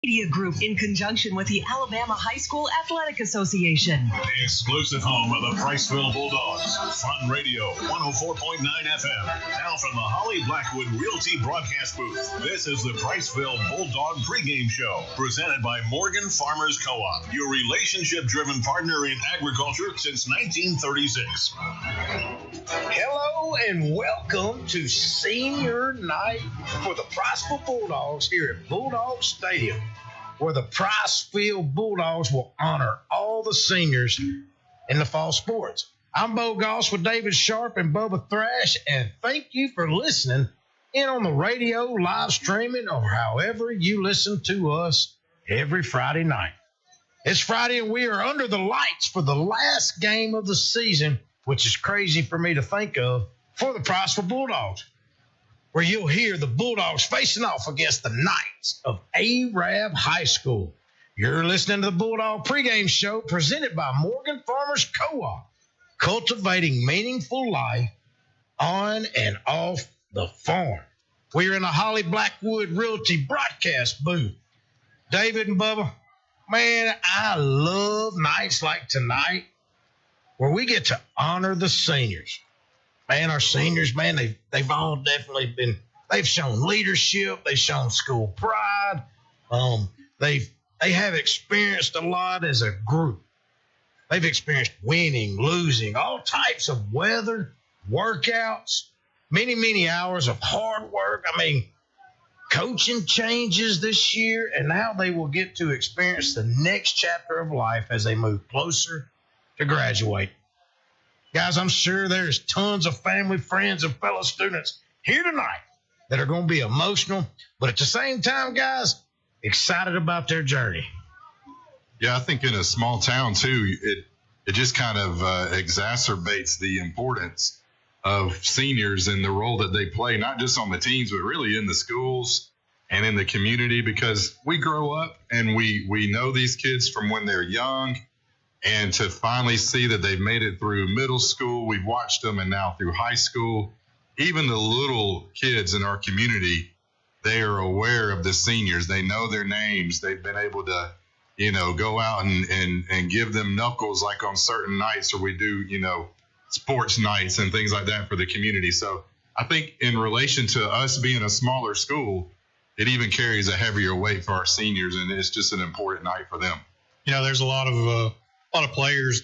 Media Group in conjunction with the Alabama High School Athletic Association. The exclusive home of the Priceville Bulldogs. Fun Radio 104.9 FM. Now from the Holly Blackwood Realty broadcast booth, this is the Priceville Bulldog pregame show, presented by Morgan Farmers Co-op, your relationship-driven partner in agriculture since 1936. Hello and welcome to senior night for the Priceville Bulldogs here at Bulldog Stadium, where the Priceville Bulldogs will honor all the seniors in the fall sports. I'm Bo Goss with David Sharp and Bubba Thrash, and thank you for listening in on the radio, live streaming, or however you listen to us every Friday night. It's Friday, and we are under the lights for the last game of the season, which is crazy for me to think of, for the Priceville Bulldogs, where you'll hear the Bulldogs facing off against the Knights of Arab High School. You're listening to the Bulldog pregame show presented by Morgan Farmers Co-op, cultivating meaningful life on and off the farm. We're in the Holly Blackwood Realty broadcast booth. David and Bubba, man, I love nights like tonight where we get to honor the seniors. Man, our seniors, man, they've all definitely they've shown leadership, they've shown school pride. They have experienced a lot as a group. They've experienced winning, losing, all types of weather, workouts, many, many hours of hard work. I mean, coaching changes this year, and now they will get to experience the next chapter of life as they move closer to graduate. Guys, I'm sure there's tons of family, friends, and fellow students here tonight that are going to be emotional, but at the same time, guys, excited about their journey. Yeah, I think in a small town, too, it just kind of exacerbates the importance of seniors and the role that they play, not just on the teams, but really in the schools and in the community, because we grow up and we know these kids from when they're young. And to finally see that they've made it through middle school, we've watched them, and now through high school, even the little kids in our community, they are aware of the seniors. They know their names. They've been able to, go out and give them knuckles like on certain nights, or we do, sports nights and things like that for the community. So I think in relation to us being a smaller school, it even carries a heavier weight for our seniors, and it's just an important night for them. There's a lot of players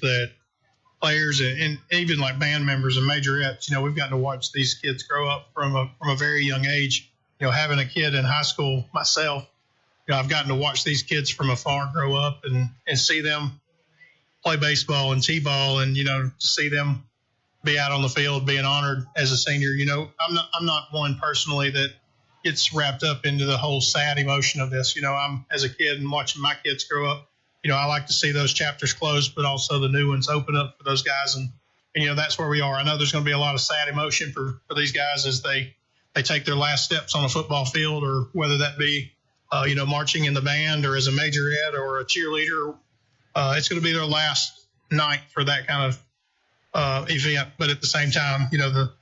and even like band members and majorettes, we've gotten to watch these kids grow up from a very young age. Having a kid in high school myself, I've gotten to watch these kids from afar grow up and see them play baseball and t-ball, and to see them be out on the field being honored as a senior. I'm not one personally that gets wrapped up into the whole sad emotion of this. I'm as a kid and watching my kids grow up. I like to see those chapters closed, but also the new ones open up for those guys. And that's where we are. I know there's going to be a lot of sad emotion for these guys as they take their last steps on a football field, or whether that be, marching in the band or as a majorette or a cheerleader. It's going to be their last night for that kind of event. But at the same time,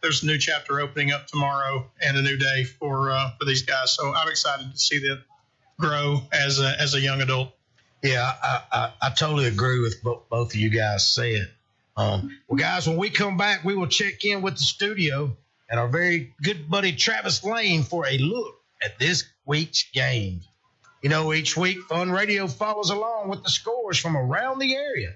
there's a new chapter opening up tomorrow and a new day for these guys. So I'm excited to see them grow as a young adult. Yeah, I totally agree with both of you guys said. Well, guys, when we come back, we will check in with the studio and our very good buddy Travis Lane for a look at this week's games. Each week, Fun Radio follows along with the scores from around the area,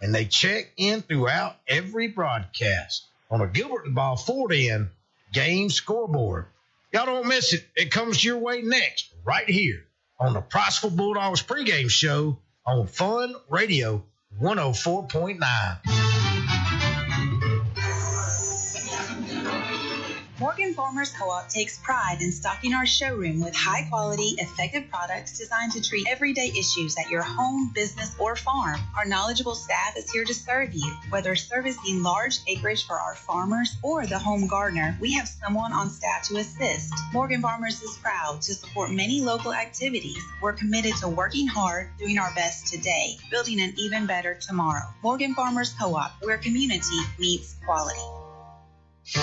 and they check in throughout every broadcast on a Gilbert and Ball Ford-in game scoreboard. Y'all don't miss it. It comes your way next, right here on the Priceville Bulldogs pregame show on Fun Radio 104.9. Morgan Farmers Co-op takes pride in stocking our showroom with high-quality, effective products designed to treat everyday issues at your home, business, or farm. Our knowledgeable staff is here to serve you. Whether servicing large acreage for our farmers or the home gardener, we have someone on staff to assist. Morgan Farmers is proud to support many local activities. We're committed to working hard, doing our best today, building an even better tomorrow. Morgan Farmers Co-op, where community meets quality.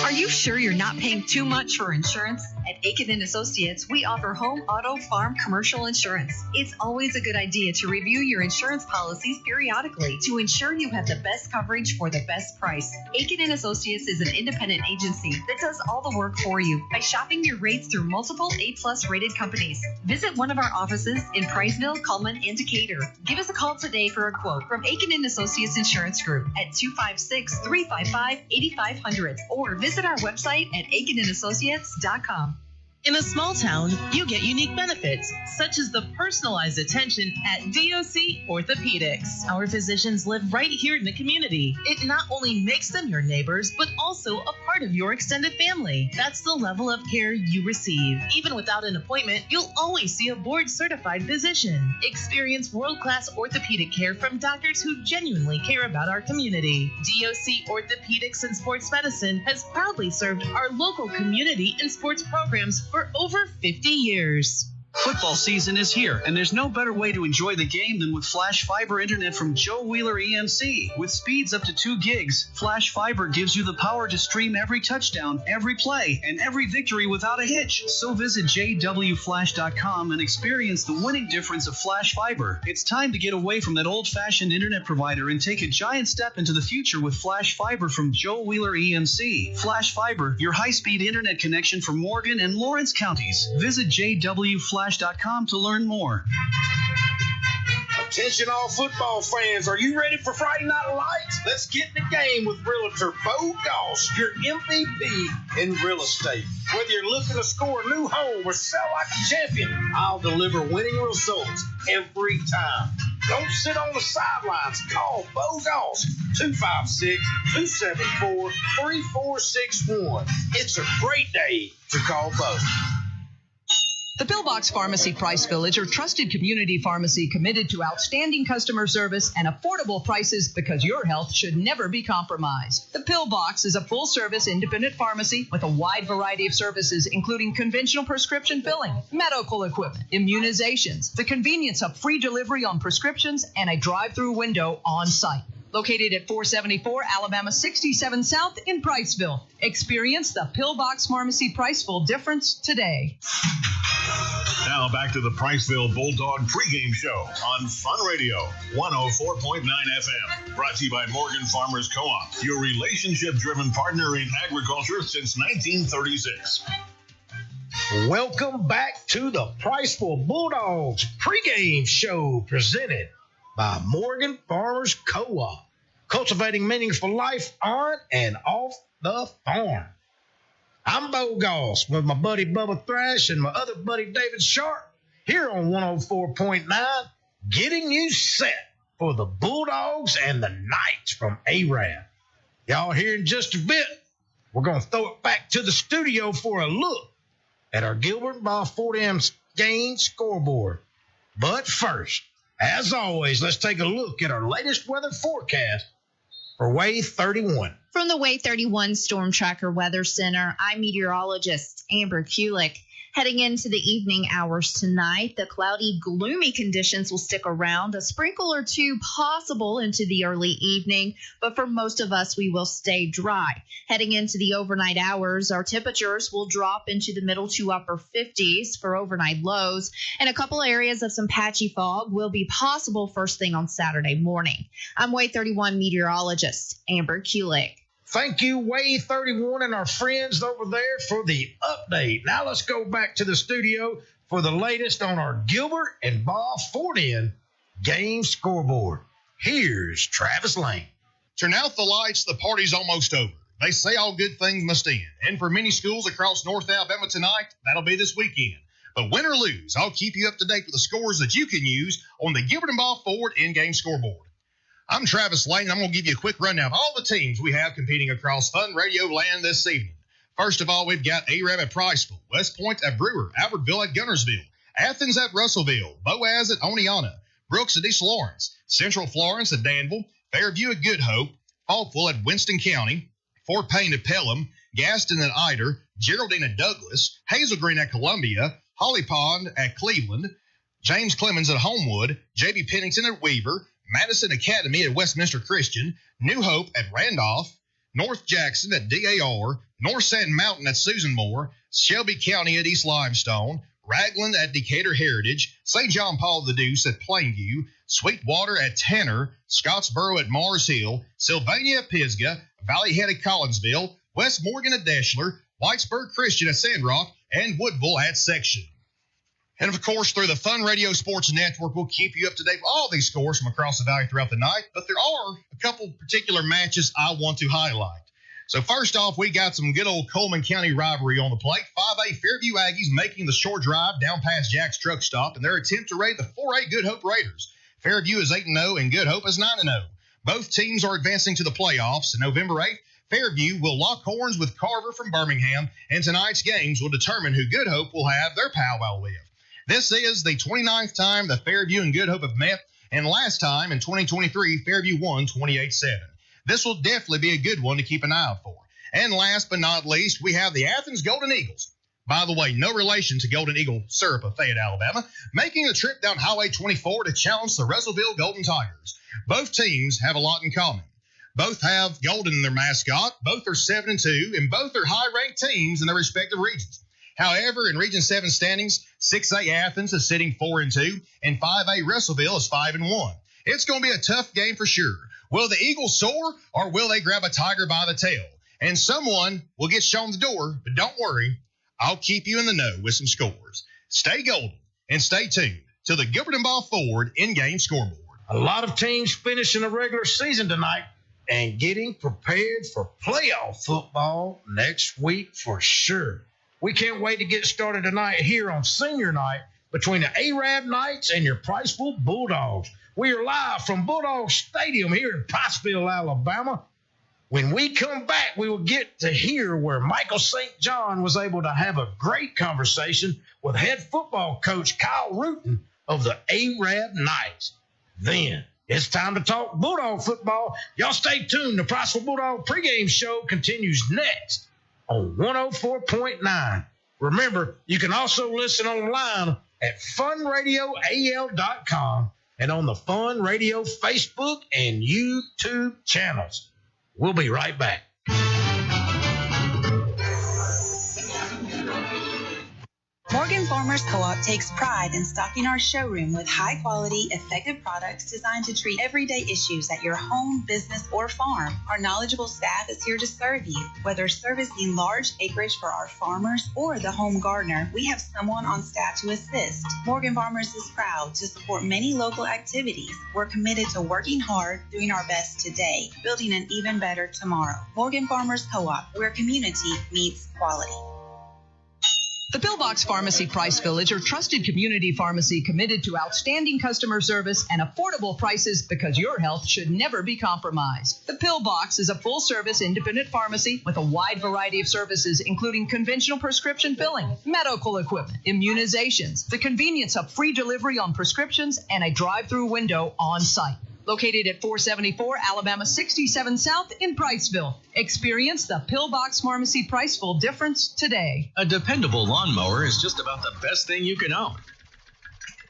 Are you sure you're not paying too much for insurance? At Aiken & Associates, we offer home, auto, farm, commercial insurance. It's always a good idea to review your insurance policies periodically to ensure you have the best coverage for the best price. Aiken & Associates is an independent agency that does all the work for you by shopping your rates through multiple A-plus rated companies. Visit one of our offices in Priceville, Cullman, and Decatur. Give us a call today for a quote from Aiken & Associates Insurance Group at 256-355-8500 or visit our website at aikenandassociates.com. In a small town, you get unique benefits, such as the personalized attention at DOC Orthopedics. Our physicians live right here in the community. It not only makes them your neighbors, but also a part of your extended family. That's the level of care you receive. Even without an appointment, you'll always see a board-certified physician. Experience world-class orthopedic care from doctors who genuinely care about our community. DOC Orthopedics and Sports Medicine has proudly served our local community and sports programs for over 50 years. Football season is here, and there's no better way to enjoy the game than with Flash Fiber Internet from Joe Wheeler EMC. With speeds up to 2 gigs, Flash Fiber gives you the power to stream every touchdown, every play, and every victory without a hitch. So visit jwflash.com and experience the winning difference of Flash Fiber. It's time to get away from that old-fashioned internet provider and take a giant step into the future with Flash Fiber from Joe Wheeler EMC. Flash Fiber, your high-speed internet connection for Morgan and Lawrence counties. Visit jwflash.com to learn more. Attention all football fans, are you ready for Friday Night Lights? Let's get in the game with Realtor Bo Goss, your MVP in real estate. Whether you're looking to score a new home or sell like a champion, I'll deliver winning results every time. Don't sit on the sidelines. Call Bo Goss, 256-274-3461. It's a great day to call Bo. The Pillbox Pharmacy Priceville is your trusted community pharmacy committed to outstanding customer service and affordable prices because your health should never be compromised. The Pillbox is a full-service independent pharmacy with a wide variety of services, including conventional prescription filling, medical equipment, immunizations, the convenience of free delivery on prescriptions, and a drive-through window on site. Located at 474 Alabama 67 South in Priceville. Experience the Pillbox Pharmacy Priceville difference today. Now back to the Priceville Bulldog pregame show on Fun Radio 104.9 FM. Brought to you by Morgan Farmers Co-op, your relationship-driven partner in agriculture since 1936. Welcome back to the Priceville Bulldogs pregame show presented by Morgan Farmers Co-op, cultivating meaningful life on and off the farm. I'm Bo Goss with my buddy Bubba Thrash and my other buddy David Sharp here on 104.9, getting you set for the Bulldogs and the Knights from ARAB. Y'all here in just a bit, we're going to throw it back to the studio for a look at our Gilbert by 4M game scoreboard. But first, as always, let's take a look at our latest weather forecast for Way 31. From the Way 31 Storm Tracker Weather Center, I'm meteorologist Amber Kulik. Heading into the evening hours tonight, the cloudy, gloomy conditions will stick around, a sprinkle or two possible into the early evening, but for most of us, we will stay dry. Heading into the overnight hours, our temperatures will drop into the middle to upper 50s for overnight lows, and a couple areas of some patchy fog will be possible first thing on Saturday morning. I'm Way 31 meteorologist Amber Kulik. Thank you, Way 31 and our friends over there for the update. Now let's go back to the studio for the latest on our Gilbert and Bob Fortin game scoreboard. Here's Travis Lane. Turn out the lights, the party's almost over. They say all good things must end. And for many schools across North Alabama tonight, that'll be this weekend. But win or lose, I'll keep you up to date with the scores that you can use on the Gilbert and Bob Ford in-game scoreboard. I'm Travis Lane, and I'm going to give you a quick rundown of all the teams we have competing across Fun Radio land this evening. First of all, we've got ARAB at Priceville, West Point at Brewer, Albertville at Gunnersville, Athens at Russellville, Boaz at Oneonta, Brooks at East Lawrence, Central Florence at Danville, Fairview at Good Hope, Falkville at Winston County, Fort Payne at Pelham, Gaston at Ider, Geraldine at Douglas, Hazel Green at Columbia, Holly Pond at Cleveland, James Clemens at Homewood, J.B. Pennington at Weaver, Madison Academy at Westminster Christian, New Hope at Randolph, North Jackson at DAR, North Sand Mountain at Susan Moore, Shelby County at East Limestone, Ragland at Decatur Heritage, St. John Paul the Deuce at Plainview, Sweetwater at Tanner, Scottsboro at Mars Hill, Sylvania at Pisgah, Valley Head at Collinsville, West Morgan at Deschler, Whitesburg Christian at Sandrock, and Woodville at Section. And, of course, through the Fun Radio Sports Network, we'll keep you up to date with all these scores from across the valley throughout the night. But there are a couple particular matches I want to highlight. So, first off, we got some good old Coleman County rivalry on the plate. 5A Fairview Aggies making the short drive down past Jack's Truck Stop in their attempt to raid the 4A Good Hope Raiders. Fairview is 8-0 and Good Hope is 9-0. Both teams are advancing to the playoffs. And November 8th, Fairview will lock horns with Carver from Birmingham, and tonight's games will determine who Good Hope will have their powwow with. This is the 29th time that Fairview and Good Hope have met, and last time in 2023, Fairview won 28-7. This will definitely be a good one to keep an eye out for. And last but not least, we have the Athens Golden Eagles. By the way, no relation to Golden Eagle syrup of Fayette, Alabama, making a trip down Highway 24 to challenge the Russellville Golden Tigers. Both teams have a lot in common. Both have Golden in their mascot, both are 7-2, and both are high-ranked teams in their respective regions. However, in Region 7 standings, 6A Athens is sitting 4-2, and 5A Russellville is 5-1. It's going to be a tough game for sure. Will the Eagles soar, or will they grab a tiger by the tail? And someone will get shown the door, but don't worry, I'll keep you in the know with some scores. Stay golden and stay tuned to the Gilbert & Ball Ford in-game scoreboard. A lot of teams finishing the regular season tonight and getting prepared for playoff football next week for sure. We can't wait to get started tonight here on Senior Night between the Arab Knights and your Priceville Bulldogs. We are live from Bulldog Stadium here in Priceville, Alabama. When we come back, we will get to hear where Michael St. John was able to have a great conversation with head football coach Kyle Rutan of the Arab Knights. Then it's time to talk Bulldog football. Y'all stay tuned. The Priceville Bulldog pregame show continues next on 104.9. Remember, you can also listen online at funradioal.com and on the Fun Radio Facebook and YouTube channels. We'll be right back. Morgan Farmers Co-op takes pride in stocking our showroom with high-quality, effective products designed to treat everyday issues at your home, business, or farm. Our knowledgeable staff is here to serve you. Whether servicing large acreage for our farmers or the home gardener, we have someone on staff to assist. Morgan Farmers is proud to support many local activities. We're committed to working hard, doing our best today, building an even better tomorrow. Morgan Farmers Co-op, where community meets quality. The Pillbox Pharmacy Priceville is your trusted community pharmacy committed to outstanding customer service and affordable prices because your health should never be compromised. The Pillbox is a full-service independent pharmacy with a wide variety of services, including conventional prescription filling, medical equipment, immunizations, the convenience of free delivery on prescriptions, and a drive-through window on site. Located at 474 Alabama 67 South in Priceville. Experience the Pillbox Pharmacy Priceville difference today. A dependable lawnmower is just about the best thing you can own.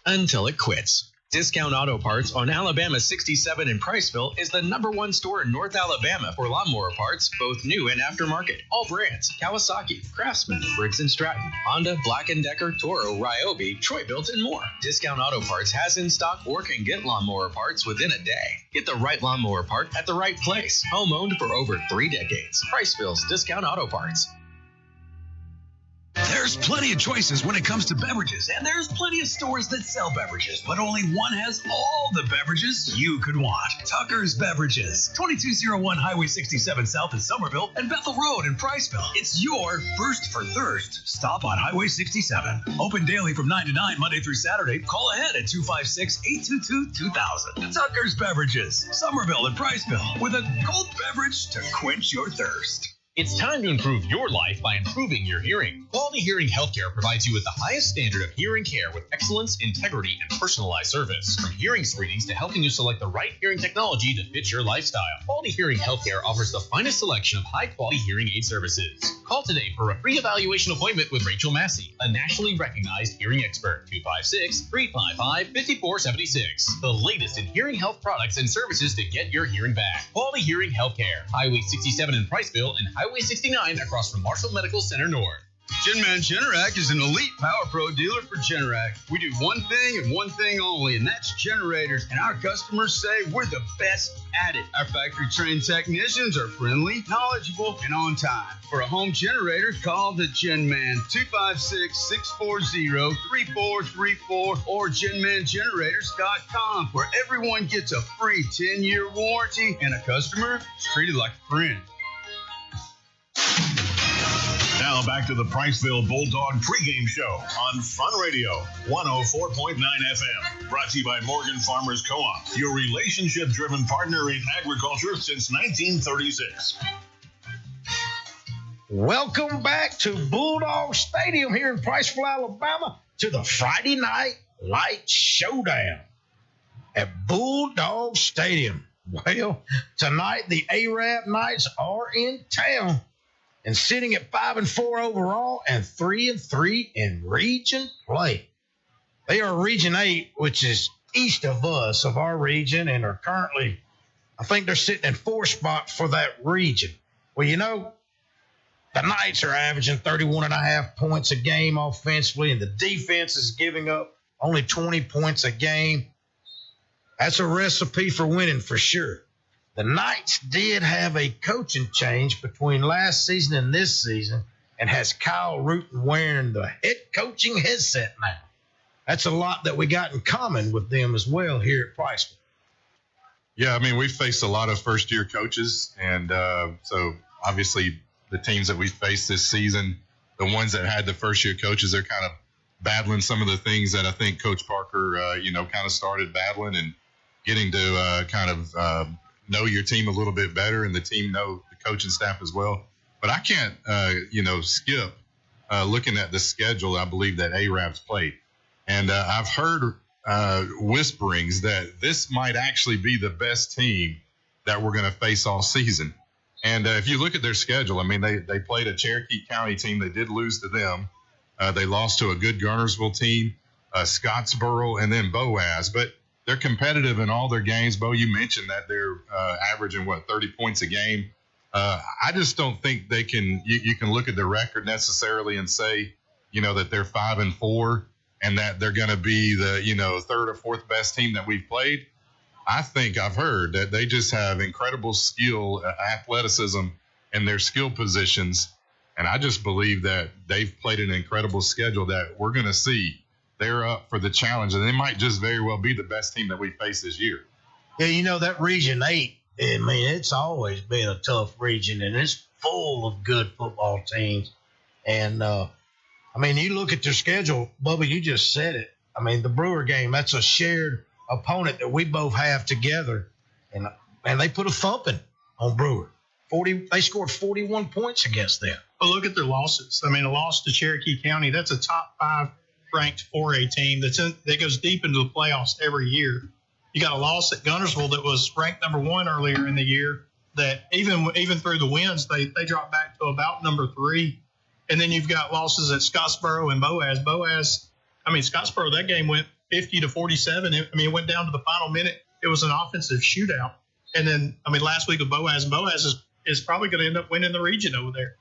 Until it quits. Discount Auto Parts on Alabama 67 in Priceville is the #1 store in North Alabama for lawnmower parts, both new and aftermarket. All brands: Kawasaki, Craftsman, Briggs & Stratton, Honda, Black & Decker, Toro, Ryobi, Troy-Built, and more. Discount Auto Parts has in stock or can get lawnmower parts within a day. Get the right lawnmower part at the right place. Home owned for over 3 decades. Priceville's Discount Auto Parts. There's plenty of choices when it comes to beverages, and there's plenty of stores that sell beverages, but only one has all the beverages you could want. Tucker's Beverages, 2201 Highway 67 South in Somerville and Bethel Road in Priceville. It's your first for thirst. Stop on Highway 67. Open daily from 9 to 9, Monday through Saturday. Call ahead at 256-822-2000. Tucker's Beverages, Somerville and Priceville, with a cold beverage to quench your thirst. It's time to improve your life by improving your hearing. Quality Hearing Healthcare provides you with the highest standard of hearing care with excellence, integrity, and personalized service. From hearing screenings to helping you select the right hearing technology to fit your lifestyle, Quality Hearing Healthcare offers the finest selection of high-quality hearing aid services. Call today for a free evaluation appointment with Rachel Massey, a nationally recognized hearing expert. 256-355-5476. The latest in hearing health products and services to get your hearing back. Quality Hearing Healthcare. Highway 67 in Priceville and Highway 69 across from Marshall Medical Center North. Genman Generac is an elite Power Pro dealer for Generac. We do one thing and one thing only, and that's generators. And our customers say we're the best at it. Our factory-trained technicians are friendly, knowledgeable, and on time. For a home generator, call the Genman 256-640-3434 or GenmanGenerators.com, where everyone gets a free 10-year warranty and a customer is treated like a friend. Now back to the Priceville Bulldog pregame show on Fun Radio 104.9 FM. Brought to you by Morgan Farmers Co-op, your relationship-driven partner in agriculture since 1936. Welcome back to Bulldog Stadium here in Priceville, Alabama, to the Friday Night Light Showdown at Bulldog Stadium. Well, tonight the Arab Knights are in town and sitting at 5-4 overall and 3-3 in region play. They are Region 8, which is east of us, of our region, and are currently, I think they're sitting in 4th spot for that region. Well, you know, the Knights are averaging 31.5 points a game offensively, and the defense is giving up only 20 points a game. That's a recipe for winning for sure. The Knights did have a coaching change between last season and this season, and has Kyle Rutten wearing the head coaching headset now. That's a lot that we got in common with them as well here at Priceville. Yeah, I mean, we faced a lot of first-year coaches, and so obviously the teams that we faced this season, the ones that had the first-year coaches, they're kind of battling some of the things that I think Coach Parker, kind of started battling, and getting to kind of know your team a little bit better, and the team know the coaching staff as well. But I can't, skip looking at the schedule. I believe that Arabs played. And I've heard whisperings that this might actually be the best team that we're going to face all season. And if you look at their schedule, I mean, they played a Cherokee County team. They did lose to them. They lost to a good Garnersville team, Scottsboro, and then Boaz. But they're competitive in all their games. Bo, you mentioned that they're averaging, 30 points a game. I just don't think they can – you can look at their record necessarily and say, that they're 5-4 and that they're going to be the, 3rd or 4th best team that we've played. I think I've heard that they just have incredible skill, athleticism in their skill positions, and I just believe that they've played an incredible schedule that we're going to see. They're up for the challenge, and they might just very well be the best team that we face this year. Yeah, that Region 8, I mean, it's always been a tough region, and it's full of good football teams. And, you look at their schedule, Bubba, you just said it. I mean, the Brewer game, that's a shared opponent that we both have together. And they put a thumping on Brewer. They scored 41 points against them. Well, look at their losses. I mean, a loss to Cherokee County, that's a top 5 ranked 4A team that goes deep into the playoffs every year. You got a loss at Guntersville that was ranked number 1 earlier in the year, that even through the wins, they dropped back to about number 3. And then you've got losses at Scottsboro and Boaz. Scottsboro, that game went 50-47. It went down to the final minute. It was an offensive shootout. And then, last week with Boaz, and Boaz is probably going to end up winning the region over there.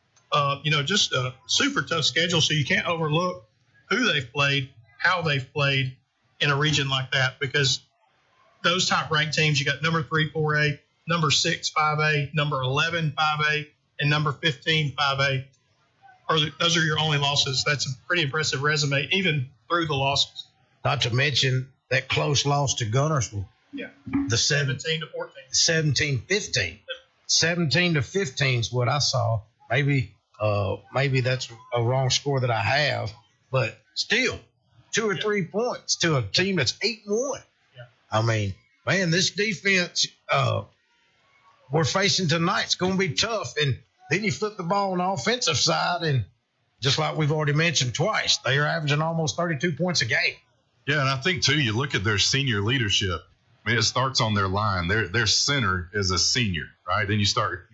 Just a super tough schedule, so you can't overlook who they've played, how they've played in a region like that, because those top-ranked teams, you got number 3, 4A, number 6, 5A, number 11, 5A, and number 15, 5A. Those are your only losses. That's a pretty impressive resume, even through the losses. Not to mention that close loss to Guntersville. Yeah. The 17-14. 17-15. 17-15 is what I saw. Maybe that's a wrong score that I have, but still 2 or 3 points to a team that's 8-1. Yeah. This defense we're facing tonight's going to be tough. And then you flip the ball on the offensive side, and just like we've already mentioned twice, they are averaging almost 32 points a game. Yeah, and I think, too, you look at their senior leadership. It starts on their line. Their center is a senior, right? Then you start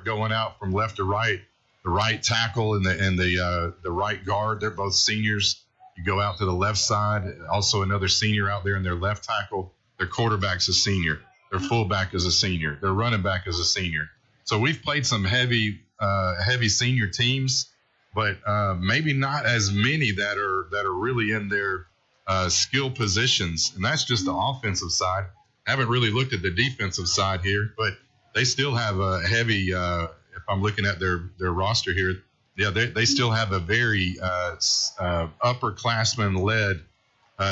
going out from left to right. right tackle and the right guard. They're both seniors. You go out to the left side, also another senior out there in their left tackle. Their quarterback's a senior. Their fullback is a senior. Their running back is a senior. So we've played some heavy senior teams, but maybe not as many that are really in their skill positions. And that's just the offensive side. I haven't really looked at the defensive side here, but they still have a heavy. If I'm looking at their roster here, yeah, they still have a very upperclassman-led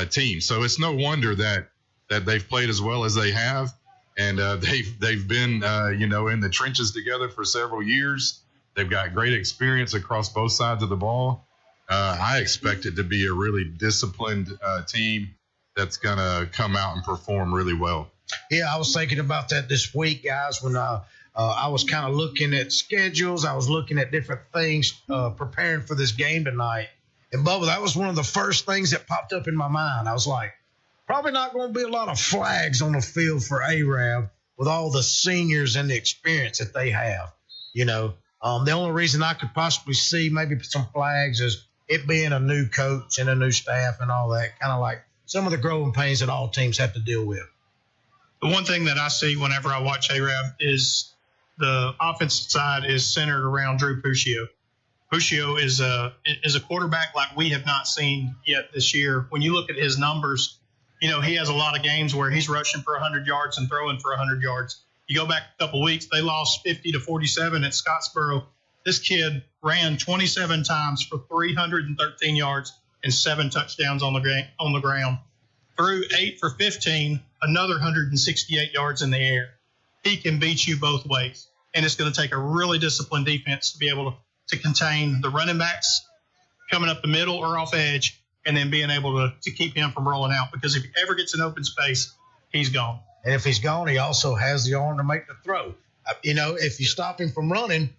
team. So it's no wonder that they've played as well as they have, and they've been in the trenches together for several years. They've got great experience across both sides of the ball. I expect it to be a really disciplined team that's going to come out and perform really well. Yeah, I was thinking about that this week, guys, when I was kind of looking at schedules. I was looking at different things, preparing for this game tonight. And, Bubba, that was one of the first things that popped up in my mind. I was like, probably not going to be a lot of flags on the field for Arab with all the seniors and the experience that they have. The only reason I could possibly see maybe some flags is it being a new coach and a new staff and all that, kind of like some of the growing pains that all teams have to deal with. The one thing that I see whenever I watch Arab is the offensive side is centered around Drew Puccio. Puccio is a quarterback like we have not seen yet this year. When you look at his numbers, he has a lot of games where he's rushing for 100 yards and throwing for 100 yards. You go back a couple weeks, they lost 50-47 at Scottsboro. This kid ran 27 times for 313 yards and 7 touchdowns on the ground. Threw 8 for 15, another 168 yards in the air. He can beat you both ways, and it's going to take a really disciplined defense to be able to contain the running backs coming up the middle or off edge, and then being able to keep him from rolling out, because if he ever gets an open space, he's gone. And if he's gone, he also has the arm to make the throw. If you stop him from running,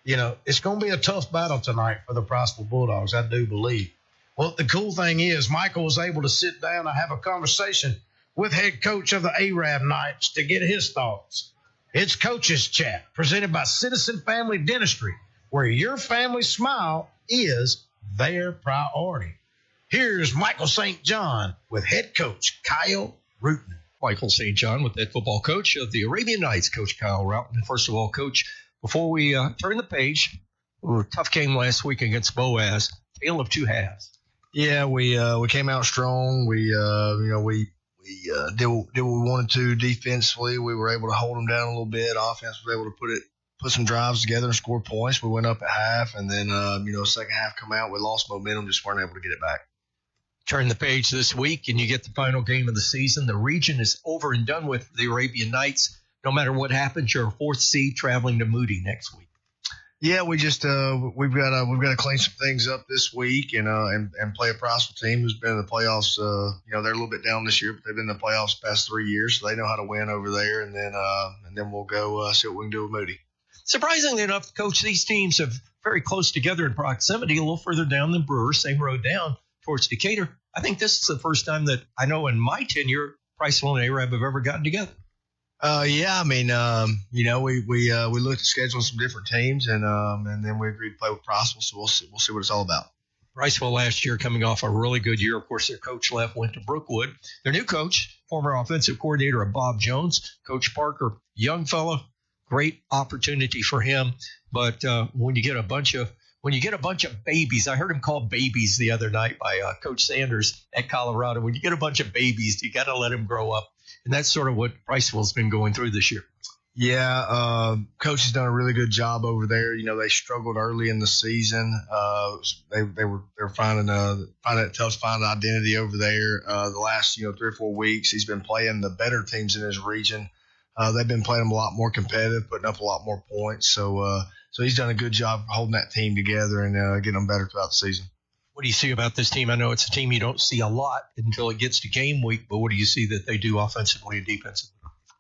it's going to be a tough battle tonight for the Priceville Bulldogs, I do believe. Well, the cool thing is Michael was able to sit down and have a conversation with head coach of the Arab Knights to get his thoughts. It's Coach's Chat, presented by Citizen Family Dentistry, where your family smile is their priority. Here's Michael St. John with head coach Kyle Rutten. Michael St. John with head football coach of the Arabian Knights, Coach Kyle Rutten. First of all, Coach, before we turn the page, it was a tough game last week against Boaz. Tale of two halves. Yeah, we came out strong. We did what we wanted to defensively. We were able to hold them down a little bit. Offense was able to put some drives together and score points. We went up at half, and then second half come out. We lost momentum, just weren't able to get it back. Turn the page this week, and you get the final game of the season. The region is over and done with the Arabian Knights. No matter what happens, you're a 4th seed traveling to Moody next week. Yeah, we just we've got to clean some things up this week and play a Priceville team who's been in the playoffs. They're a little bit down this year, but they've been in the playoffs the past 3 years, so they know how to win over there. And then we'll go see what we can do with Moody. Surprisingly enough, Coach, these teams are very close together in proximity, a little further down than Brewer, same road down towards Decatur. I think this is the first time that I know in my tenure Priceville and Arab have ever gotten together. We looked at scheduling some different teams, and then we agreed to play with Priceville, so we'll see what it's all about. Priceville last year coming off a really good year. Of course, their coach left, went to Brookwood. Their new coach, former offensive coordinator Bob Jones, Coach Parker, young fella, great opportunity for him. But when you get a bunch of babies, I heard him called babies the other night by Coach Sanders at Colorado. When you get a bunch of babies, you got to let them grow up. And that's sort of what Priceville's been going through this year. Yeah, Coach has done a really good job over there. They struggled early in the season. They were finding it tough to find an identity over there. The last 3 or 4 weeks, he's been playing the better teams in his region. They've been playing them a lot more competitive, putting up a lot more points. So he's done a good job holding that team together and getting them better throughout the season. What do you see about this team? I know it's a team you don't see a lot until it gets to game week, but what do you see that they do offensively and defensively?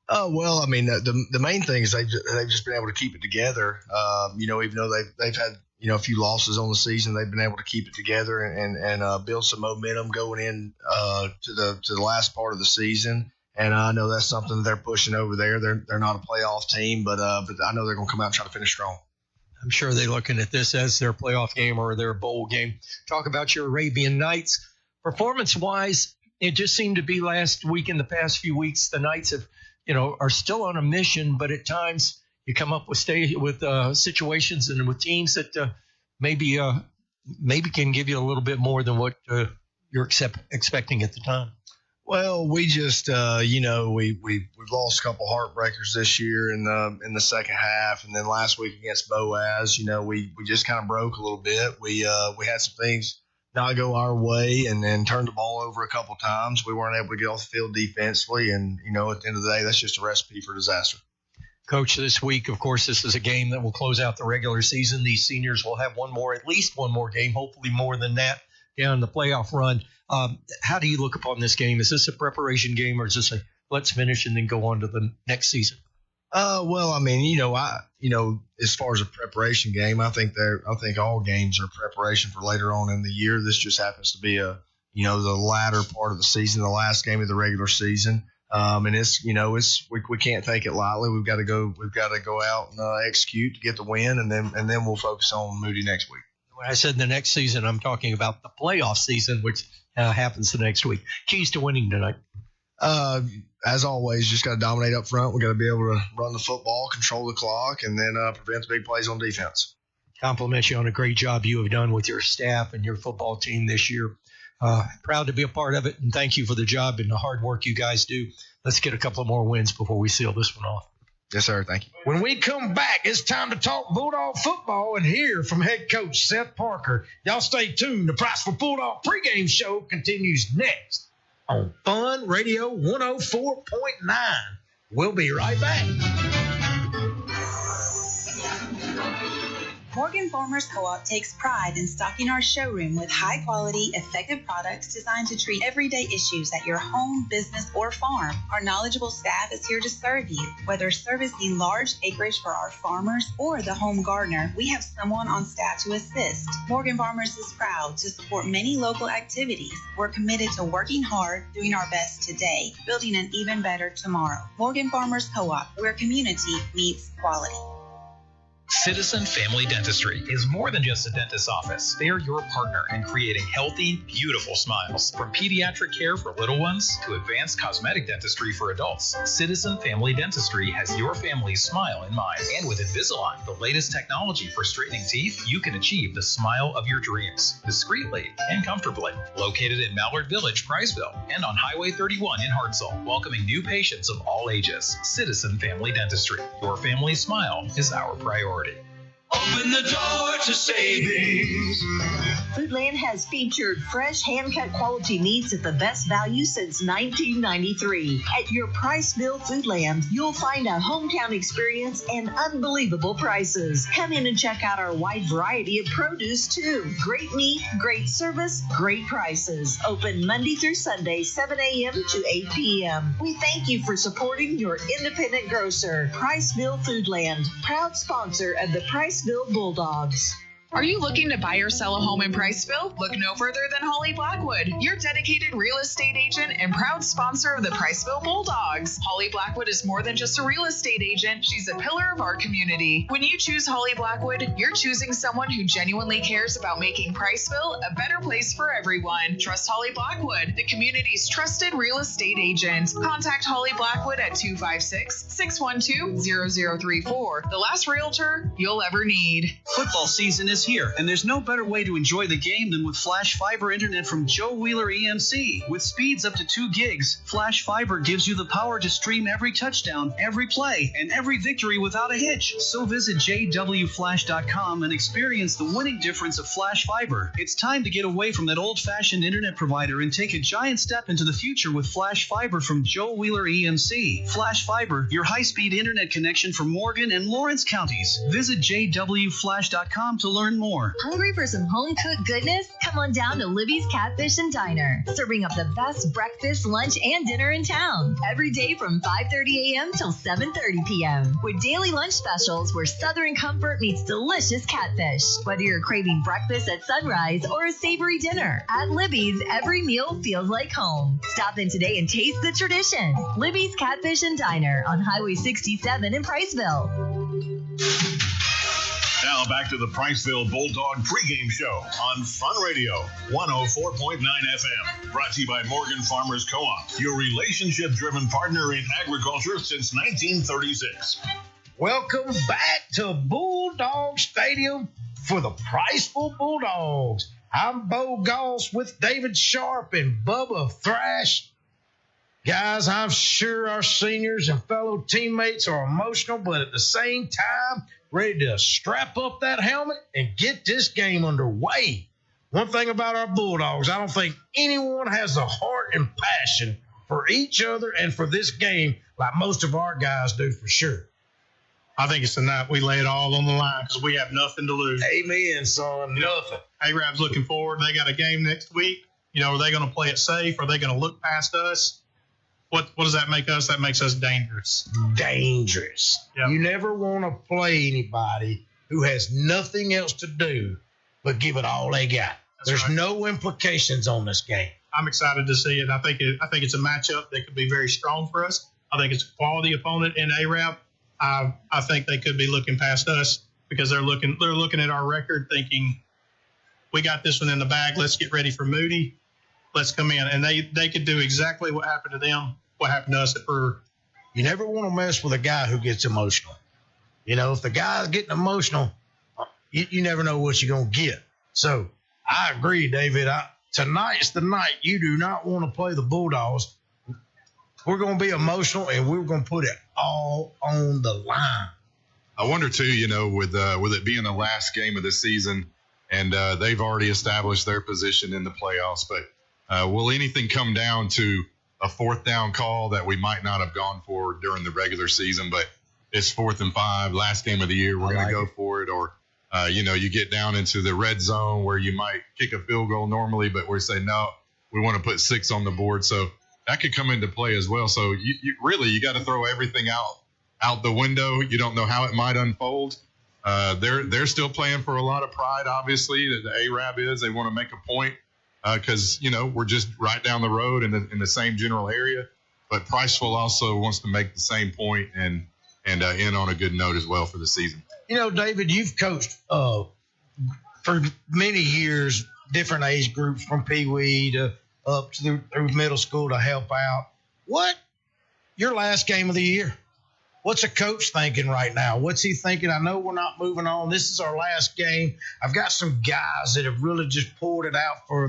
The main thing is they've just been able to keep it together. Even though they've had a few losses on the season, they've been able to keep it together and build some momentum going in to the last part of the season. And I know that's something that they're pushing over there. They're not a playoff team, but I know they're going to come out and try to finish strong. I'm sure they're looking at this as their playoff game or their bowl game. Talk about your Arabian Nights. Performance-wise, it just seemed to be last week and the past few weeks, the Knights have, are still on a mission, but at times you come up with situations and with teams that maybe can give you a little bit more than what you're expecting at the time. Well, we just, we've lost a couple heartbreakers this year in the second half, and then last week against Boaz, we just kind of broke a little bit. We had some things not go our way, and then turned the ball over a couple times. We weren't able to get off the field defensively, and at the end of the day, that's just a recipe for disaster. Coach, this week, of course, this is a game that will close out the regular season. These seniors will have at least one more game, hopefully more than that, down the playoff run. How do you look upon this game? Is this a preparation game, or is this a let's finish and then go on to the next season? Well, I mean, as far as a preparation game, I think all games are preparation for later on in the year. This just happens to be the latter part of the season, the last game of the regular season. And we can't take it lightly. We've got to go out and execute to get the win, and then we'll focus on Moody next week. When I said the next season, I'm talking about the playoff season, which happens the next week. Keys to winning tonight. As always, just got to dominate up front. We got to be able to run the football, control the clock, and then prevent the big plays on defense. Compliment you on a great job you have done with your staff and your football team this year. Proud to be a part of it, and thank you for the job and the hard work you guys do. Let's get a couple of more wins before we seal this one off. Yes, sir. Thank you. When we come back, it's time to talk Bulldog football and hear from head coach Seth Parker. Y'all stay tuned. The Priceville Bulldog pregame show continues next on Fun Radio 104.9. We'll be right back. Morgan Farmers Co-op takes pride in stocking our showroom with high-quality, effective products designed to treat everyday issues at your home, business, or farm. Our knowledgeable staff is here to serve you. Whether servicing large acreage for our farmers or the home gardener, we have someone on staff to assist. Morgan Farmers is proud to support many local activities. We're committed to working hard, doing our best today, building an even better tomorrow. Morgan Farmers Co-op, where community meets quality. Citizen Family Dentistry is more than just a dentist's office. They are your partner in creating healthy, beautiful smiles. From pediatric care for little ones to advanced cosmetic dentistry for adults, Citizen Family Dentistry has your family's smile in mind. And with Invisalign, the latest technology for straightening teeth, you can achieve the smile of your dreams, discreetly and comfortably. Located in Mallard Village, Priceville, and on Highway 31 in Hartselle, welcoming new patients of all ages. Citizen Family Dentistry. Your family's smile is our priority. Open the door to savings. Foodland has featured fresh, hand-cut quality meats at the best value since 1993. At your Priceville Foodland, you'll find a hometown experience and unbelievable prices. Come in and check out our wide variety of produce, too. Great meat, great service, great prices. Open Monday through Sunday, 7 a.m. to 8 p.m. We thank you for supporting your independent grocer. Priceville Foodland, proud sponsor of the Priceville Bulldogs. Are you looking to buy or sell a home in Priceville? Look no further than Holly Blackwood, your dedicated real estate agent and proud sponsor of the Priceville Bulldogs. Holly Blackwood is more than just a real estate agent. She's a pillar of our community. When you choose Holly Blackwood, you're choosing someone who genuinely cares about making Priceville a better place for everyone. Trust Holly Blackwood, the community's trusted real estate agent. Contact Holly Blackwood at 256-612-0034. The last realtor you'll ever need. Football season is here, and there's no better way to enjoy the game than with Flash Fiber Internet from Joe Wheeler EMC. With speeds up to 2 gigs, Flash Fiber gives you the power to stream every touchdown, every play, and every victory without a hitch. So visit jwflash.com and experience the winning difference of Flash Fiber. It's time to get away from that old-fashioned internet provider and take a giant step into the future with Flash Fiber from Joe Wheeler EMC. Flash Fiber, your high-speed internet connection for Morgan and Lawrence counties. Visit jwflash.com to learn more. Hungry for some home-cooked goodness? Come on down to Libby's Catfish and Diner. Serving up the best breakfast, lunch, and dinner in town. Every day from 5:30 a.m. till 7:30 p.m. With daily lunch specials where Southern comfort meets delicious catfish. Whether you're craving breakfast at sunrise or a savory dinner, at Libby's, every meal feels like home. Stop in today and taste the tradition. Libby's Catfish and Diner on Highway 67 in Priceville. Now back to the Priceville Bulldog pregame show on Fun Radio 104.9 FM. Brought to you by Morgan Farmers Co-op, your relationship-driven partner in agriculture since 1936. Welcome back to Bulldog Stadium for the Priceville Bulldogs. I'm Bo Goss with David Sharp and Bubba Thrash. Guys, I'm sure our seniors and fellow teammates are emotional, but at the same time, ready to strap up that helmet and get this game underway. One thing about our Bulldogs, I don't think anyone has the heart and passion for each other and for this game like most of our guys do for sure. I think it's the night we lay it all on the line because we have nothing to lose. Amen, son. Nothing. A-Rab's looking forward. They got a game next week. Are they going to play it safe? Are they going to look past us? What does that make us? That makes us dangerous. Dangerous. Yep. You never want to play anybody who has nothing else to do but give it all they got. There's no implications on this game. I'm excited to see it. I think it's a matchup that could be very strong for us. I think it's a quality opponent in A-Rab. I think they could be looking past us because they're looking at our record thinking, we got this one in the bag. Let's get ready for Moody. Let's come in. And they could do exactly what happened to them, what happened to us at Brewer. You never want to mess with a guy who gets emotional. If the guy's getting emotional, you never know what you're going to get. So I agree, David. Tonight's the night you do not want to play the Bulldogs. We're going to be emotional, and we're going to put it all on the line. I wonder, too, with it being the last game of the season, and they've already established their position in the playoffs, but will anything come down to a fourth down call that we might not have gone for during the regular season, but it's 4th and 5, last game of the year, we're going to go for it, or, you get down into the red zone where you might kick a field goal normally, but we say, no, we want to put 6 on the board, so that could come into play as well. So you got to throw everything out the window. You don't know how it might unfold. They're still playing for a lot of pride, obviously. The A-Rab is. They want to make a point because, we're just right down the road in the same general area. But Priceville also wants to make the same point and end on a good note as well for the season. David, you've coached for many years, different age groups from Pee Wee to up to through middle school to help out. What? Your last game of the year. What's a coach thinking right now? What's he thinking? I know we're not moving on. This is our last game. I've got some guys that have really just poured it out for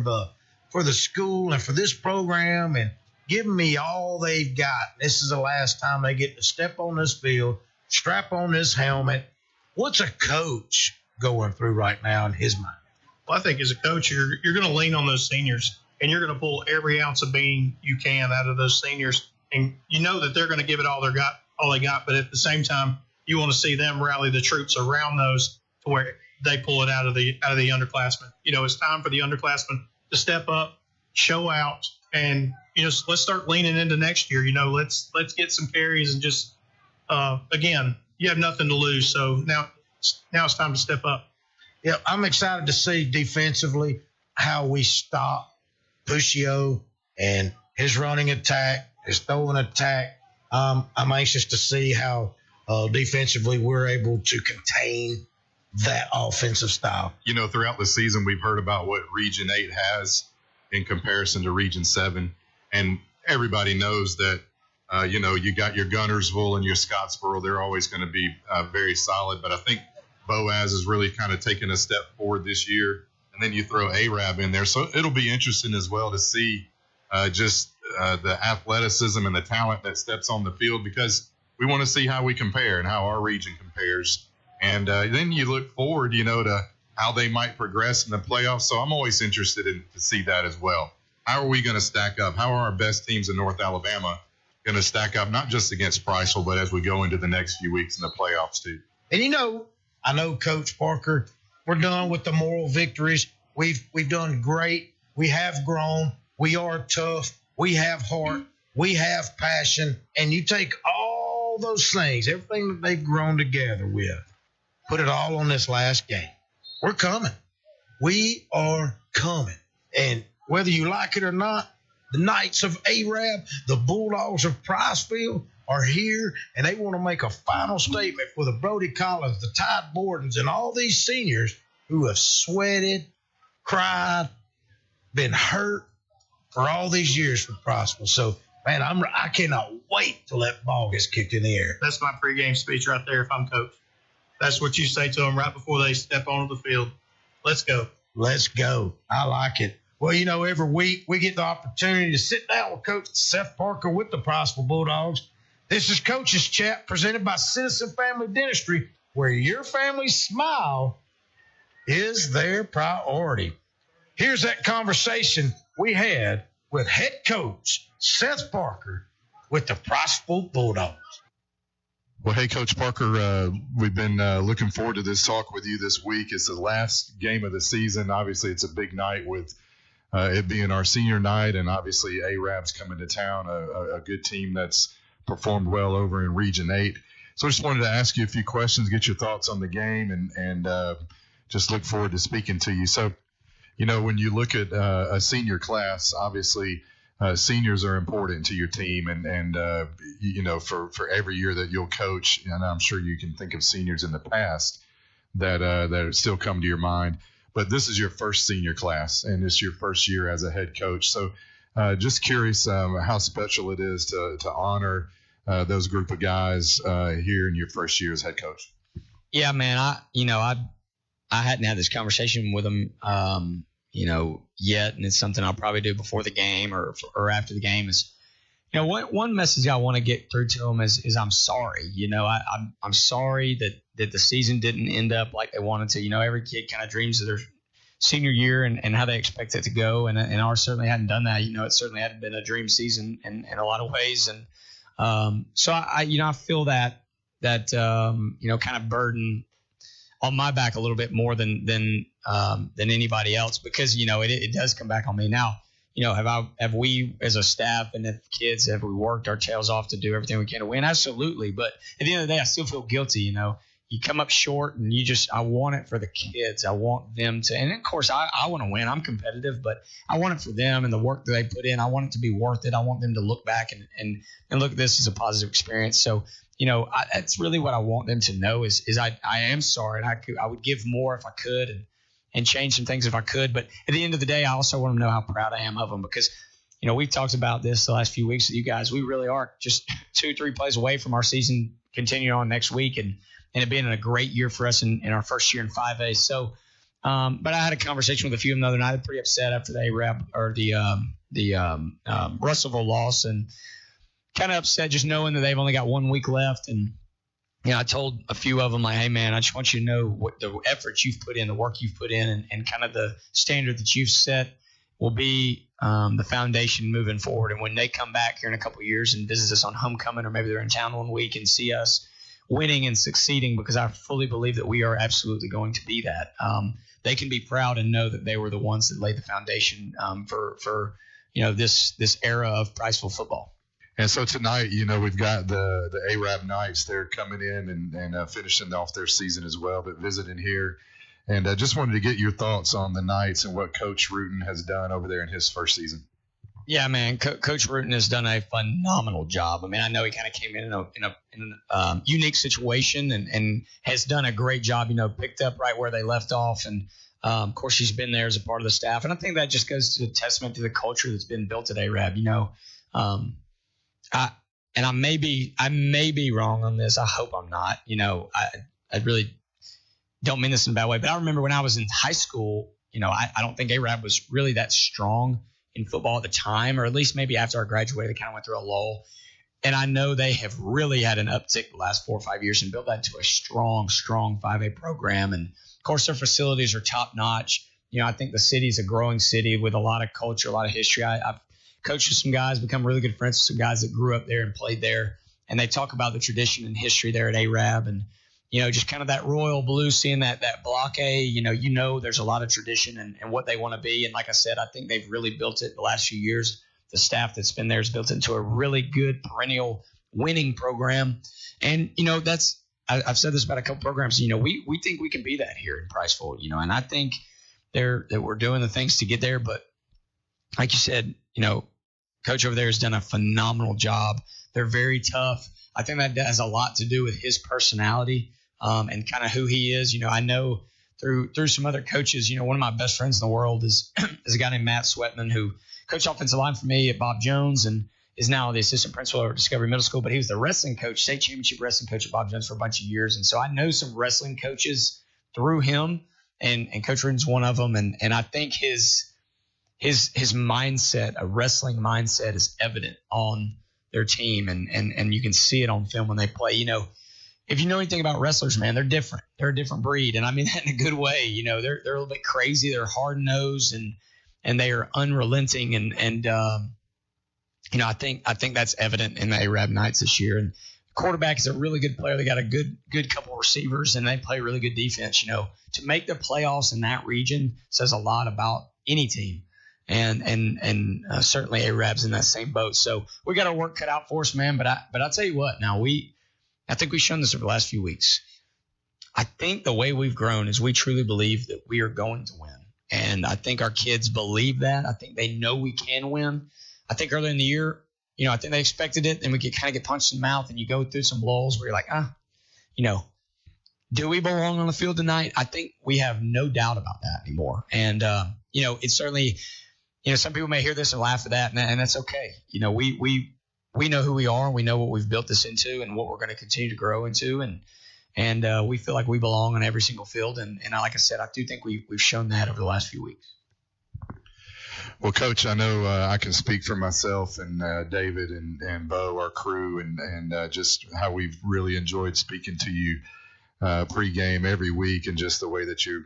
the school and for this program and given me all they've got. This is the last time they get to step on this field, strap on this helmet. What's a coach going through right now in his mind? Well, I think as a coach, you're going to lean on those seniors. And you're going to pull every ounce of bean you can out of those seniors. And you know that they're going to give it all they got. But at the same time, you want to see them rally the troops around those to where they pull it out of the underclassmen. It's time for the underclassmen to step up, show out, and let's start leaning into next year. Let's get some carries and just again, you have nothing to lose. So now it's time to step up. Yeah, I'm excited to see defensively how we stop Pushio and his running attack, his throwing attack. I'm anxious to see how defensively we're able to contain that offensive style. Throughout the season, we've heard about what Region 8 has in comparison to Region 7. And everybody knows that, you got your Gunnersville and your Scottsboro. They're always going to be very solid. But I think Boaz is really kind of taking a step forward this year. And then you throw A-Rab in there. So it'll be interesting as well to see the athleticism and the talent that steps on the field because we want to see how we compare and how our region compares. And then you look forward, to how they might progress in the playoffs. So I'm always interested to see that as well. How are we going to stack up? How are our best teams in North Alabama going to stack up, not just against Priceville, but as we go into the next few weeks in the playoffs too? And I know Coach Parker, we're done with the moral victories. We've done great. We have grown. We are tough. We have heart. We have passion. And you take all those things, everything that they've grown together with, put it all on this last game. We're coming. We are coming. And whether you like it or not, The Knights of Arab, the Bulldogs of Priceville are here, and they want to make a final statement for the Brody Collins, the Tide Bordens, and all these seniors who have sweated, cried, been hurt for all these years for Priceville. So, man, I cannot wait till that ball gets kicked in the air. That's my pregame speech right there if I'm coach. That's what you say to them right before they step onto the field. Let's go. Let's go. I like it. Well, every week we get the opportunity to sit down with Coach Seth Parker with the Priceville Bulldogs. This is Coach's Chat presented by Citizen Family Dentistry, where your family's smile is their priority. Here's that conversation we had with head coach Seth Parker with the Priceville Bulldogs. Well, hey, Coach Parker, we've been looking forward to this talk with you this week. It's the last game of the season. Obviously, it's a big night with it being our senior night, and obviously Arab's coming to town, a good team that's performed well over in Region 8. So I just wanted to ask you a few questions, get your thoughts on the game, and just look forward to speaking to you. So, when you look at a senior class, obviously seniors are important to your team, and for every year that you'll coach, and I'm sure you can think of seniors in the past that still come to your mind. But this is your first senior class, and it's your first year as a head coach. So just curious how special it is to honor those group of guys here in your first year as head coach. Yeah, man, I hadn't had this conversation with them, yet, and it's something I'll probably do before the game or after the game. Is one message I want to get through to them is I'm sorry. I'm sorry that the season didn't end up like they wanted to. Every kid kind of dreams of their senior year and how they expect it to go, and ours certainly hadn't done that. It certainly hadn't been a dream season in a lot of ways, and so I feel that kind of burden on my back a little bit more than anybody else, because it does come back on me now. Have we as a staff and the kids, have we worked our tails off to do everything we can to win? Absolutely. But at the end of the day, I still feel guilty. You come up short, and I want it for the kids. I want them to, and of course I want to win. I'm competitive, but I want it for them and the work that they put in. I want it to be worth it. I want them to look back and look at this as a positive experience. So, that's really what I want them to know is I am sorry, and I would give more if I could and change some things if I could. But at the end of the day, I also want them to know how proud I am of them, because, we've talked about this the last few weeks with you guys. We really are just 2-3 plays away from our season continuing on next week and it being a great year for us in our first year in 5A. So, but I had a conversation with a few of them the other night. They're pretty upset after the Arab or the Russellville loss, and kind of upset just knowing that they've only got 1 week left. And I told a few of them, like, hey, man, I just want you to know what the effort you've put in, the work you've put in, and kind of the standard that you've set will be the foundation moving forward. And when they come back here in a couple of years and visit us on homecoming, or maybe they're in town 1 week and see us winning and succeeding, because I fully believe that we are absolutely going to be that, they can be proud and know that they were the ones that laid the foundation for this era of Priceville football. And so tonight, we've got the Arab Knights. They're coming in and finishing off their season as well, but visiting here. And I just wanted to get your thoughts on the Knights and what Coach Rutan has done over there in his first season. Yeah, man, Coach Rutan has done a phenomenal job. I mean, I know he kind of came in a unique situation and has done a great job, picked up right where they left off. And, of course, he's been there as a part of the staff. And I think that just goes to a testament to the culture that's been built at Arab. I may be wrong on this. I hope I'm not. I really don't mean this in a bad way, but I remember when I was in high school, I don't think Arab was really that strong in football at the time, or at least maybe after I graduated, they kind of went through a lull. And I know they have really had an uptick the last 4 or 5 years and built that into a strong 5A program. And of course, their facilities are top notch. I think the city's a growing city with a lot of culture, a lot of history. I've coached with some guys, become really good friends with some guys that grew up there and played there. And they talk about the tradition and history there at Arab, and, just kind of that royal blue, seeing that block A, there's a lot of tradition and what they want to be. And like I said, I think they've really built it the last few years. The staff that's been there has built it into a really good perennial winning program. And, I've said this about a couple programs, we think we can be that here in Priceville, and I think that we're doing the things to get there. But like you said, Coach over there has done a phenomenal job. They're very tough. I think that has a lot to do with his personality and kind of who he is. I know through some other coaches, one of my best friends in the world is a guy named Matt Sweatman, who coached offensive line for me at Bob Jones and is now the assistant principal at Discovery Middle School. But he was the wrestling coach, state championship wrestling coach at Bob Jones for a bunch of years. And so I know some wrestling coaches through him, and Coach Reardon's one of them. And I think his mindset, a wrestling mindset, is evident on their team, and you can see it on film when they play. If you know anything about wrestlers, man, they're different. They're a different breed, and I mean that in a good way. They're a little bit crazy. They're hard-nosed, and they are unrelenting. And I think that's evident in the Arab Knights this year. And the quarterback is a really good player. They got a good couple of receivers, and they play really good defense. To make the playoffs in that region says a lot about any team. And certainly Arab's in that same boat. So we got our work cut out for us, man. But I'll tell you what, now I think we've shown this over the last few weeks. I think the way we've grown is we truly believe that we are going to win. And I think our kids believe that. I think they know we can win. I think early in the year, I think they expected it, and we could kind of get punched in the mouth, and you go through some lulls where you're like, do we belong on the field tonight? I think we have no doubt about that anymore. And, it's certainly – some people may hear this and laugh at that, and that's okay. We know who we are, and we know what we've built this into and what we're going to continue to grow into, and we feel like we belong on every single field. And like I said, I do think we've shown that over the last few weeks. Well, Coach, I know I can speak for myself and David and Bo, our crew, and just how we've really enjoyed speaking to you pregame every week, and just the way that you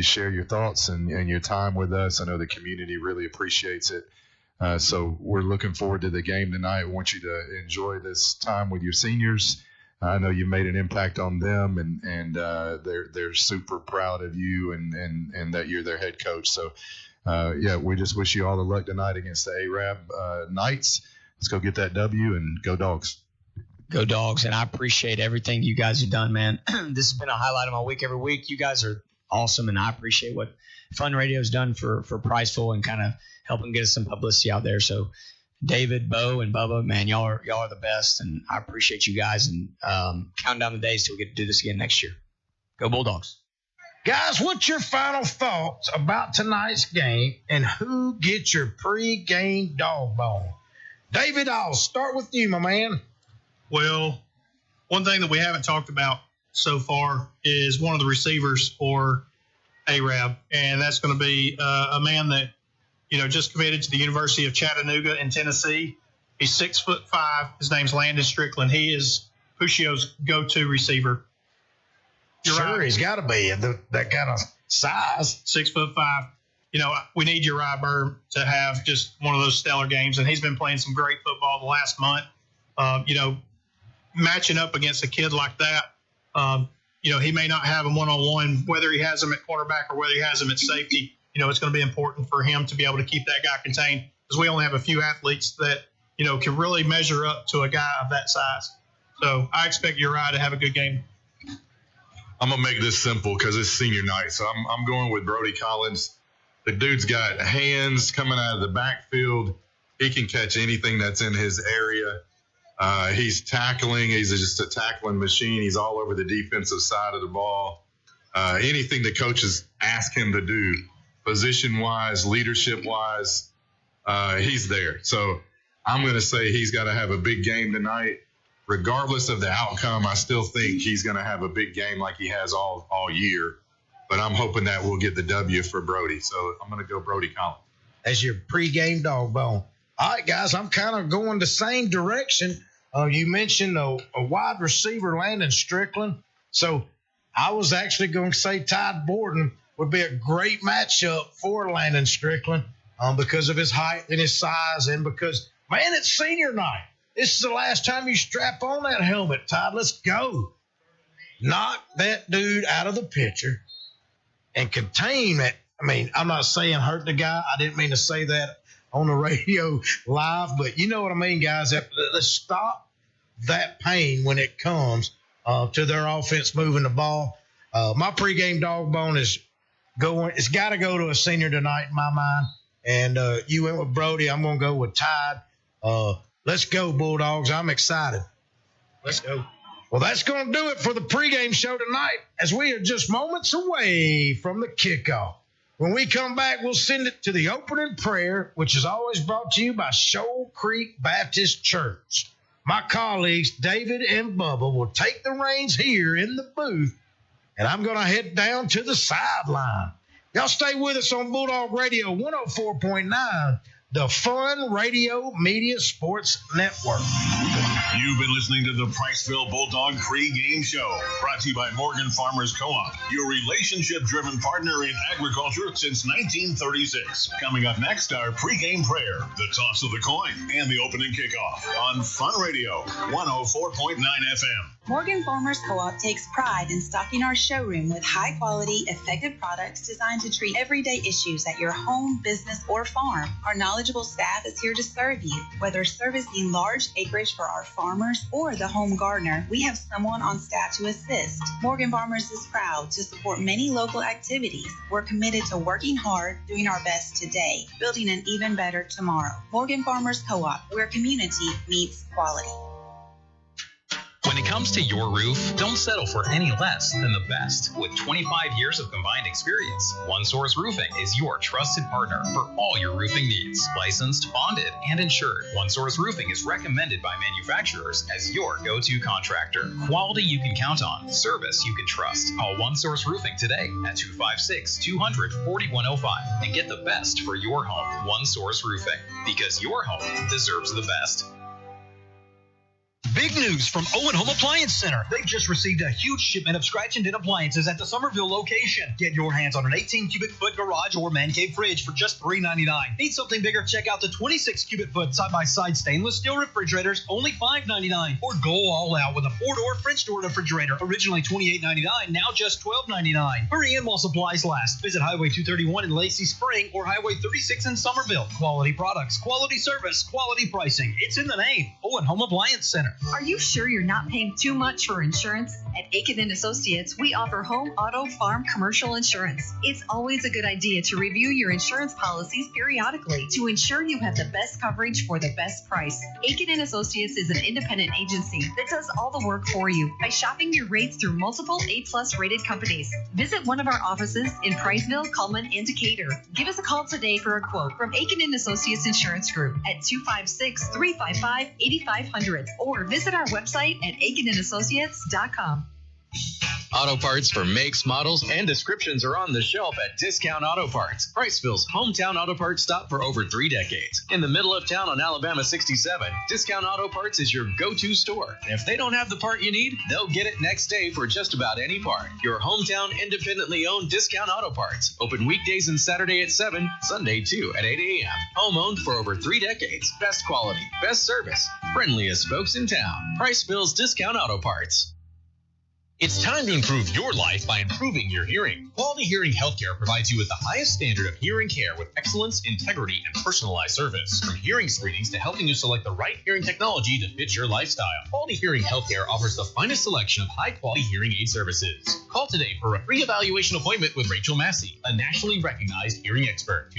share your thoughts and your time with us. I know the community really appreciates it. So we're looking forward to the game tonight. We want you to enjoy this time with your seniors. I know you made an impact on them, and they're super proud of you and that you're their head coach. So, we just wish you all the luck tonight against the Arab Knights. Let's go get that W, and go Dogs. Go Dogs, and I appreciate everything you guys have done, man. This has been a highlight of my week every week. You guys are awesome, and I appreciate what Fun Radio's done for Priceville and kind of helping get us some publicity out there. So David, Bo, and Bubba, man, y'all are the best, and I appreciate you guys, and count down the days till we get to do this again next year. Go Bulldogs. Guys, what's your final thoughts about tonight's game, and who gets your pregame dog bone? David, I'll start with you, my man. Well, one thing that we haven't talked about so far is one of the receivers for Arab, and that's going to be a man that, just committed to the University of Chattanooga in Tennessee. He's 6'5". His name's Landon Strickland. He is Puccio's go-to receiver. Sure, he's got to be that kind of size. 6'5". We need Uriah Burr to have just one of those stellar games, and he's been playing some great football the last month. Matching up against a kid like that, he may not have him one-on-one, whether he has him at quarterback or whether he has him at safety. It's going to be important for him to be able to keep that guy contained, because we only have a few athletes that, can really measure up to a guy of that size. So I expect Uriah to have a good game. I'm going to make this simple because it's senior night. So I'm going with Brody Collins. The dude's got hands coming out of the backfield. He can catch anything that's in his area. He's tackling. He's just a tackling machine. He's all over the defensive side of the ball. Anything the coaches ask him to do, position-wise, leadership-wise, he's there. So I'm going to say he's got to have a big game tonight. Regardless of the outcome, I still think he's going to have a big game like he has all year. But I'm hoping that we'll get the W for Brody. So I'm going to go Brody Collins. As your pregame dog bone. All right, guys, I'm kind of going the same direction. You mentioned a wide receiver, Landon Strickland. So I was actually going to say Todd Borden would be a great matchup for Landon Strickland because of his height and his size, and because, man, it's senior night. This is the last time you strap on that helmet, Todd. Let's go. Knock that dude out of the picture and contain it. I mean, I'm not saying hurt the guy. I didn't mean to say that on the radio live, but you know what I mean, guys. Let's stop that pain when it comes to their offense moving the ball. My pregame dog bone is going. It's got to go to a senior tonight in my mind. And you went with Brody. I'm going to go with Todd. Let's go, Bulldogs. I'm excited. Let's go. Well, that's going to do it for the pregame show tonight, as we are just moments away from the kickoff. When we come back, we'll send it to the opening prayer, which is always brought to you by Shoal Creek Baptist Church. My colleagues, David and Bubba, will take the reins here in the booth, and I'm going to head down to the sideline. Y'all stay with us on Bulldog Radio 104.9, the Fun Radio Media Sports Network. You've been listening to the Priceville Bulldog pregame show, brought to you by Morgan Farmers Co-op, your relationship-driven partner in agriculture since 1936. Coming up next, our pregame prayer, the toss of the coin, and the opening kickoff on Fun Radio 104.9 FM. Morgan Farmers Co-op takes pride in stocking our showroom with high-quality, effective products designed to treat everyday issues at your home, business, or farm. Our knowledgeable staff is here to serve you. Whether servicing large acreage for our farmers or the home gardener, we have someone on staff to assist. Morgan Farmers is proud to support many local activities. We're committed to working hard, doing our best today, building an even better tomorrow. Morgan Farmers Co-op, where community meets quality. When it comes to your roof, don't settle for any less than the best. With 25 years of combined experience, One Source Roofing is your trusted partner for all your roofing needs. Licensed, bonded, and insured, One Source Roofing is recommended by manufacturers as your go-to contractor. Quality you can count on, service you can trust. Call One Source Roofing today at 256-200-4105 and get the best for your home. One Source Roofing, because your home deserves the best. Big news from Owen Home Appliance Center. They've just received a huge shipment of scratch and dent appliances at the Somerville location. Get your hands on an 18 cubic foot garage or man cave fridge for just $3.99. Need something bigger? Check out the 26 cubic foot side-by-side stainless steel refrigerators, only $5.99. Or go all out with a 4-door French door refrigerator, originally $28.99, now just $12.99. Hurry in while supplies last. Visit Highway 231 in Lacey Spring or Highway 36 in Somerville. Quality products, quality service, quality pricing. It's in the name. Owen Home Appliance Center. Are you sure you're not paying too much for insurance? At Aiken & Associates, we offer home, auto, farm, commercial insurance. It's always a good idea to review your insurance policies periodically to ensure you have the best coverage for the best price. Aiken & Associates is an independent agency that does all the work for you by shopping your rates through multiple A-plus rated companies. Visit one of our offices in Priceville, Cullman, and Decatur. Give us a call today for a quote from Aiken & Associates Insurance Group at 256-355-8500 or visit our website at aikenandassociates.com. Auto parts for makes, models, and descriptions are on the shelf at Discount Auto Parts, Priceville's hometown auto parts stop for over 3 decades. In the middle of town on Alabama 67, Discount Auto Parts is your go-to store. And if they don't have the part you need, they'll get it next day for just about any part. Your hometown independently owned Discount Auto Parts. Open weekdays and Saturday at 7, Sunday too at 8 a.m. Home owned for over 3 decades. Best quality, best service, friendliest folks in town. Priceville's Discount Auto Parts. It's time to improve your life by improving your hearing. Quality Hearing Healthcare provides you with the highest standard of hearing care with excellence, integrity, and personalized service. From hearing screenings to helping you select the right hearing technology to fit your lifestyle, Quality Hearing Healthcare offers the finest selection of high-quality hearing aid services. Call today for a free evaluation appointment with Rachel Massey, a nationally recognized hearing expert.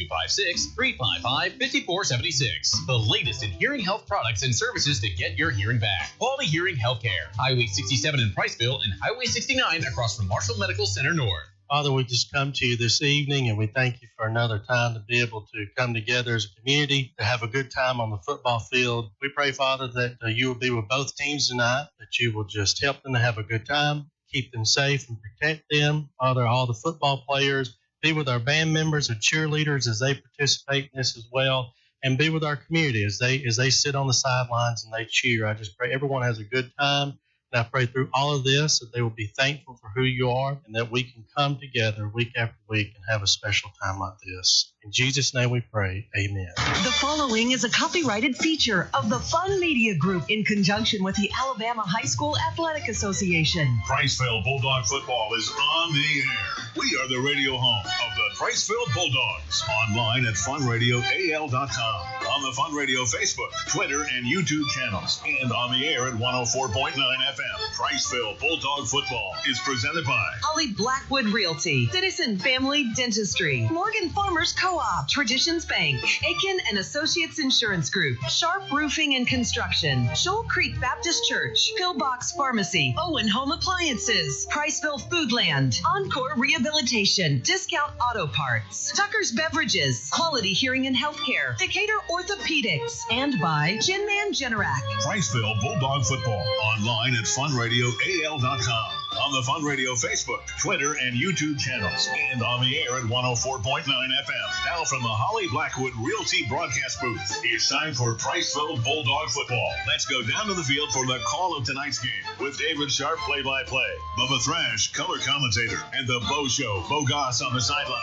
256-355-5476. The latest in hearing health products and services to get your hearing back. Quality Hearing Healthcare. Highway 67 in Priceville and Highway 69 across from Marshall Medical Center North. Father, we just come to you this evening, and we thank you for another time to be able to come together as a community to have a good time on the football field. We pray, Father, that you will be with both teams tonight, that you will just help them to have a good time, keep them safe and protect them. Father, all the football players, be with our band members and cheerleaders as they participate in this as well, and be with our community as they sit on the sidelines and they cheer. I just pray everyone has a good time. And I pray through all of this that they will be thankful for who you are and that we can come together week after week and have a special time like this. In Jesus' name we pray. Amen. The following is a copyrighted feature of the Fun Media Group in conjunction with the Alabama High School Athletic Association. Priceville Bulldog football is on the air. We are the radio home of the Priceville Bulldogs. Online at funradioal.com. on the Fun Radio Facebook, Twitter, and YouTube channels, and on the air at 104.9 FM. Priceville Bulldog Football is presented by Holly Blackwood Realty, Citizen Family Dentistry, Morgan Farmers Co-op, Traditions Bank, Aiken and Associates Insurance Group, Sharp Roofing and Construction, Shoal Creek Baptist Church, Pillbox Pharmacy, Owen Home Appliances, Priceville Foodland, Encore Rehabilitation, Discount Auto Parts, Tucker's Beverages, Quality Hearing and Healthcare, Decatur Orthopedics, and by Gin Man Generac. Priceville Bulldog Football, online at funradioal.com, on the Fun Radio Facebook, Twitter, and YouTube channels, and on the air at 104.9 FM. Now from the Holly Blackwood Realty broadcast booth, it's time for Priceville Bulldog Football. Let's go down to the field for the call of tonight's game with David Sharp, play-by-play, Bubba Thrash, color commentator, and the Bo Show, Bo Goss on the sideline.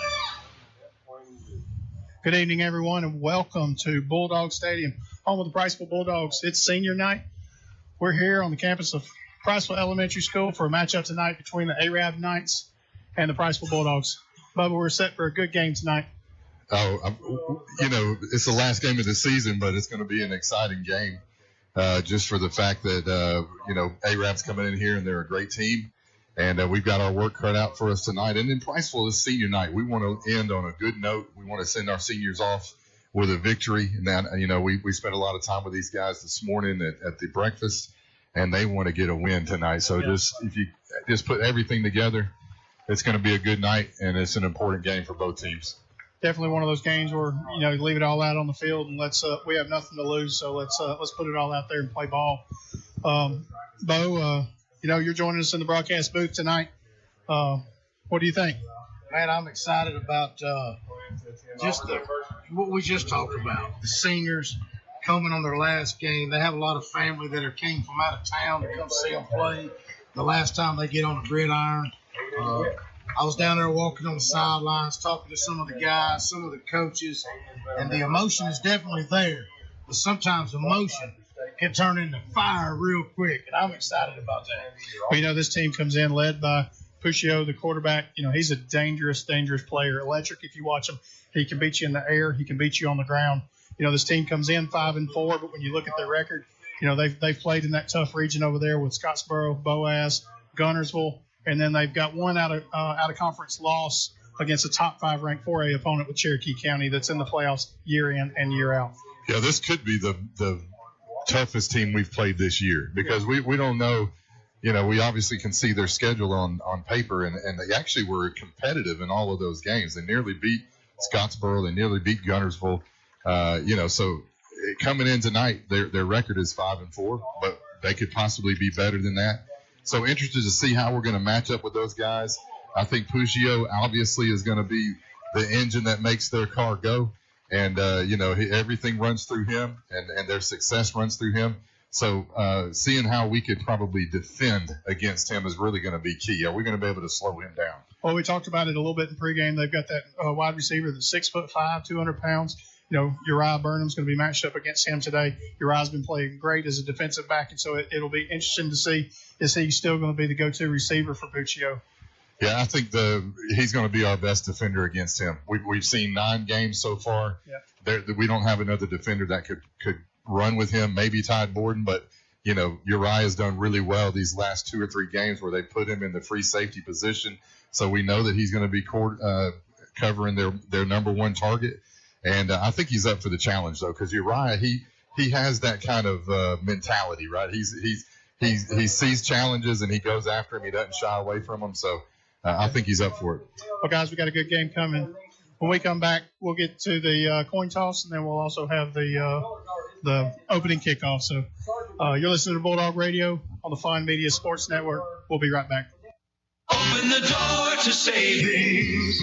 Good evening, everyone, and welcome to Bulldog Stadium, home of the Priceville Bulldogs. It's senior night. We're here on the campus of Priceville Elementary School for a matchup tonight between the Arab Knights and the Priceville Bulldogs. Bubba, we're set for a good game tonight. It's the last game of the season, but it's going to be an exciting game just for the fact that, Arab's coming in here and they're a great team. And we've got our work cut out for us tonight. And then Priceville is senior night. We want to end on a good note. We want to send our seniors off with a victory. And that, we spent a lot of time with these guys this morning at the breakfast, and they want to get a win tonight. So if you just put everything together, it's going to be a good night, and it's an important game for both teams. Definitely one of those games where, leave it all out on the field, and we have nothing to lose. So let's put it all out there and play ball. Bo, you're joining us in the broadcast booth tonight. What do you think? Man, I'm excited about what we just talked about. The seniors coming on their last game. They have a lot of family that came from out of town to come see them play. The last time they get on the gridiron. I was down there walking on the sidelines, talking to some of the guys, some of the coaches, and the emotion is definitely there. But sometimes emotion can turn into fire real quick, and I'm excited about that. Well, this team comes in led by Puccio, the quarterback. He's a dangerous player. Electric if you watch him. He can beat you in the air. He can beat you on the ground. This team comes in 5-4, but when you look at their record, they've played in that tough region over there with Scottsboro, Boaz, Gunnersville, and then they've got one out of conference loss against a top 5 ranked 4A opponent with Cherokee County that's in the playoffs year in and year out. Yeah, this could be the toughest team we've played this year because we don't know. We obviously can see their schedule on paper, and they actually were competitive in all of those games. They nearly beat Scottsboro. They nearly beat Gunnersville. So coming in tonight, their record is 5-4, but they could possibly be better than that. So interested to see how we're going to match up with those guys. I think Puccio obviously is going to be the engine that makes their car go. And, everything runs through him and their success runs through him. So seeing how we could probably defend against him is really going to be key. Are we going to be able to slow him down? Well, we talked about it a little bit in pregame. They've got that wide receiver that's 6'5", 200 pounds. Uriah Burnham's going to be matched up against him today. Uriah's been playing great as a defensive back, and so it'll be interesting to see, is he still going to be the go-to receiver for Puccio? Yeah, I think he's going to be our best defender against him. We've seen 9 games so far. Yeah. We don't have another defender that could run with him, maybe Tide Borden, but, Uriah has done really well these last 2 or 3 games where they put him in the free safety position. So we know that he's going to be covering their number one target. And I think he's up for the challenge, though, because Uriah, he has that kind of mentality, right? He sees challenges and he goes after him. He doesn't shy away from them. So I think he's up for it. Well, guys, we got a good game coming. When we come back, we'll get to the coin toss, and then we'll also have the opening kickoff. So you're listening to Bulldog Radio on the Fun Media Sports Network. We'll be right back. Open the door to savings.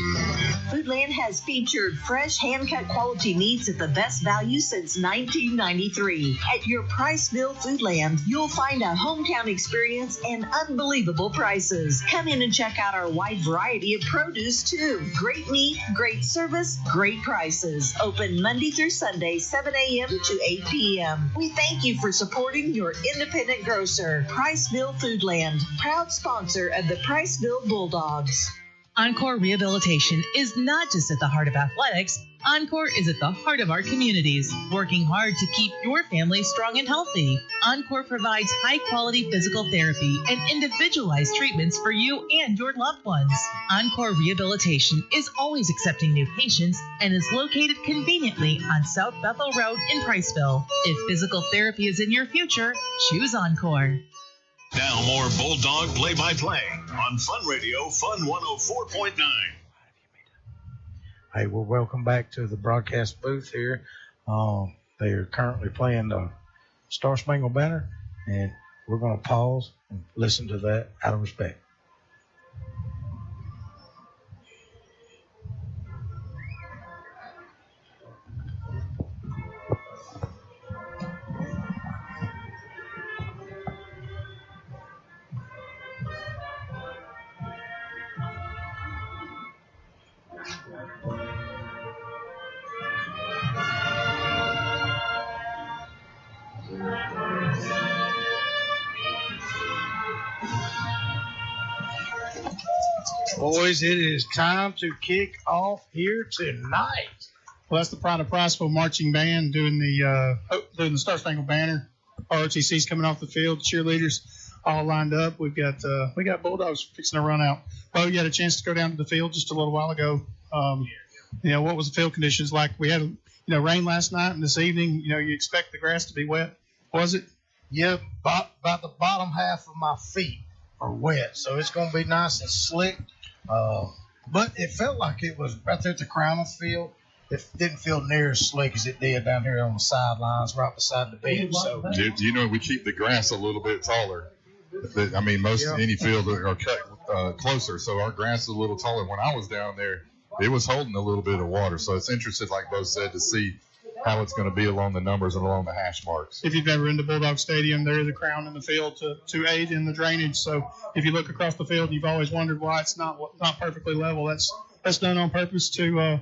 Foodland has featured fresh, hand-cut quality meats at the best value since 1993. At your Priceville Foodland, you'll find a hometown experience and unbelievable prices. Come in and check out our wide variety of produce, too. Great meat, great service, great prices. Open Monday through Sunday, 7 a.m. to 8 p.m. We thank you for supporting your independent grocer. Priceville Foodland, proud sponsor of the Priceville Bulldogs. Encore Rehabilitation is not just at the heart of athletics. Encore is at the heart of our communities, working hard to keep your family strong and healthy. Encore provides high-quality physical therapy and individualized treatments for you and your loved ones. Encore Rehabilitation is always accepting new patients and is located conveniently on South Bethel Road in Priceville. If physical therapy is in your future, choose Encore. Now more Bulldog play-by-play on Fun Radio, Fun 104.9. Hey, well, welcome back to the broadcast booth here. They are currently playing the Star Spangled Banner, and we're going to pause and listen to that out of respect. Boys, it is time to kick off here tonight. Well, that's the Pride of Priceville marching band doing the Star Spangled Banner. ROTC's coming off the field. Cheerleaders all lined up. We got Bulldogs fixing to run out. Bo, you had a chance to go down to the field just a little while ago. What was the field conditions like? We had rain last night and this evening. You expect the grass to be wet. Was it? Yep, about the bottom half of my feet are wet, so it's going to be nice and slick. But it felt like it was right there at the crown of the field. It didn't feel near as slick as it did down here on the sidelines right beside the bench. So we keep the grass a little bit taller. Any field are cut closer, so our grass is a little taller. When I was down there, it was holding a little bit of water, so it's interesting, like Bo said, to see how it's going to be along the numbers and along the hash marks. If you've ever been to Bulldog Stadium, there is a crown in the field to aid in the drainage. So if you look across the field, you've always wondered why it's not perfectly level. That's done on purpose to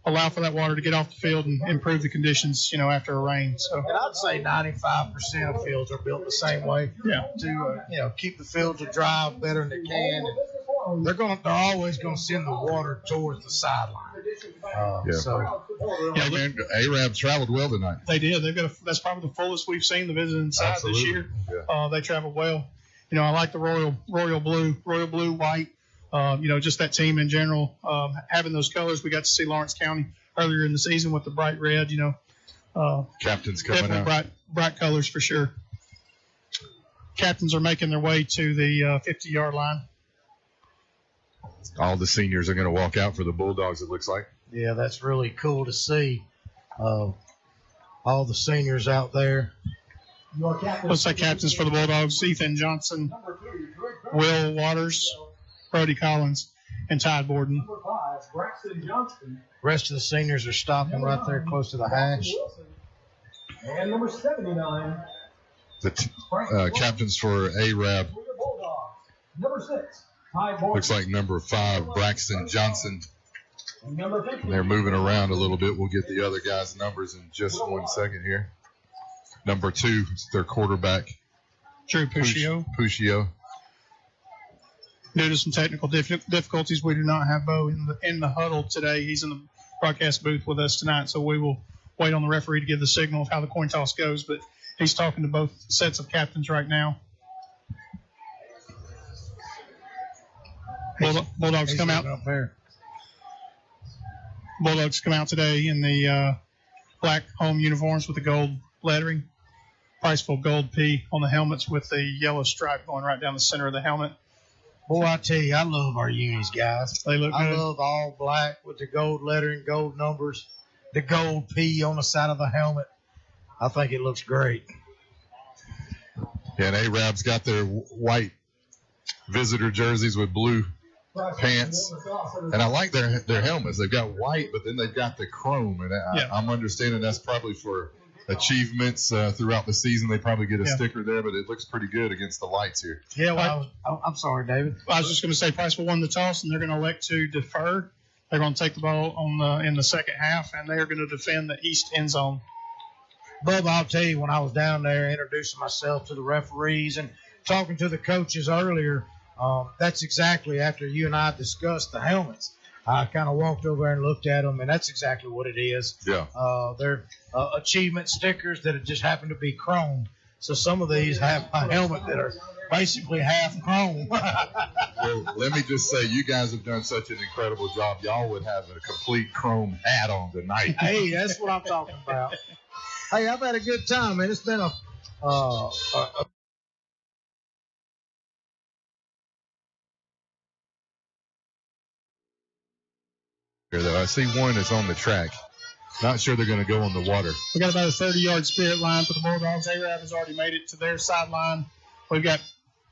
allow for that water to get off the field and improve the conditions, after a rain. So, and I'd say 95% of fields are built the same way. Yeah. To keep the field to dry better than they can. And they're always going to send the water towards the sideline. Arabs traveled well tonight. They did. That's probably the fullest we've seen the visiting side this year. Yeah. They traveled well. I like the royal blue, white. Just that team in general, having those colors. We got to see Lawrence County earlier in the season with the bright red. Captains coming out. Bright colors for sure. Captains are making their way to the 50-yard line. All the seniors are going to walk out for the Bulldogs, it looks like. Yeah, that's really cool to see. All the seniors out there. Looks like captains for the Bulldogs: Ethan Johnson, Will Waters, Brody Collins, and Todd Borden. Rest of the seniors are stopping right there close to the hash. And number 79. The captains for Arab. Number 6. Looks like number 5, Braxton Johnson. They're moving around a little bit. We'll get the other guys' numbers in just 1 second here. Number 2 is their quarterback, Drew Puccio. Due to some technical difficulties, we do not have Bo in the huddle today. He's in the broadcast booth with us tonight, so we will wait on the referee to give the signal of how the coin toss goes. But he's talking to both sets of captains right now. Bulldogs come out. Bulldogs come out today in the black home uniforms with the gold lettering. Priceville gold P on the helmets with the yellow stripe going right down the center of the helmet. Boy, I tell you, I love our unis, guys. They look good. I love all black with the gold lettering, gold numbers, the gold P on the side of the helmet. I think it looks great. Yeah, and Arab's got their white visitor jerseys with blue pants, and I like their helmets. They've got white, but then they've got the chrome, and I'm understanding that's probably for achievements throughout the season. They probably get a sticker there, but it looks pretty good against the lights here. Yeah, well, I'm sorry, David. I was just going to say Priceville won the toss, and they're going to elect to defer. They're going to take the ball in the second half, and they're going to defend the east end zone. Bub, I'll tell you, when I was down there introducing myself to the referees and talking to the coaches earlier, That's exactly after you and I discussed the helmets. I kind of walked over and looked at them, and that's exactly what it is. Yeah. They're achievement stickers that just happen to be chrome. So some of these have a helmet that are basically half chrome. Well, let me just say, you guys have done such an incredible job. Y'all would have a complete chrome hat on tonight. Hey, that's what I'm talking about. Hey, I've had a good time, man. It's been a Though I see one that's on the track. Not sure they're going to go on the water. We got about a 30-yard spirit line for the Bulldogs. A-Rab has already made it to their sideline. We've got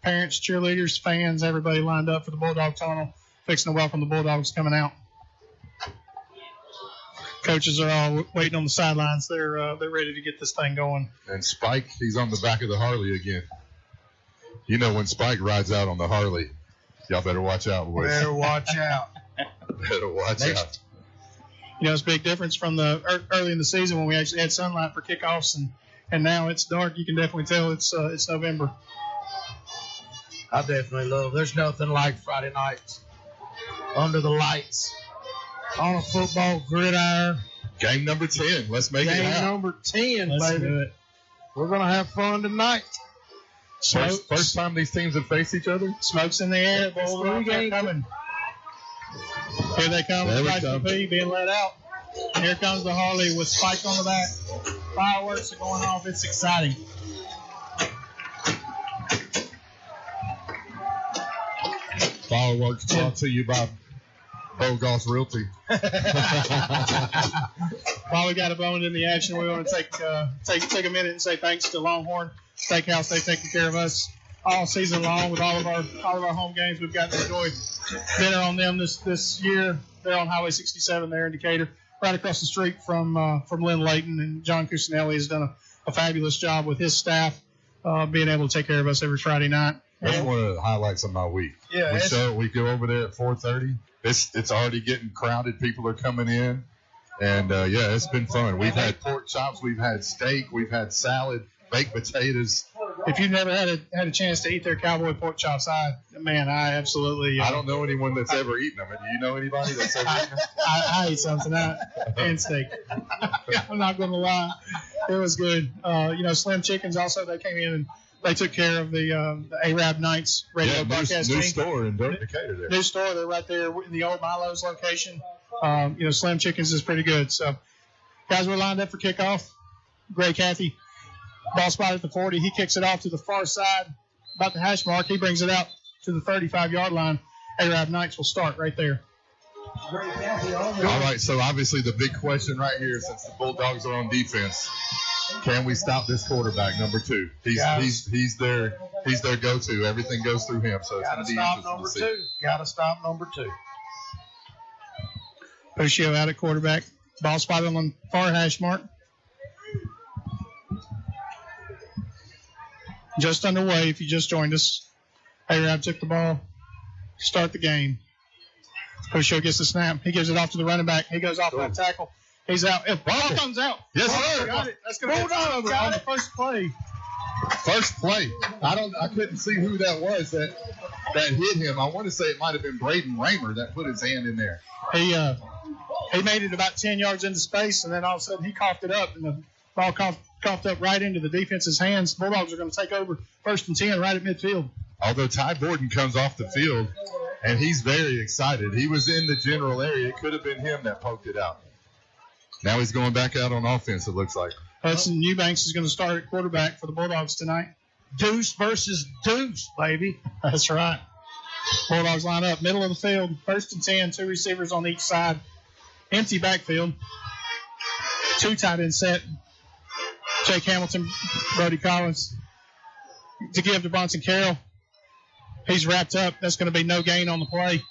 parents, cheerleaders, fans, everybody lined up for the Bulldog tunnel, fixing to welcome the Bulldogs coming out. Coaches are all waiting on the sidelines. They're ready to get this thing going. And Spike, he's on the back of the Harley again. You know, when Spike rides out on the Harley, y'all better watch out, boys. Better watch out. Better watch out. You know, it's a big difference from the early in the season when we actually had sunlight for kickoffs, and now it's dark. You can definitely tell it's November. I definitely love. There's nothing like Friday nights under the lights on a football gridiron. Game number 10. Let's make it happen. Game number 10, Let's baby. do it. We're gonna have fun tonight. First time these teams have faced each other. Smoke's in the air. Bulldogs are coming. Here they come. There we Spike come. P being let out. And here comes the Harley with Spike on the back. Fireworks are going off. It's exciting. Fireworks brought to you by Bogoss Realty. While we got a bone in the action, we want to take a minute and say thanks to Longhorn Steakhouse. They've taken care of us all season long with all of our home games. We've gotten to enjoy dinner on them this year. They're on Highway 67 there in Decatur, right across the street from Lynn Layton, and John Cusinelli has done a fabulous job with his staff being able to take care of us every Friday night. That's one of the highlights of my week. Yeah, we go over there at 4:30. It's already getting crowded. People are coming in, and yeah, it's been fun. We've had pork chops, we've had steak, we've had salad, baked potatoes. If you've never had a chance to eat their cowboy pork chops, I absolutely. I don't know anyone that's ever eaten them. Do you know anybody that's ever eaten them? I ate some tonight and steak. I'm not going to lie, it was good. Slim Chickens also, they came in and they took care of the A-Rab Nights radio broadcast new team. store in Decatur there. New store, they're right there in the old Milo's location. Slim Chickens is pretty good. So, guys, we're lined up for kickoff. Gray Cathy, ball spot at the 40. He kicks it off to the far side, about the hash mark. He brings it out to the 35-yard line. A-Rab Knights will start right there. All right, so obviously the big question right here, since the Bulldogs are on defense, can we stop this quarterback, number 2? He's their go-to. Everything goes through him, so it's going to be interesting to see. Gotta stop number 2. Pushio out at quarterback. Ball spotted on the far hash mark. Just underway if you just joined us. A-Rab took the ball to start the game. Pushio gets the snap. He gives it off to the running back. He goes off that tackle. He's out. Ball comes out. Yes, sir. Got it. That's going to be on the first play. First play. I couldn't see who that was that hit him. I want to say it might have been Braden Raymer that put his hand in there. He made it about 10 yards into space, and then all of a sudden he coughed it up, and the ball coughed up right into the defense's hands. Bulldogs are going to take over 1st and 10 right at midfield. Although Ty Borden comes off the field, and he's very excited. He was in the general area. It could have been him that poked it out. Now he's going back out on offense, it looks like. Hudson Eubanks is going to start at quarterback for the Bulldogs tonight. Deuce versus Deuce, baby. That's right. Bulldogs line up, middle of the field, 1st and 10, 2 receivers on each side. Empty backfield. 2 tight end set. Jake Hamilton, Brody Collins. To give to Bronson Carroll. He's wrapped up. That's going to be no gain on the play.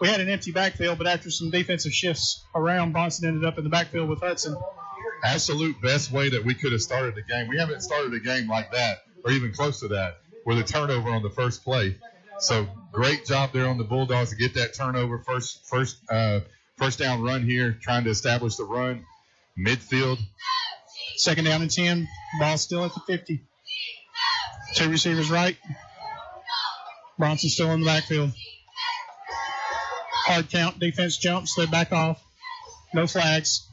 We had an empty backfield, but after some defensive shifts around, Bronson ended up in the backfield with Hudson. Absolute best way that we could have started the game. We haven't started a game like that, or even close to that, with a turnover on the first play. So great job there on the Bulldogs to get that turnover. First down run here, trying to establish the run. Midfield. 2nd down and 10. Ball still at the 50. 2 receivers right. Bronson still in the backfield. Hard count. Defense jumps. They back off. No flags.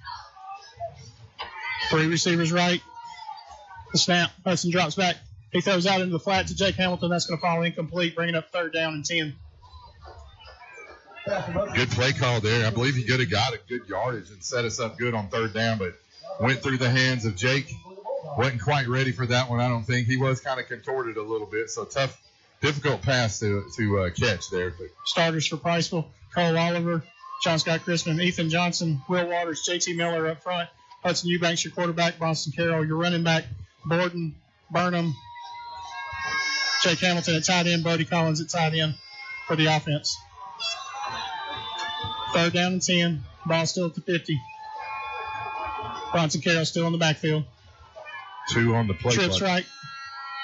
3 receivers right. The snap. Hudson drops back. He throws out into the flat to Jake Hamilton. That's going to fall incomplete, bringing up 3rd down and 10. Good play call there. I believe he could have got a good yardage and set us up good on 3rd down, but went through the hands of Jake. Wasn't quite ready for that one, I don't think. He was kind of contorted a little bit, so tough, difficult pass to catch there. But starters for Priceville: Cole Oliver, John Scott Christman, Ethan Johnson, Will Waters, JT Miller up front, Hudson Eubanks your quarterback, Bronson Carroll your running back, Borden, Burnham, Jake Hamilton at tight end, Brody Collins at tight end for the offense. 3rd down and 10. Ball still at the 50. Bronson Carroll still in the backfield. 2 on the play. Trips right.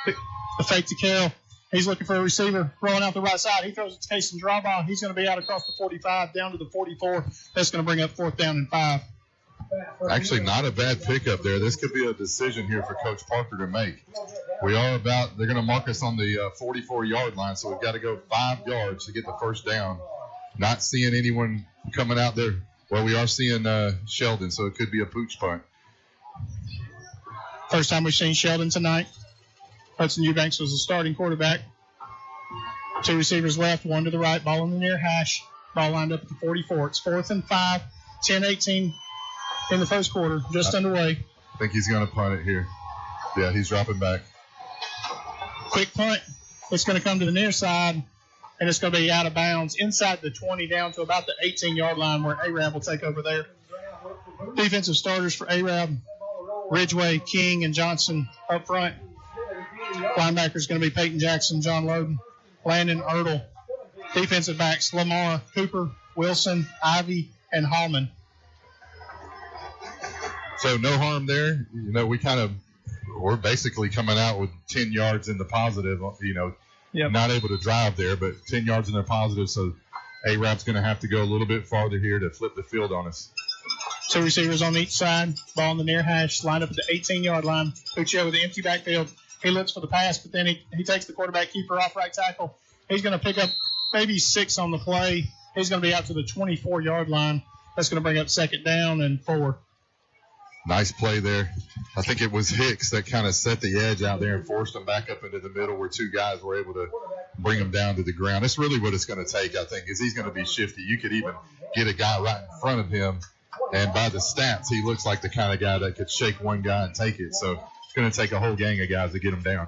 The fake to Carroll. He's looking for a receiver. Rolling out the right side. He throws it to Casey Drawball. He's going to be out across the 45 down to the 44. That's going to bring up 4th down and 5. Actually, not a bad pickup there. This could be a decision here for Coach Parker to make. They're going to mark us on the 44-yard line, so we've got to go 5 yards to get the 1st down. Not seeing anyone coming out there. Well, we are seeing Sheldon, so it could be a pooch punt. First time we've seen Sheldon tonight. Hudson Eubanks was the starting quarterback. 2 receivers left, 1 to the right. Ball in the near hash. Ball lined up at the 44. It's 4th and 5. 10-18 in the first quarter, just underway. I think he's going to punt it here. Yeah, he's dropping back. Quick punt. It's going to come to the near side, and it's going to be out of bounds inside the 20 down to about the 18-yard line where Arab will take over there. Defensive starters for Arab: Ridgeway, King, and Johnson up front. Linebackers going to be Peyton Jackson, John Loden, Landon Ertl. Defensive backs: Lamar, Cooper, Wilson, Ivy, and Hallman. So no harm there. We're basically coming out with 10 yards in the positive, not able to drive there, but 10 yards in the positive. So Arab's going to have to go a little bit farther here to flip the field on us. 2 receivers on each side. Ball in the near hash. Lined up at the 18-yard line. Puccio with the empty backfield. He looks for the pass, but then he takes the quarterback keeper off right tackle. He's going to pick up maybe 6 on the play. He's going to be out to the 24-yard line. That's going to bring up 2nd down and 4. Nice play there. I think it was Hicks that kind of set the edge out there and forced him back up into the middle where 2 guys were able to bring him down to the ground. That's really what it's going to take, I think, is he's going to be shifty. You could even get a guy right in front of him, and by the stats, he looks like the kind of guy that could shake one guy and take it. So it's going to take a whole gang of guys to get him down.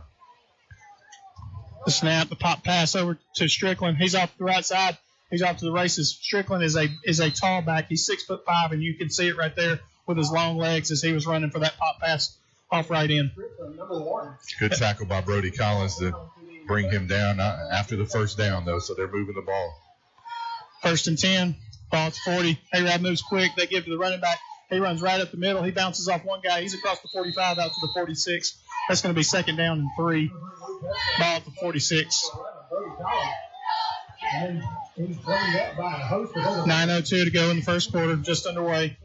The snap, the pop pass over to Strickland. He's off the right side. He's off to the races. Strickland is a tall back. He's 6'5", and you can see it right there with his long legs as he was running for that pop pass off right in. Good tackle by Brody Collins to bring him down after the 1st down, though, so they're moving the ball. 1st and 10, ball at 40. Arab moves quick. They give to the running back. He runs right up the middle. He bounces off one guy. He's across the 45 out to the 46. That's going to be 2nd down and 3. Ball at the 46. 9:02 to go in the first quarter, just underway.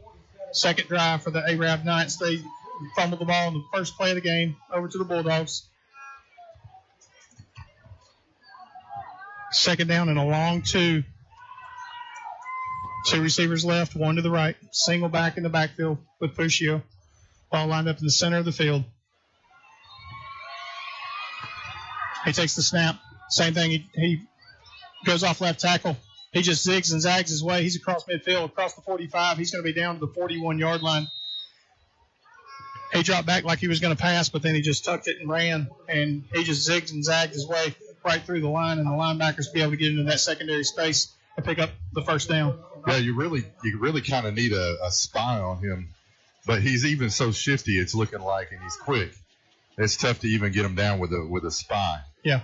2nd drive for the Arab Knights. They fumbled the ball in the first play of the game over to the Bulldogs. 2nd down and a long 2. 2 receivers left, 1 to the right. Single back in the backfield with Puccio. Ball lined up in the center of the field. He takes the snap. Same thing. He goes off left tackle. He just zigs and zags his way. He's across midfield, across the 45. He's going to be down to the 41-yard line. He dropped back like he was going to pass, but then he just tucked it and ran, and he just zigged and zagged his way right through the line, and the linebackers be able to get into that secondary space and pick up the 1st down. Yeah, you really kind of need a spy on him, but he's even so shifty, it's looking like, and he's quick. It's tough to even get him down with a spy. Yeah.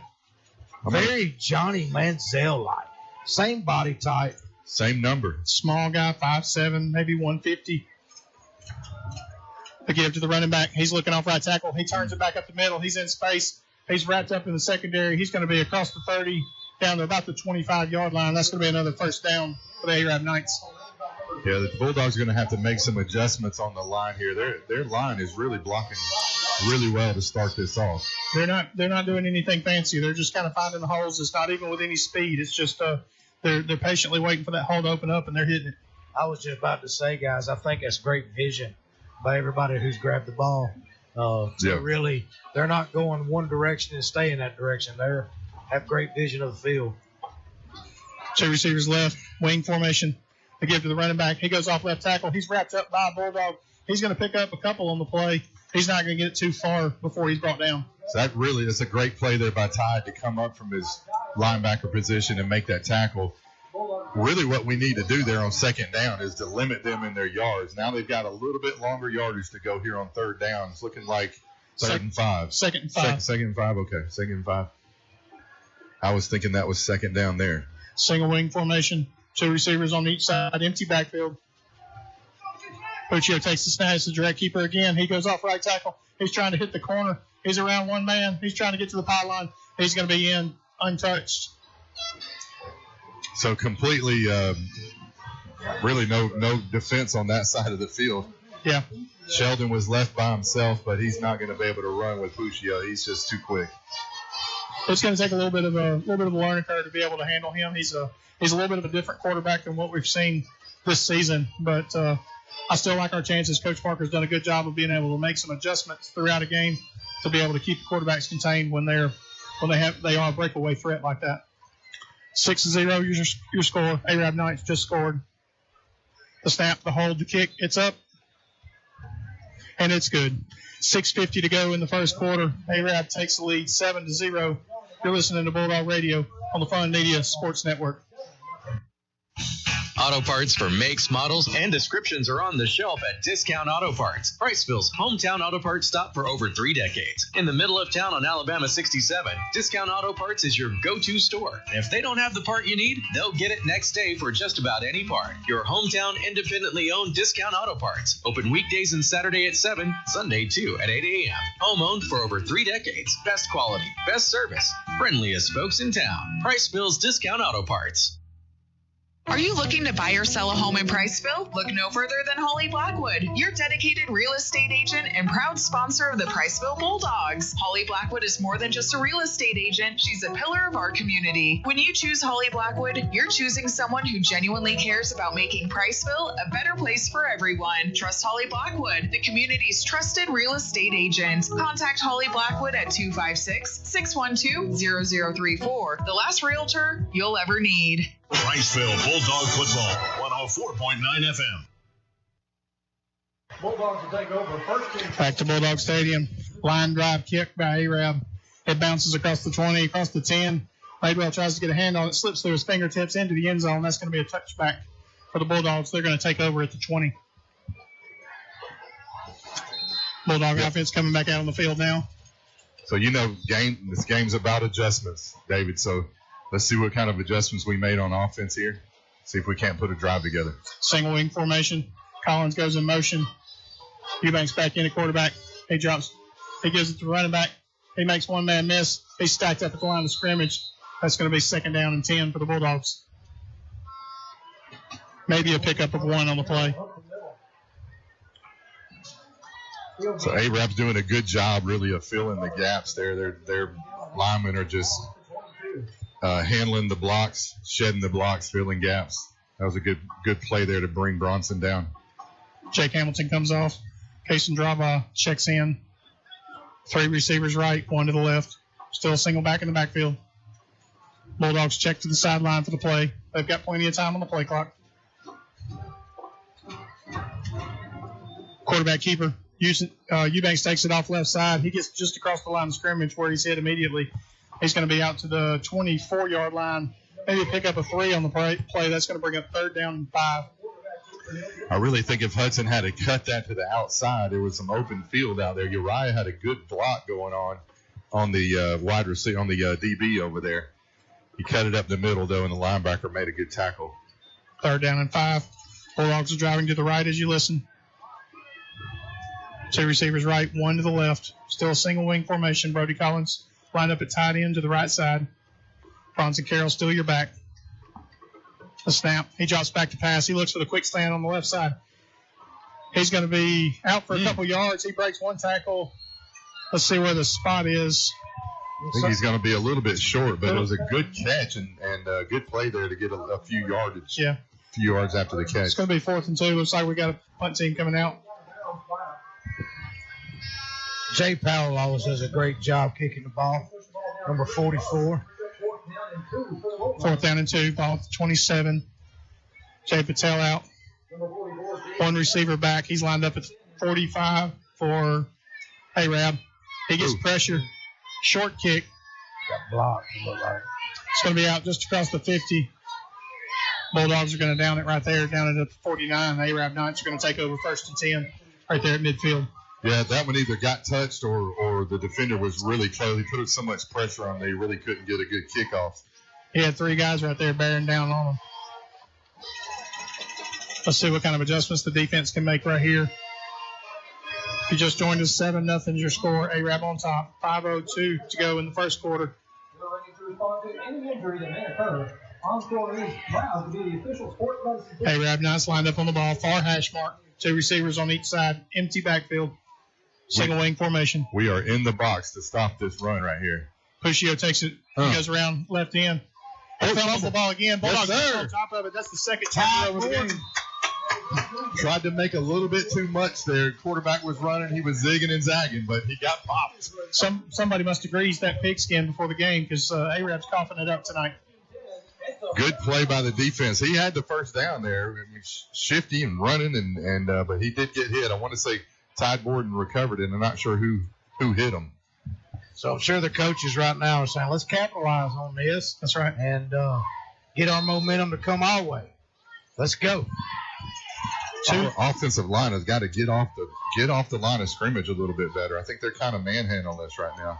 Very Johnny Manziel-like. Same body type. Same number. Small guy, 5'7", maybe 150. The give to the running back. He's looking off right tackle. He turns it back up the middle. He's in space. He's wrapped up in the secondary. He's going to be across the 30 down to about the 25-yard line. That's going to be another 1st down for the Arab Knights. Yeah, the Bulldogs are going to have to make some adjustments on the line here. Their line is really blocking really well to start this off. They're not doing anything fancy. They're just kind of finding the holes. It's not even with any speed. It's just they're patiently waiting for that hole to open up, and they're hitting it. I was just about to say, guys, I think that's great vision by everybody who's grabbed the ball. Really, they're not going one direction and stay in that direction. They have great vision of the field. Two receivers left, wing formation. They give to the running back. He goes off left tackle. He's wrapped up by a Bulldog. He's going to pick up a couple on the play. He's not going to get it too far before he's brought down. So that's a great play there by Ty to come up from his linebacker position and make that tackle. Really what we need to do there on second down is to limit them in their yards. Now they've got a little bit longer yardage to go here on third down. It's looking like third and 5. Second and 5. Second and 5, okay. Second and 5. I was thinking that was second down there. Single wing formation. Two receivers on each side. Empty backfield. Puccio takes the snap. It's the direct keeper again. He goes off right tackle. He's trying to hit the corner. He's around one man. He's trying to get to the pylon. He's going to be in untouched. So completely, really no defense on that side of the field. Yeah. Sheldon was left by himself, but he's not going to be able to run with Puccio. He's just too quick. It's going to take a little bit of a learning curve to be able to handle him. He's a little bit of a different quarterback than what we've seen this season, but I still like our chances. Coach Parker's done a good job of being able to make some adjustments throughout a game to be able to keep the quarterbacks contained when they are a breakaway threat like that. 6-0, your score. Arab Knights just scored. The snap, the hold, the kick, it's up, and it's good. 6:50 to go in the first quarter. Arab takes the lead 7-0. You're listening to Bulldog Radio on the Fun Media Sports Network. Auto parts for makes, models, and descriptions are on the shelf at Discount Auto Parts, Priceville's hometown auto parts stop for over 3 decades. In the middle of town on Alabama 67, Discount Auto Parts is your go-to store. And if they don't have the part you need, they'll get it next day for just about any part. Your hometown independently owned Discount Auto Parts. Open weekdays and Saturday at 7, Sunday too at 8 a.m. Home owned for over 3 decades. Best quality, best service, friendliest folks in town. Priceville's Discount Auto Parts. Are you looking to buy or sell a home in Priceville? Look no further than Holly Blackwood, your dedicated real estate agent and proud sponsor of the Priceville Bulldogs. Holly Blackwood is more than just a real estate agent. She's a pillar of our community. When you choose Holly Blackwood, you're choosing someone who genuinely cares about making Priceville a better place for everyone. Trust Holly Blackwood, the community's trusted real estate agent. Contact Holly Blackwood at 256-612-0034. The last realtor you'll ever need. Priceville Bulldog Football, 104.9 FM. Bulldogs will take over first team. Back to Bulldog Stadium. Line drive kick by Arab. It bounces across the 20, across the 10. Madewell tries to get a hand on it, slips through his fingertips into the end zone. That's going to be a touchback for the Bulldogs. They're going to take over at the 20. Bulldog offense coming back out on the field now. So, this game's about adjustments, David. So, let's see what kind of adjustments we made on offense here. See if we can't put a drive together. Single wing formation. Collins goes in motion. Eubanks back in at quarterback. He drops. He gives it to running back. He makes one man miss. He's stacked up at the line of scrimmage. That's going to be second down and 10 for the Bulldogs. Maybe a pickup of 1 on the play. So Arab's doing a good job, really, of filling the gaps there. Their linemen are just handling the blocks, shedding the blocks, filling gaps. That was a good play there to bring Bronson down. Jake Hamilton comes off. Kason Drava checks in. 3 receivers right, 1 to the left. Still a single back in the backfield. Bulldogs check to the sideline for the play. They've got plenty of time on the play clock. Quarterback keeper. Eubanks takes it off left side. He gets just across the line of scrimmage where he's hit immediately. He's going to be out to the 24-yard line. Maybe pick up a 3 on the play. That's going to bring up third down and 5. I really think if Hudson had to cut that to the outside, there was some open field out there. Uriah had a good block going on the wide receiver, on the DB over there. He cut it up the middle, though, and the linebacker made a good tackle. Third down and 5. Bulldogs are driving to the right as you listen. 2 receivers right, 1 to the left. Still a single wing formation. Brody Collins lined up at tight end to the right side. Bronson Carroll still your back. The snap. He drops back to pass. He looks for the quick slant on the left side. He's going to be out for a couple yards. He breaks one tackle. Let's see where the spot is. I think he's going to be a little bit short, but it was a good catch and a good play there to get a few yardage. Yeah. A few yards after the catch. It's going to be 4th and 2. Looks like we got a punt team coming out. Jay Powell always does a great job kicking the ball. Number 44. 4th down and 2. Ball 27. Jay Patel out. One receiver back. He's lined up at 45 for Arab. He gets pressure. Short kick. Got blocked. Look like. It's going to be out just across the 50. Bulldogs are going to down it right there, down it at the 49. Arab Knights are going to take over 1st and 10 right there at midfield. Yeah, that one either got touched or the defender was really close. He put so much pressure on there, he really couldn't get a good kickoff. He had 3 guys right there bearing down on him. Let's see what kind of adjustments the defense can make right here. If you just joined us, 7-0 your score. Arab on top. 5:02 to go in the first quarter. Arab Knights lined up on the ball. Far hash mark. 2 receivers on each side. Empty backfield. Single wing formation. We are in the box to stop this run right here. Pushio takes it. He goes around left end. Fell off the ball again. Bulldogs on top of it. That's the second time over the game. Tried to make a little bit too much there. Quarterback was running. He was zigging and zagging, but he got popped. Somebody must have greased that pigskin before the game because Arab's coughing it up tonight. Good play by the defense. He had the first down there. I mean, shifty and running, but he did get hit. I want to say Tide Borden recovered it. I'm not sure who hit him. So I'm sure the coaches right now are saying, let's capitalize on this. That's right. And get our momentum to come our way. Let's go. Our offensive line has got to get off the line of scrimmage a little bit better. I think they're kind of manhandling this right now.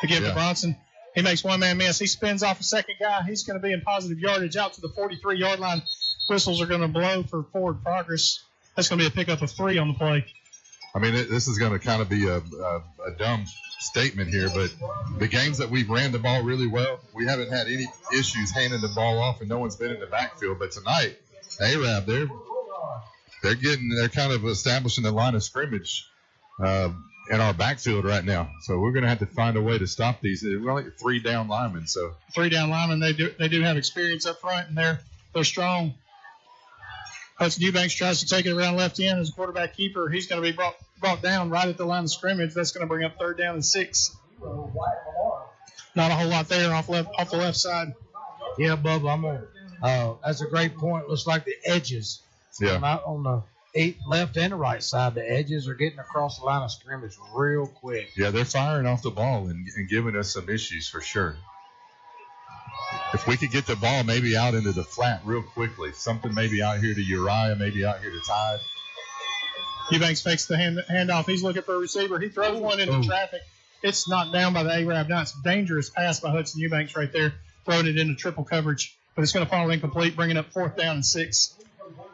To give to Bronson. He makes one man miss. He spins off a second guy. He's going to be in positive yardage out to the 43-yard line. Whistles are going to blow for forward progress. That's going to be a pickup of 3 on the play. I mean, this is going to kind of be a dumb statement here, but the games that we've ran the ball really well, we haven't had any issues handing the ball off, and no one's been in the backfield. But tonight, Arab, they're kind of establishing the line of scrimmage in our backfield right now. So we're going to have to find a way to stop these. We're only 3 down linemen. So 3 down linemen, they do have experience up front, and they're strong. Hudson Eubanks tries to take it around left end as a quarterback keeper. He's going to be brought down right at the line of scrimmage. That's going to bring up 3rd down and 6. Not a whole lot there off the left side. Yeah, Bubba, I'm on. That's a great point. Looks like the edges. Yeah. On the left and the right side, the edges are getting across the line of scrimmage real quick. Yeah, they're firing off the ball and giving us some issues for sure. If we could get the ball maybe out into the flat real quickly, something maybe out here to Uriah, maybe out here to Tide. Eubanks fakes the handoff. He's looking for a receiver. He throws one into traffic. It's knocked down by the Arab Knights. Dangerous pass by Hudson Eubanks right there. Throwing it into triple coverage. But it's going to fall incomplete, bringing up 4th down and 6.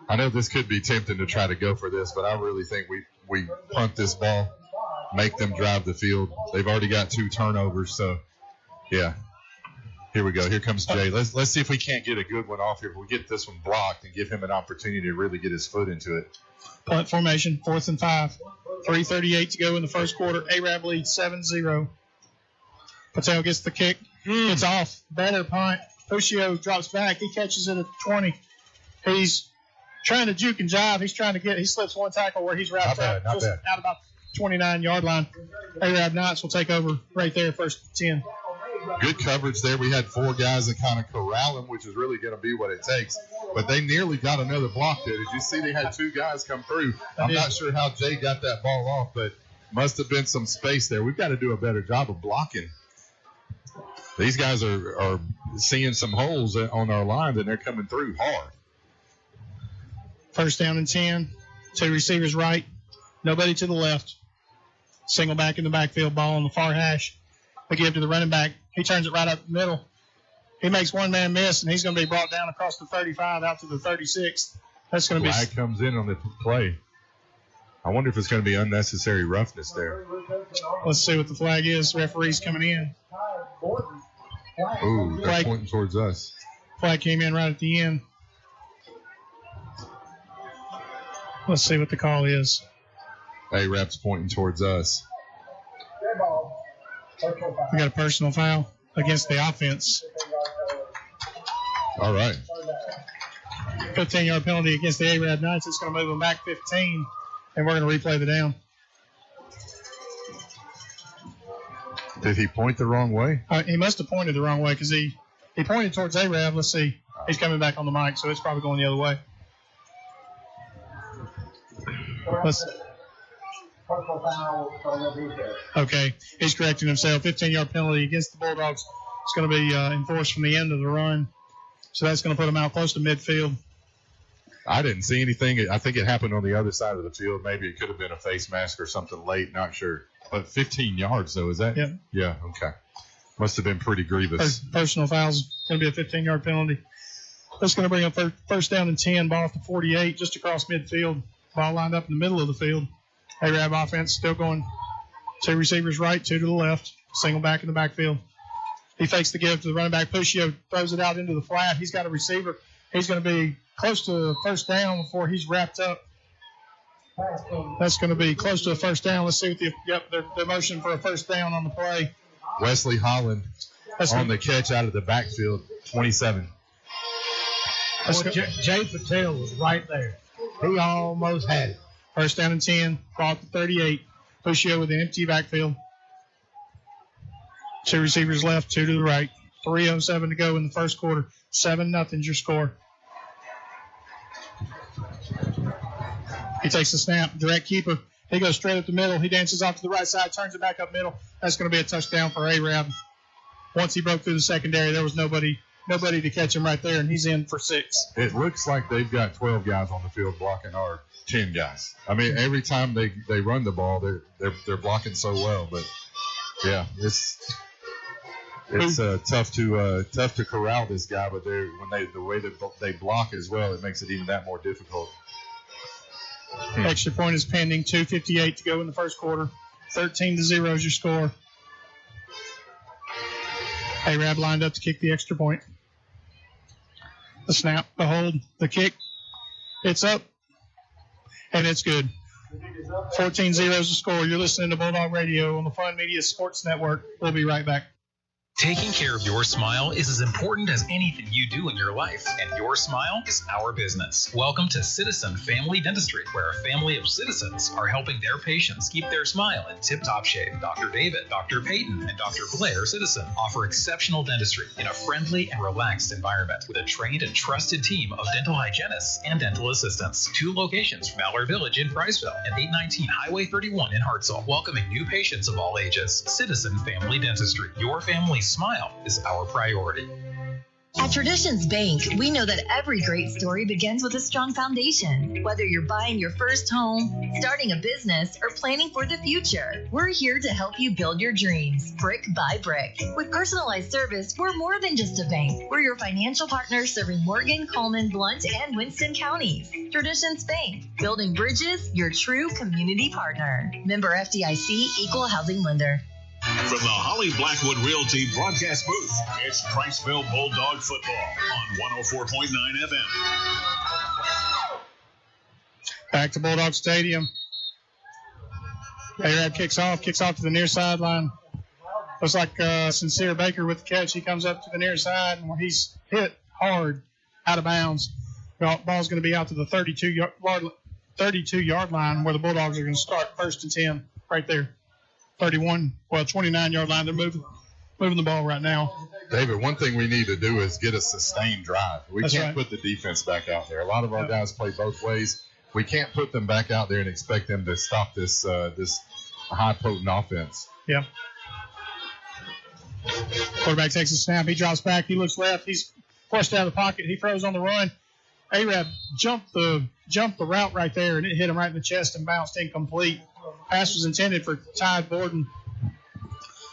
I know this could be tempting to try to go for this, but I really think we punt this ball, make them drive the field. They've already got 2 turnovers, so, yeah. Here we go. Here comes Jay. Let's see if we can't get a good one off here. If we get this one blocked and give him an opportunity to really get his foot into it. Punt formation, 4th and 5. 3:38 to go in the first quarter. Arab leads 7-0. Patel gets the kick. It's off. Better punt. Pushio drops back. He catches it at the 20. He's trying to juke and jive. He slips one tackle where he's wrapped up just out about 29-yard line. Arab Knights will take over right there, 1st and 10. Good coverage there. We had 4 guys that kind of corral him, which is really going to be what it takes. But they nearly got another block there. Did you see they had 2 guys come through? I'm not sure how Jay got that ball off, but must have been some space there. We've got to do a better job of blocking. These guys are seeing some holes on our line, and they're coming through hard. 1st down and 10. 2 receivers right. Nobody to the left. Single back in the backfield, ball on the far hash. They give to the running back. He turns it right up the middle. He makes one man miss, and he's going to be brought down across the 35 out to the 36. That's going to be. Flag comes in on the play. I wonder if it's going to be unnecessary roughness there. Let's see what the flag is. Referee's coming in. Ooh, they're pointing towards us. Flag came in right at the end. Let's see what the call is. A-Rap's pointing towards us. We got a personal foul against the offense. All right. 15-yard penalty against the A-Rab Knights. It's going to move them back 15, and we're going to replay the down. Did he point the wrong way? He must have pointed the wrong way because he pointed towards A-Rab. Let's see. He's coming back on the mic, so it's probably going the other way. Okay, he's correcting himself. 15-yard penalty against the Bulldogs. It's going to be enforced from the end of the run. So that's going to put them out close to midfield. I didn't see anything. I think it happened on the other side of the field. Maybe it could have been a face mask or something late. Not sure. But 15 yards, though, is that? Yeah. Yeah, okay. Must have been pretty grievous. Personal fouls, going to be a 15-yard penalty. That's going to bring up first down and 10, ball off the 48, just across midfield. Ball lined up in the middle of the field. A-Rab offense still going 2 receivers right, 2 to the left. Single back in the backfield. He fakes the give to the running back. Pushio throws it out into the flat. He's got a receiver. He's going to be close to first down before he's wrapped up. That's going to be close to a first down. Let's see what they're motioning for a first down on the play. Wesley Holland on the catch out of the backfield, 27. Jay Patel was right there. He almost had it. First down and 10, ball at the 38. Pushio with the empty backfield. 2 receivers left, 2 to the right. 3:07 to go in the first quarter. 7-0 your score. He takes the snap, direct keeper. He goes straight up the middle. He dances off to the right side, turns it back up middle. That's going to be a touchdown for A-Rab. Once he broke through the secondary, there was nobody to catch him right there, and he's in for 6. It looks like they've got 12 guys on the field blocking our 10 guys. I mean, every time they run the ball, they're blocking so well. But yeah, it's tough to corral this guy. But the way that they block as well, it makes it even that more difficult. Extra point is pending. 2:58 to go in the first quarter. 13-0 is your score. A-Rab lined up to kick the extra point. The snap, the hold, the kick. It's up, and it's good. 14-0 is the score. You're listening to Bulldog Radio on the Fun Media Sports Network. We'll be right back. Taking care of your smile is as important as anything you do in your life, and your smile is our business. Welcome to Citizen Family Dentistry, where a family of citizens are helping their patients keep their smile in tip-top shape. Dr. David, Dr. Peyton, and Dr. Blair Citizen offer exceptional dentistry in a friendly and relaxed environment with a trained and trusted team of dental hygienists and dental assistants. 2 locations from Mallard Village in Priceville and 819 Highway 31 in Hartselle, welcoming new patients of all ages. Citizen Family Dentistry, your family's smile is our priority. At Traditions Bank, we know that every great story begins with a strong foundation. Whether you're buying your first home, starting a business, or planning for the future, we're here to help you build your dreams, brick by brick. With personalized service, we're more than just a bank. We're your financial partner serving Morgan, Coleman, Blount, and Winston counties. Traditions Bank, building bridges, your true community partner. Member FDIC, Equal Housing Lender. From the Holly Blackwood Realty broadcast booth, it's Priceville Bulldog football on 104.9 FM. Back to Bulldog Stadium. A-Rab kicks off to the near sideline. Looks like Sincere Baker with the catch. He comes up to the near side, and he's hit hard out of bounds. Ball's going to be out to the 32-yard line where the Bulldogs are going to start 1st and 10 right there. 29-yard line. They're moving the ball right now. David, one thing we need to do is get a sustained drive. We That's can't right. put the defense back out there. A lot of our guys play both ways. We can't put them back out there and expect them to stop this high-potent offense. Yeah. Quarterback takes a snap. He drops back. He looks left. He's forced out of the pocket. He throws on the run. A-Rab jumped the route right there, and it hit him right in the chest and bounced incomplete. Pass was intended for Ty Borden.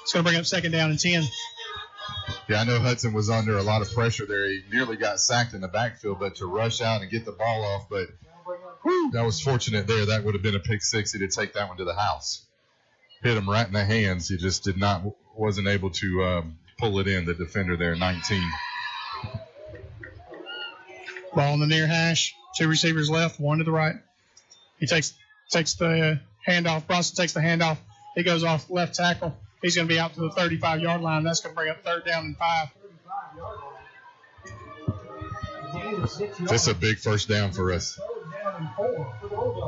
It's going to bring up 2nd down and 10. Yeah, I know Hudson was under a lot of pressure there. He nearly got sacked in the backfield, but to rush out and get the ball off, but that was fortunate there. That would have been a pick 60 to take that one to the house. Hit him right in the hands. He just wasn't able to pull it in, the defender there, 19. Ball in the near hash. 2 receivers left, 1 to the right. He takes the handoff. Bronson takes the handoff. He goes off left tackle. He's going to be out to the 35-yard line. That's going to bring up 3rd down and 5. That's a big first down for us.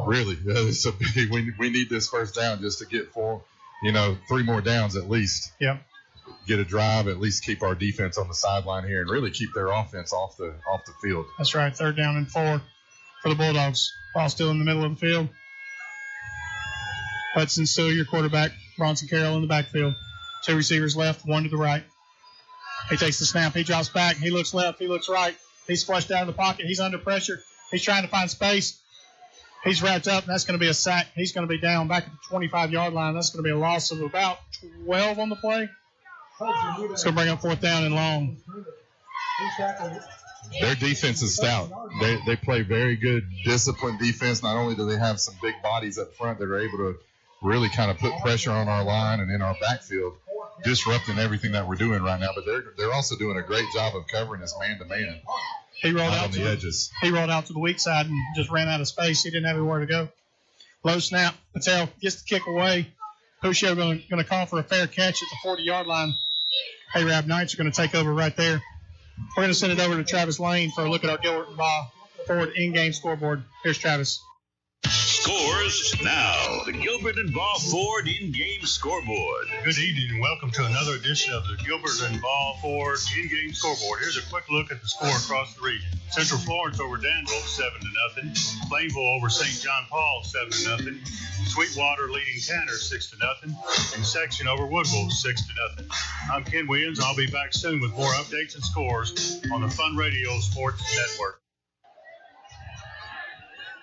Really, it's a big. We need this first down just to get 3 more downs at least. Yep. Get a drive, at least keep our defense on the sideline here, and really keep their offense off the field. That's right. 3rd down and 4 for the Bulldogs. Ball still in the middle of the field. Hudson still your quarterback. Bronson Carroll in the backfield. 2 receivers left, 1 to the right. He takes the snap. He drops back. He looks left. He looks right. He's flushed out of the pocket. He's under pressure. He's trying to find space. He's wrapped up, and that's going to be a sack. He's going to be down back at the 25-yard line. That's going to be a loss of about 12 on the play. It's going to bring up 4th down and long. Their defense is stout. They play very good, disciplined defense. Not only do they have some big bodies up front that are able to really kind of put pressure on our line and in our backfield, disrupting everything that we're doing right now, but they're also doing a great job of covering us man-to-man. He rolled out on the edges. He rolled out to the weak side and just ran out of space. He didn't have anywhere to go. Low snap. Patel gets the kick away. Puccio going to call for a fair catch at the 40-yard line. Arab Knights are going to take over right there. We're going to send it over to Travis Lane for a look at our Gilbert and Baugh Ford in-game scoreboard. Here's Travis. Scores now. The Gilbert and Baugh Ford in-game scoreboard. Good evening and welcome to another edition of the Gilbert and Baugh Ford in-game scoreboard. Here's a quick look at the score across the region. Central Florence over Danville 7-0. Plainville over St. John Paul 7-0. Sweetwater leading Tanner 6-0. And Section over Woodville 6-0. I'm Ken Williams. I'll be back soon with more updates and scores on the Fun Radio Sports Network.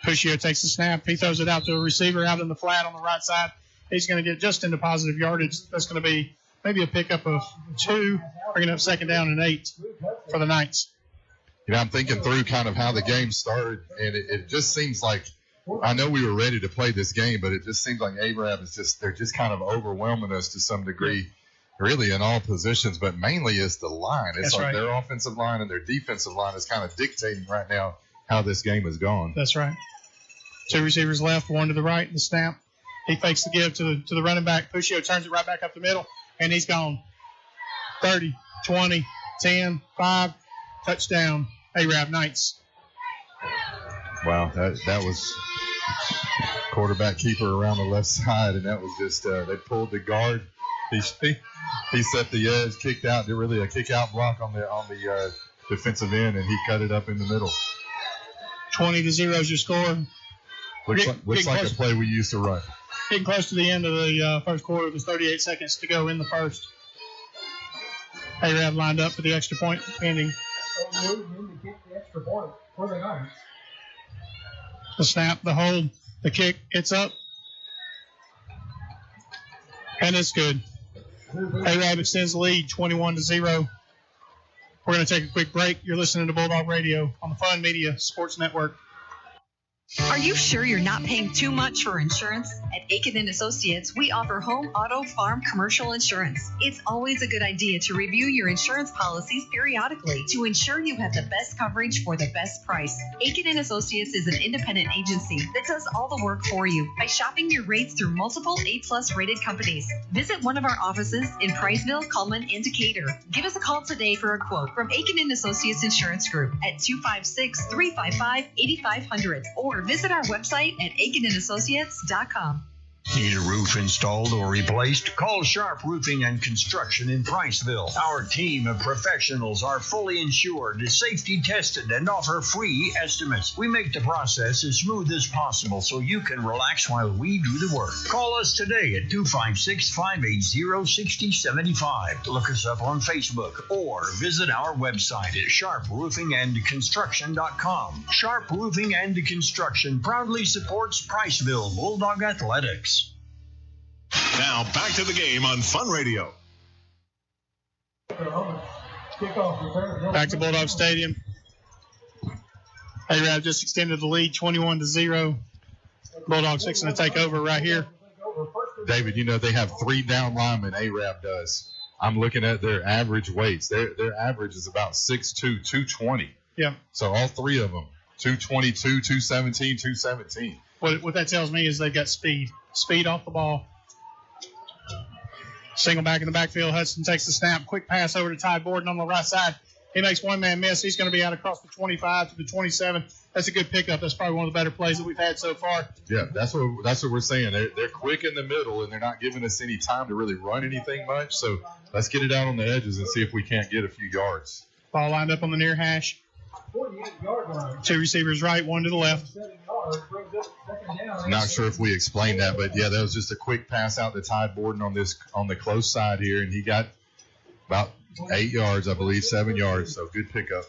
Puccio takes the snap. He throws it out to a receiver out in the flat on the right side. He's going to get just into positive yardage. That's going to be maybe a pickup of 2, bringing up 2nd down and 8 for the Knights. I'm thinking through kind of how the game started, and it just seems like I know we were ready to play this game, but it just seems like Arab they're just kind of overwhelming us to some degree, really in all positions, but mainly it's the line. It's like their offensive line and their defensive line is kind of dictating right now how this game is going. That's right. 2 receivers left, 1 to the right. The snap. He fakes the give to the running back. Puccio turns it right back up the middle, and he's gone. 30, 20, 10, 5, touchdown, Arab Knights. Wow, that was quarterback keeper around the left side, and that was just they pulled the guard. He set the edge, kicked out, did really a kick-out block on the defensive end, and he cut it up in the middle. 20-0 is your score. Looks like a play we used to run. Getting close to the end of the first quarter. There's 38 seconds to go in the first. Arab lined up for the extra point pending. The snap, the hold, the kick, it's up. And it's good. Arab extends the lead 21-0. We're going to take a quick break. You're listening to Bulldog Radio on the Fun Media Sports Network. Are you sure you're not paying too much for insurance? At Aiken & Associates, we offer home, auto, farm, commercial insurance. It's always a good idea to review your insurance policies periodically to ensure you have the best coverage for the best price. Aiken & Associates is an independent agency that does all the work for you by shopping your rates through multiple A-plus rated companies. Visit one of our offices in Priceville, Cullman, and Decatur. Give us a call today for a quote from Aiken & Associates Insurance Group at 256-355-8500 or visit our website at aikenandassociates.com. Need a roof installed or replaced? Call Sharp Roofing and Construction in Priceville. Our team of professionals are fully insured, safety tested, and offer free estimates. We make the process as smooth as possible so you can relax while we do the work. Call us today at 256-580-6075. Look us up on Facebook or visit our website at sharproofingandconstruction.com. Sharp Roofing and Construction proudly supports Priceville Bulldog Athletics. Now back to the game on Fun Radio. Back to Bulldog Stadium. Arab just extended the lead 21-0. Bulldogs fixing to take over right here. David, they have 3 down linemen, Arab does. I'm looking at their average weights. Their average is about 6'2", 220. Yeah. So all 3 of them, 222, 217, 217. what that tells me is they've got speed off the ball. Single back in the backfield. Hudson takes the snap. Quick pass over to Ty Borden on the right side. He makes one man miss. He's going to be out across the 25 to the 27. That's a good pickup. That's probably one of the better plays that we've had so far. Yeah, that's what we're saying. They're quick in the middle, and they're not giving us any time to really run anything much. So let's get it out on the edges and see if we can't get a few yards. Ball lined up on the near hash. 2 receivers right, 1 to the left. Not sure if we explained that, but yeah, that was just a quick pass out to Ty Borden on the close side here, and he got about 8 yards, I believe, 7 yards. So good pickup.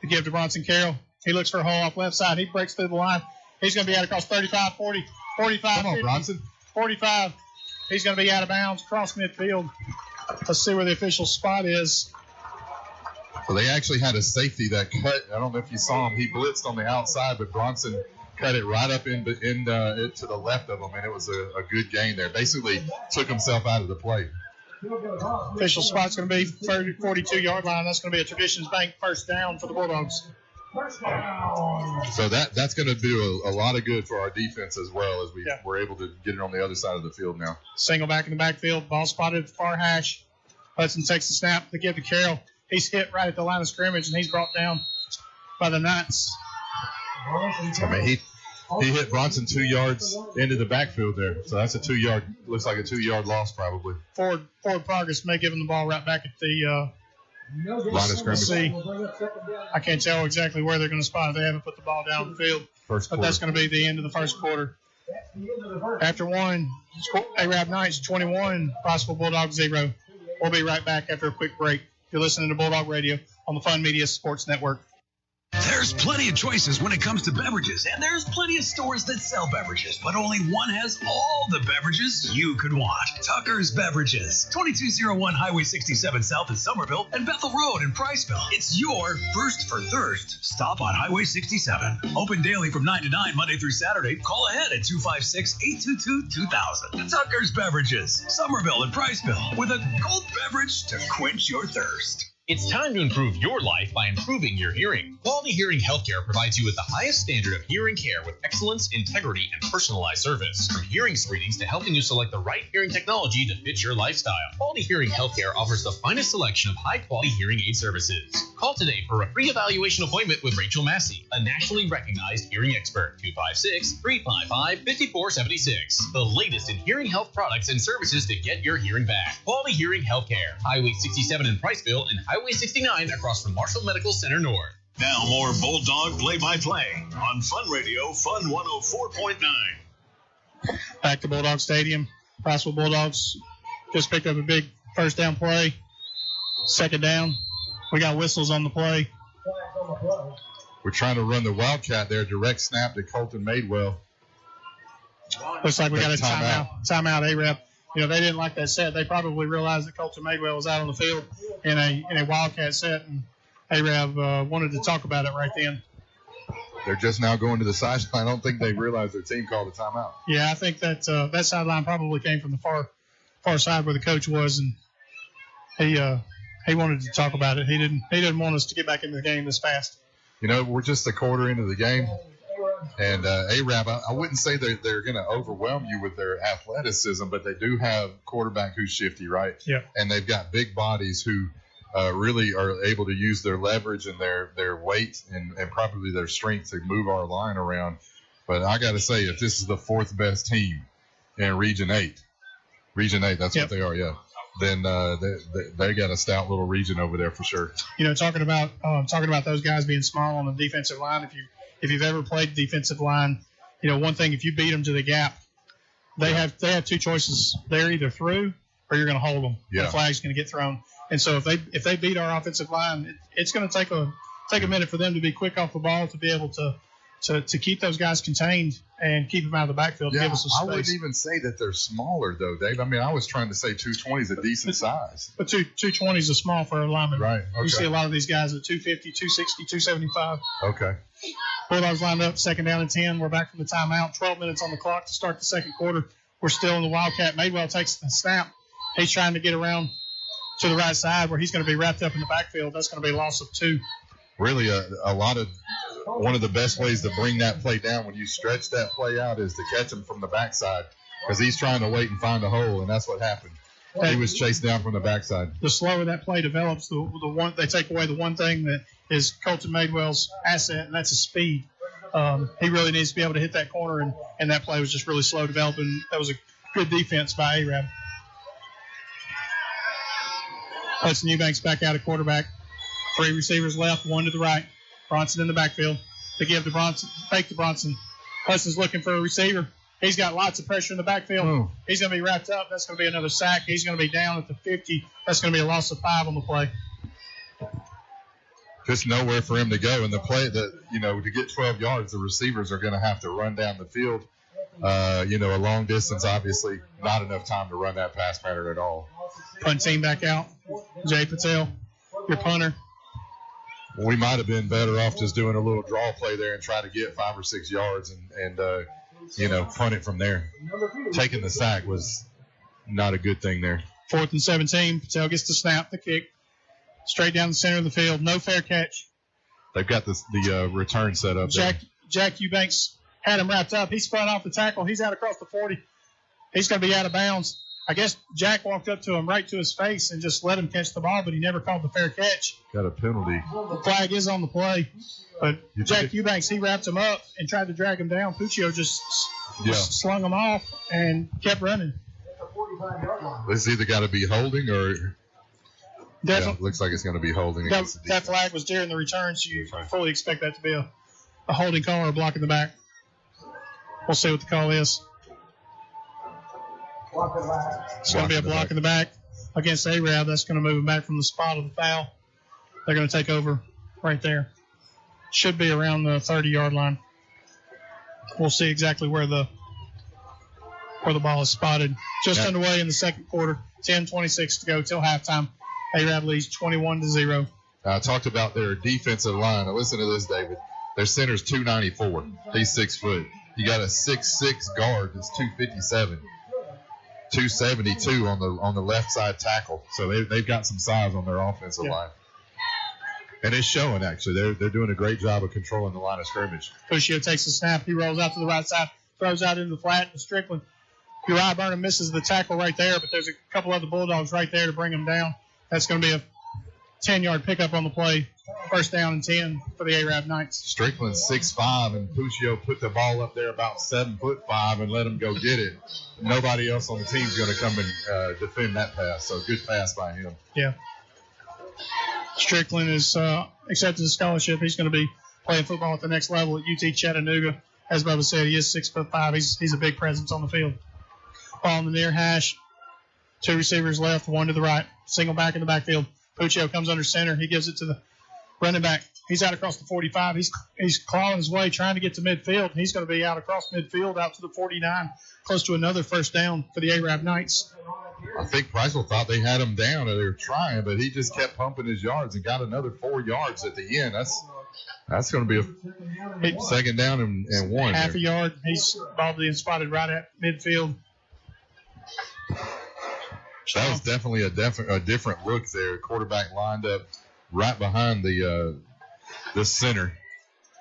To give to Bronson Carroll. He looks for a hole off left side. He breaks through the line. He's going to be out across 35, 40, 45, Come on, 50, Bronson. 45. He's going to be out of bounds across midfield. Let's see where the official spot is. So they actually had a safety that cut. I don't know if you saw him. He blitzed on the outside, but Bronson cut it right up to the left of him, and it was a good gain there. Basically took himself out of the play. Official spot's going to be 42-yard line. That's going to be a Traditions Bank first down for the Bulldogs. So that's going to do a lot of good for our defense as well, as we're able to get it on the other side of the field now. Single back in the backfield. Ball spotted at the far hash. Hudson takes the snap to give to Carroll. He's hit right at the line of scrimmage, and he's brought down by the Knights. I mean, he hit Bronson 2 yards into the backfield there. So that's looks like a 2-yard loss probably. Forward progress may give him the ball right back at the line of scrimmage. See, I can't tell exactly where they're going to spot it. They haven't put the ball down the field. But that's going to be the end of the first quarter. After 1, Arab Knights 21, Priceville Bulldogs 0. We'll be right back after a quick break. You're listening to Bulldog Radio on the Fun Media Sports Network. There's plenty of choices when it comes to beverages, and there's plenty of stores that sell beverages, but only one has all the beverages you could want. Tucker's Beverages, 2201 Highway 67 South in Somerville and Bethel Road in Priceville. It's your first for thirst stop on Highway 67. Open daily from 9 to 9, Monday through Saturday. Call ahead at 256-822-2000. Tucker's Beverages, Somerville and Priceville, with a cold beverage to quench your thirst. It's time to improve your life by improving your hearing. Quality Hearing Healthcare provides you with the highest standard of hearing care with excellence, integrity, and personalized service. From hearing screenings to helping you select the right hearing technology to fit your lifestyle, Quality Hearing Healthcare offers the finest selection of high-quality hearing aid services. Call today for a free evaluation appointment with Rachel Massey, a nationally recognized hearing expert. 256-355-5476. The latest in hearing health products and services to get your hearing back. Quality Hearing Healthcare. Highway 67 in Priceville and Highway 69 across from Marshall Medical Center North. Now more Bulldog play-by-play on Fun Radio, Fun 104.9. Back to Bulldog Stadium. Priceville Bulldogs just picked up a big first down play. Second down. We got whistles on the play. We're trying to run the Wildcat there. Direct snap to Colton Madewell. Looks like we got a timeout. Timeout, Arab. You know, they didn't like that set. They probably realized that Colton Madewell was out on the field in a Wildcat set, and Arab wanted to talk about it right then. They're just now going to the sideline. I don't think they realized their team called a timeout. Yeah, I think that that sideline probably came from the far side where the coach was, and he wanted to talk about it. He didn't want us to get back into the game this fast. You know, we're just a quarter into the game. And Arab, I wouldn't say they're going to overwhelm you with their athleticism, but they do have quarterback who's shifty, right? Yeah. And they've got big bodies who really are able to use their leverage and their weight and probably their strength to move our line around. But I got to say, if this is the fourth best team in Region 8, that's what they are, yeah. Then they got a stout little region over there for sure. You know, talking about those guys being small on the defensive line, if you've ever played defensive line, you know, one thing, if you beat them to the gap, they have 2 choices. They're either through or you're going to hold them. Yeah. The flag's going to get thrown. And so if they beat our offensive line, it's going to take a minute for them to be quick off the ball to be able to keep those guys contained and keep them out of the backfield to give us some space. I wouldn't even say that they're smaller, though, Dave. I mean, I was trying to say 220 is a decent size. But 220 is a small for a lineman. Right. Okay. You see a lot of these guys at 250, 260, 275. Okay. Bulldogs lined up, second down and 10. We're back from the timeout. 12 minutes on the clock to start the second quarter. We're still in the Wildcat. Madewell takes the snap. He's trying to get around to the right side where he's going to be wrapped up in the backfield. That's going to be a loss of 2. Really, a lot of one of the best ways to bring that play down when you stretch that play out is to catch him from the backside, because he's trying to wait and find a hole, and that's what happened. He was chased down from the backside. The slower that play develops, the one they take away the one thing that is Colton Madewell's asset, and that's his speed. He really needs to be able to hit that corner, and that play was just really slow developing. That was a good defense by Arab. Hudson Eubanks back out at quarterback. 3 receivers left, 1 to the right. Bronson in the backfield. They give to Bronson, fake to Bronson. Hudson's looking for a receiver. He's got lots of pressure in the backfield. He's going to be wrapped up. That's going to be another sack. He's going to be down at the 50. That's going to be a loss of 5 on the play. Just nowhere for him to go. And the play that, to get 12 yards, the receivers are going to have to run down the field. A long distance, obviously, not enough time to run that pass pattern at all. Punt team back out. Jay Patel, your punter. We might have been better off just doing a little draw play there and try to get 5 or 6 yards and punt it from there. Taking the sack was not a good thing there. 4th and 17. Patel gets the snap, the kick. Straight down the center of the field. No fair catch. They've got the return set up there. Jack Eubanks had him wrapped up. He spun off the tackle. He's out across the 40. He's going to be out of bounds. I guess Jack walked up to him right to his face and just let him catch the ball, but he never called the fair catch. Got a penalty. The flag is on the play. But Jack Eubanks, he wrapped him up and tried to drag him down. Puccio just slung him off and kept running. This either got to be holding or looks like it's going to be holding. That flag was during the return, so you fully expect that to be a holding call or a block in the back. We'll see what the call is. It's going to be a block in the back against Arab. That's going to move him back from the spot of the foul. They're going to take over right there. Should be around the 30-yard line. We'll see exactly where the ball is spotted. Just underway in the second quarter. 10:26 to go till halftime. Arab leads 21-0. I talked about their defensive line. Now listen to this, David. Their center's 294. He's 6 foot. You got a 6'6" guard that's 257. 272 on the left side tackle. So they've got some size on their offensive line. And it's showing, actually. They're doing a great job of controlling the line of scrimmage. Puccio takes the snap. He rolls out to the right side, throws out into the flat to Strickland. Uriah Burnham misses the tackle right there, but there's a couple other Bulldogs right there to bring him down. That's going to be a 10-yard pickup on the play. First down and 10 for the Arab Knights. Strickland's 6'5", and Puccio put the ball up there about 7'5" and let him go get it. Nobody else on the team's going to come and defend that pass, so good pass by him. Yeah. Strickland is accepted a scholarship. He's going to be playing football at the next level at UT Chattanooga. As Bubba said, he is 6'5". He's a big presence on the field. Ball in the near hash. 2 receivers left, 1 to the right. Single back in the backfield. Puccio comes under center. He gives it to the running back. He's out across the 45. He's clawing his way, trying to get to midfield. He's going to be out across midfield, out to the 49, close to another first down for the Arab Knights. I think Priceville thought they had him down, or they were trying, but he just kept pumping his yards and got another 4 yards at the end. That's going to be a second down and 1. Half a yard. He's ball being spotted right at midfield. That was definitely a different look there. Quarterback lined up right behind the center,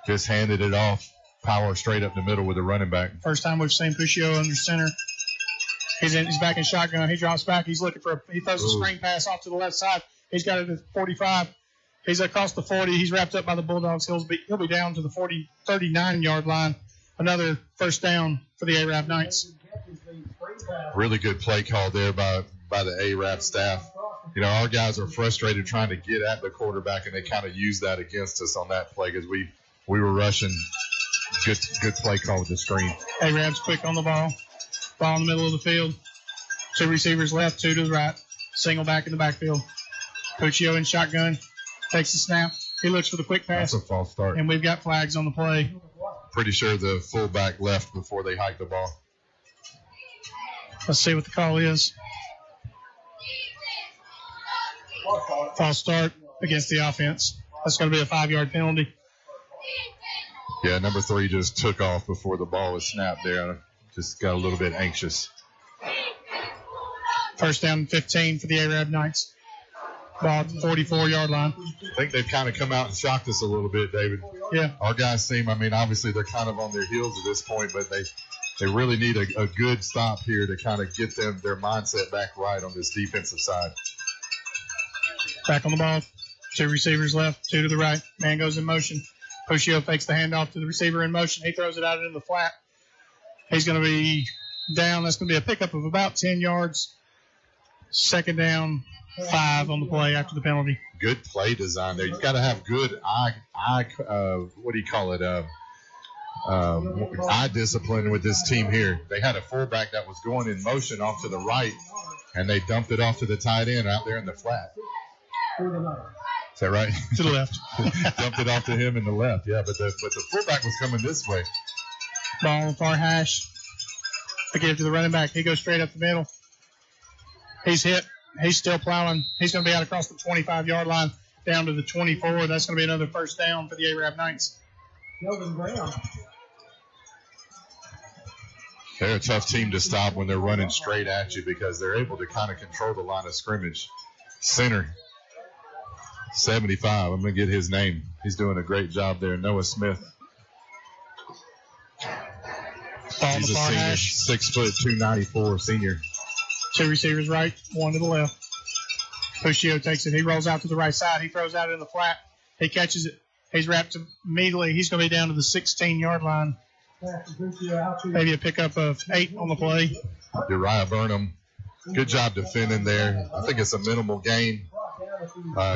just handed it off, power straight up the middle with the running back. First time we've seen Puccio under center. He's back in shotgun. He drops back. He throws a screen pass off to the left side. He's got it at 45. He's across the 40. He's wrapped up by the Bulldogs. He'll be down to the 39-yard line. Another first down for the Arab Knights. Really good play call there by the Arab staff. Our guys are frustrated trying to get at the quarterback, and they kind of used that against us on that play because we were rushing. Good play call with the screen. Arab's quick on the ball. Ball in the middle of the field. 2 receivers left, 2 to the right. Single back in the backfield. Puccio in shotgun. Takes the snap. He looks for the quick pass. That's a false start. And we've got flags on the play. Pretty sure the fullback left before they hiked the ball. Let's see what the call is. False start against the offense. That's going to be a 5-yard penalty. Yeah, number 3 just took off before the ball was snapped there. Just got a little bit anxious. First down 15 for the Arab Knights. Ball at the 44-yard line. I think they've kind of come out and shocked us a little bit, David. Yeah. Our guys seem, obviously they're kind of on their heels at this point, but they really need a good stop here to kind of get their mindset back right on this defensive side. Back on the ball. 2 receivers left, 2 to the right. Man goes in motion. Pushio fakes the handoff to the receiver in motion. He throws it out into the flat. He's going to be down. That's going to be a pickup of about 10 yards. Second down, 5 on the play after the penalty. Good play design there. You've got to have good eye discipline with this team here. They had a fullback that was going in motion off to the right, and they dumped it off to the tight end out there in the flat. Is that right? To the left. Dumped it off to him in the left, yeah. But the fullback was coming this way. Ball on the far hash. They give it to the running back. He goes straight up the middle. He's hit. He's still plowing. He's going to be out across the 25-yard line down to the 24. That's going to be another first down for the Arab Knights. They're a tough team to stop when they're running straight at you because they're able to kind of control the line of scrimmage. Center, 75. I'm going to get his name. He's doing a great job there. Noah Smith. He's a senior, 6 foot, 294 senior. 2 receivers right, 1 to the left. Pushio takes it. He rolls out to the right side. He throws out in the flat. He catches it. He's wrapped immediately. He's going to be down to the 16-yard line. Maybe a pickup of 8 on the play. Uriah Burnham, good job defending there. I think it's a minimal gain.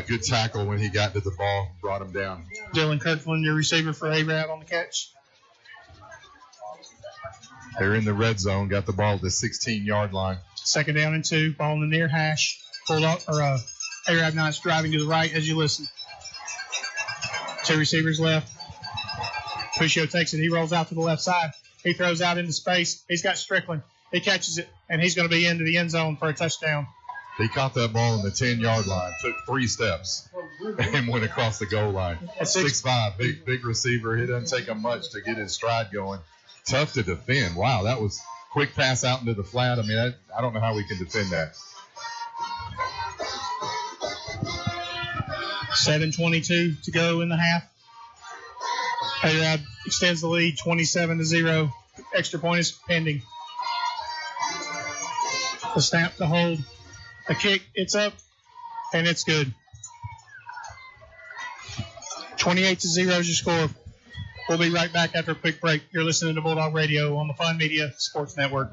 Good tackle when he got to the ball, brought him down. Dylan Kirkland, your receiver for Arab on the catch. They're in the red zone, got the ball at the 16-yard line. Second down and 2, ball in the near hash. Arab Knights driving to the right as you listen. 2 receivers left. Pushio takes it. He rolls out to the left side. He throws out into space. He's got Strickland. He catches it, and he's going to be into the end zone for a touchdown. He caught that ball in the 10-yard line, took 3 steps, and went across the goal line. 6'5", big receiver. It doesn't take him much to get his stride going. Tough to defend. Wow, that was quick pass out into the flat. I don't know how we can defend that. 7:22 to go in the half. Arab extends the lead 27-0. Extra point is pending. The snap, the hold, the kick, it's up, and it's good. 28-0 is your score. We'll be right back after a quick break. You're listening to Bulldog Radio on the Fun Media Sports Network.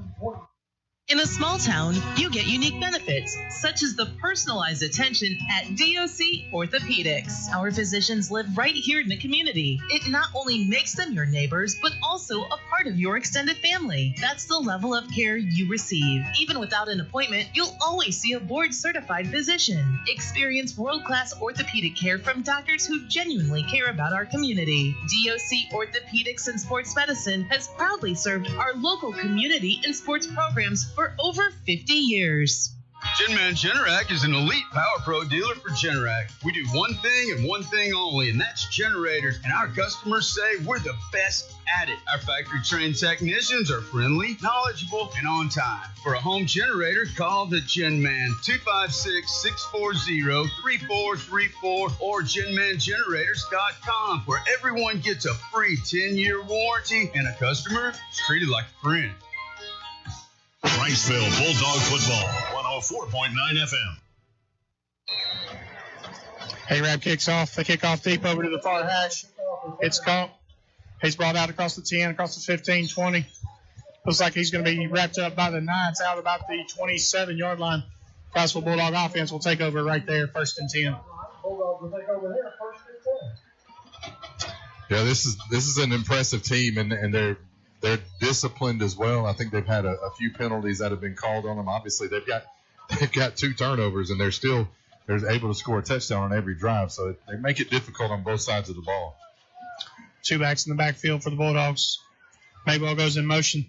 In a small town, you get unique benefits, such as the personalized attention at DOC Orthopedics. Our physicians live right here in the community. It not only makes them your neighbors, but also a part of your extended family. That's the level of care you receive. Even without an appointment, you'll always see a board-certified physician. Experience world-class orthopedic care from doctors who genuinely care about our community. DOC Orthopedics and Sports Medicine has proudly served our local community and sports programs for over 50 years. Genman Generac is an elite Power Pro dealer for Generac. We do one thing and one thing only, and that's generators. And our customers say we're the best at it. Our factory-trained technicians are friendly, knowledgeable, and on time. For a home generator, call the Genman 256-640-3434 or GenmanGenerators.com, where everyone gets a free 10-year warranty and a customer is treated like a friend. Priceville Bulldog Football, 104.9 FM. Arab kicks off. They kick off deep over to the far hash. It's caught. He's brought out across the 10, across the 15, 20. Looks like he's going to be wrapped up by the 9s out about the 27-yard line. Priceville Bulldog offense will take over right there, 1st and 10. Yeah, this is an impressive team, and they're disciplined as well. I think they've had a few penalties that have been called on them. Obviously, they've got 2 turnovers, and they're able to score a touchdown on every drive. So they make it difficult on both sides of the ball. 2 backs in the backfield for the Bulldogs. Madewell goes in motion.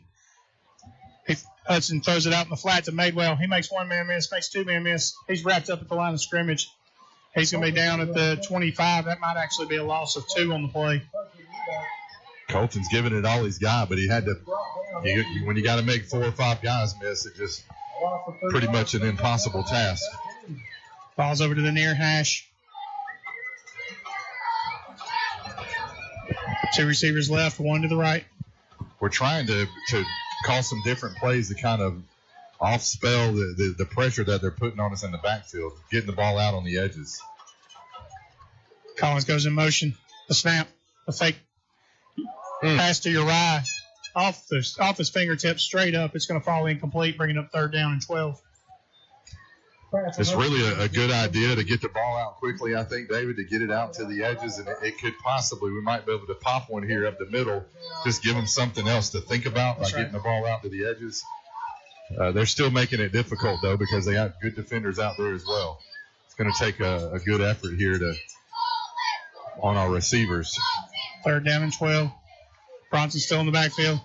Hudson throws it out in the flat to Madewell. He makes 1-man miss, makes 2-man miss. He's wrapped up at the line of scrimmage. He's going to be down at the 25. That might actually be a loss of 2 on the play. Colton's giving it all he's got, but he had to. When you got to make 4 or 5 guys miss, it's just pretty much an impossible task. Ball's over to the near hash. 2 receivers left, 1 to the right. We're trying to call some different plays to kind of off-spell the pressure that they're putting on us in the backfield, getting the ball out on the edges. Collins goes in motion. The snap, the fake pass to Uriah. Off his fingertips, straight up. It's going to fall incomplete, bringing up 3rd down and 12. It's really a good idea to get the ball out quickly, I think, David, to get it out to the edges. And it could possibly, we might be able to pop one here up the middle, just give them something else to think about by getting the ball out to the edges. They're still making it difficult, though, because they got good defenders out there as well. It's going to take a good effort here on our receivers. 3rd down and 12. Bronson's still in the backfield.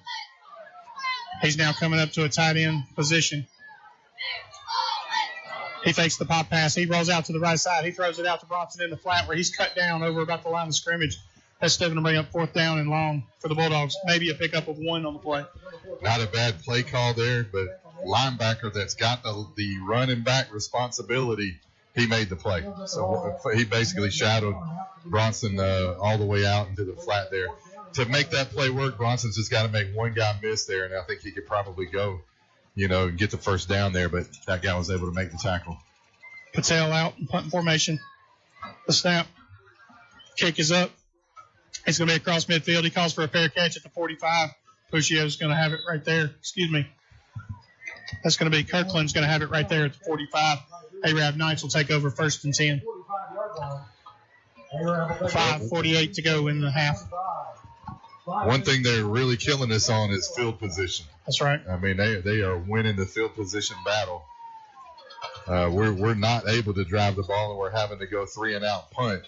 He's now coming up to a tight end position. He fakes the pop pass. He rolls out to the right side. He throws it out to Bronson in the flat where he's cut down over about the line of scrimmage. That's still going to bring up 4th down and long for the Bulldogs. Maybe a pickup of 1 on the play. Not a bad play call there, but linebacker that's got the running back responsibility, he made the play. So he basically shadowed Bronson all the way out into the flat there. To make that play work, Bronson's just got to make one guy miss there, and I think he could probably go, and get the 1st down there, but that guy was able to make the tackle. Patel out in punt formation. The snap. Kick is up. It's going to be across midfield. He calls for a fair catch at the 45. Puccio's going to have it right there. Excuse me. That's going to be Kirkland's going to have it right there at the 45. Arab Knights will take over 1st and 10. 5:48 to go in the half. One thing they're really killing us on is field position. That's right. I mean, they are winning the field position battle. We're not able to drive the ball, and we're having to go 3-and-out punt,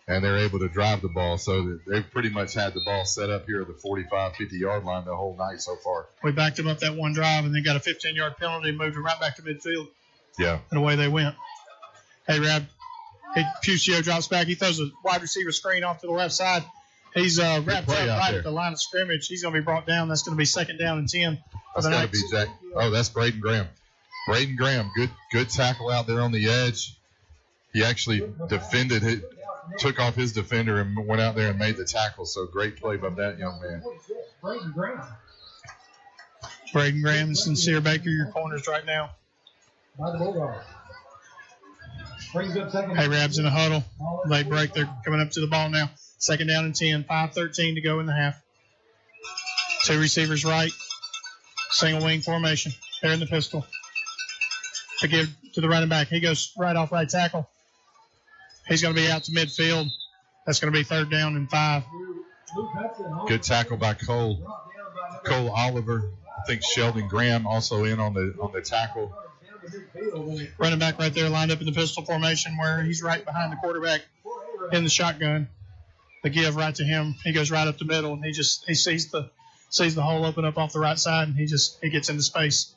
and they're able to drive the ball. So they've pretty much had the ball set up here at the 45, 50-yard line the whole night so far. We backed them up that one drive, and then got a 15-yard penalty and moved them right back to midfield. Yeah. And away they went. Arab, Puccio drops back. He throws a wide receiver screen off to the left side. He's wrapped up right at the line of scrimmage. He's going to be brought down. That's going to be 2nd down and 10. That's going to be Jack. Oh, that's Braden Graham. Braden Graham, good tackle out there on the edge. He actually defended it, took off his defender and went out there and made the tackle. So great play by that young man. Braden Graham and Sincere Baker, your corners right now. Arabs in a huddle. They break. They're coming up to the ball now. 2nd down and 10. 5:13 to go in the half. 2 receivers right. Single wing formation. They're in the pistol. To give to the running back. He goes right off right tackle. He's going to be out to midfield. That's going to be 3rd down and 5. Good tackle by Cole Oliver. I think Sheldon Graham also in on the tackle. Running back right there lined up in the pistol formation where he's right behind the quarterback in the shotgun. The give right to him. He goes right up the middle, and he sees the hole open up off the right side, and he gets into space.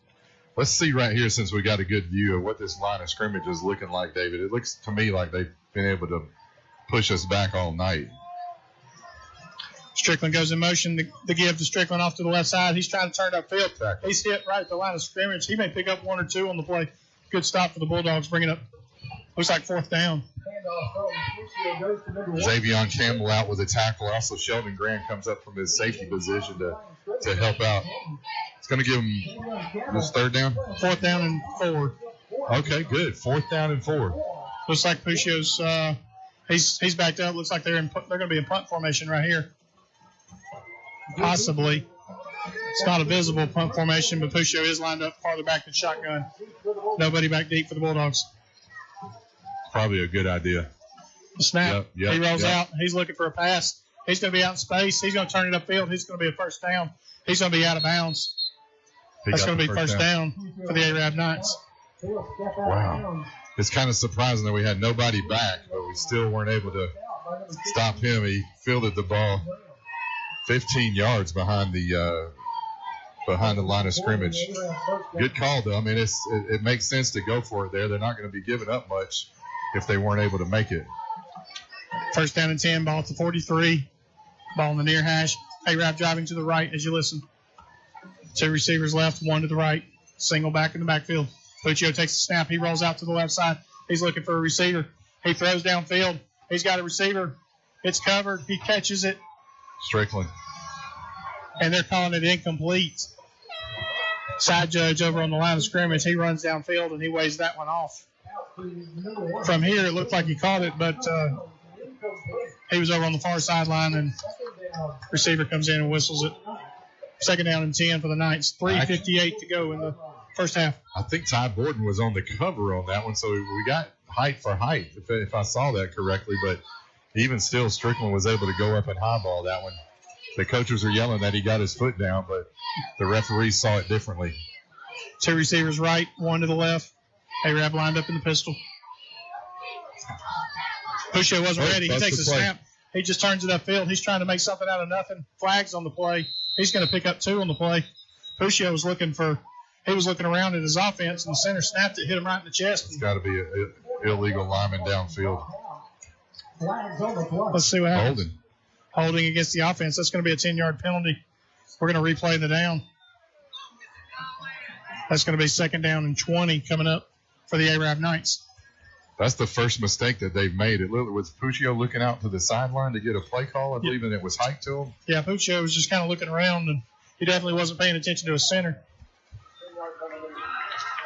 Let's see right here, since we got a good view of what this line of scrimmage is looking like, David. It looks to me like they've been able to push us back all night. Strickland goes in motion. The give to Strickland off to the left side. He's trying to turn upfield. Exactly. He's hit right at the line of scrimmage. He may pick up 1 or 2 on the play. Good stop for the Bulldogs, bringing up, looks like 4th down. Xavion Campbell out with a tackle. Also, Sheldon Graham comes up from his safety position to help out. It's going to give him this 3rd down? 4th down and 4. Okay, good. 4th down and 4. Looks like Puccio's he's backed up. Looks like they're going to be in punt formation right here. Possibly. It's not a visible punt formation, but Puccio is lined up farther back than shotgun. Nobody back deep for the Bulldogs. Probably a good idea. The snap. Yep, he rolls out. He's looking for a pass. He's going to be out in space. He's going to turn it upfield. He's going to be a 1st down. He's going to be out of bounds. That's going to be first down for the Arab Knights. Wow. It's kind of surprising that we had nobody back, but we still weren't able to stop him. He fielded the ball 15 yards behind the line of scrimmage. Good call, though. I mean, it makes sense to go for it there. They're not going to be giving up much if they weren't able to make it. 1st down and 10, ball at the 43. Ball in the near hash. Arab driving to the right as you listen. 2 receivers left, 1 to the right. Single back in the backfield. Puccio takes the snap. He rolls out to the left side. He's looking for a receiver. He throws downfield. He's got a receiver. It's covered. He catches it. Strickland. And they're calling it incomplete. Side judge over on the line of scrimmage. He runs downfield and he weighs that one off. From here, it looked like he caught it, but he was over on the far sideline, and receiver comes in and whistles it. Second down and 10 for the Knights. 3:58 to go in the first half. I think Ty Borden was on the cover on that one, so we got height for height, if I saw that correctly. But even still, Strickland was able to go up and highball that one. The coaches are yelling that he got his foot down, but the referees saw it differently. Two receivers right, one to the left. Arab lined up in the pistol. Pushio wasn't ready. He takes a snap. He just turns it upfield. He's trying to make something out of nothing. Flags on the play. He's going to pick up 2 on the play. Pushio was looking around at his offense, and the center snapped it, hit him right in the chest. It's got to be an illegal lineman downfield. Let's see what happens. Holding against the offense. That's going to be a 10-yard penalty. We're going to replay the down. That's going to be second down and 20 coming up for the Arab Knights. That's the first mistake that they've made. It was Puccio looking out to the sideline to get a play call, I believe, and it was hiked to him. Yeah, Puccio was just kind of looking around, and he definitely wasn't paying attention to his center.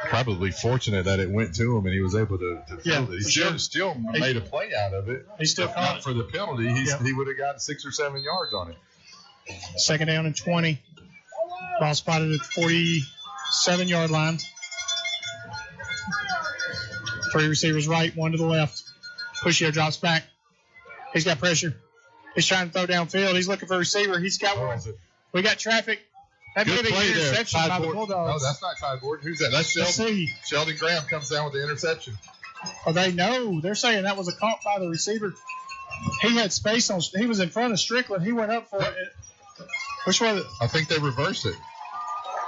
Probably fortunate that it went to him and he was able to field it. He still made a play out of it. He still caught it. For the penalty, he would have gotten 6 or 7 yards on it. Second down and 20. Ball spotted at the 47-yard line. 3 receivers right, 1 to the left. Pushio drops back. He's got pressure. He's trying to throw downfield. He's looking for a receiver. He's got one. We got traffic. That may be an interception by the Bulldogs. No, that's not Ty Borden. Who's that? That's Sheldon. Sheldon Graham comes down with the interception. Oh, they know. They're saying that was a caught by the receiver. He had space on. He was in front of Strickland. He went up for it. Which was it? I think they reversed it.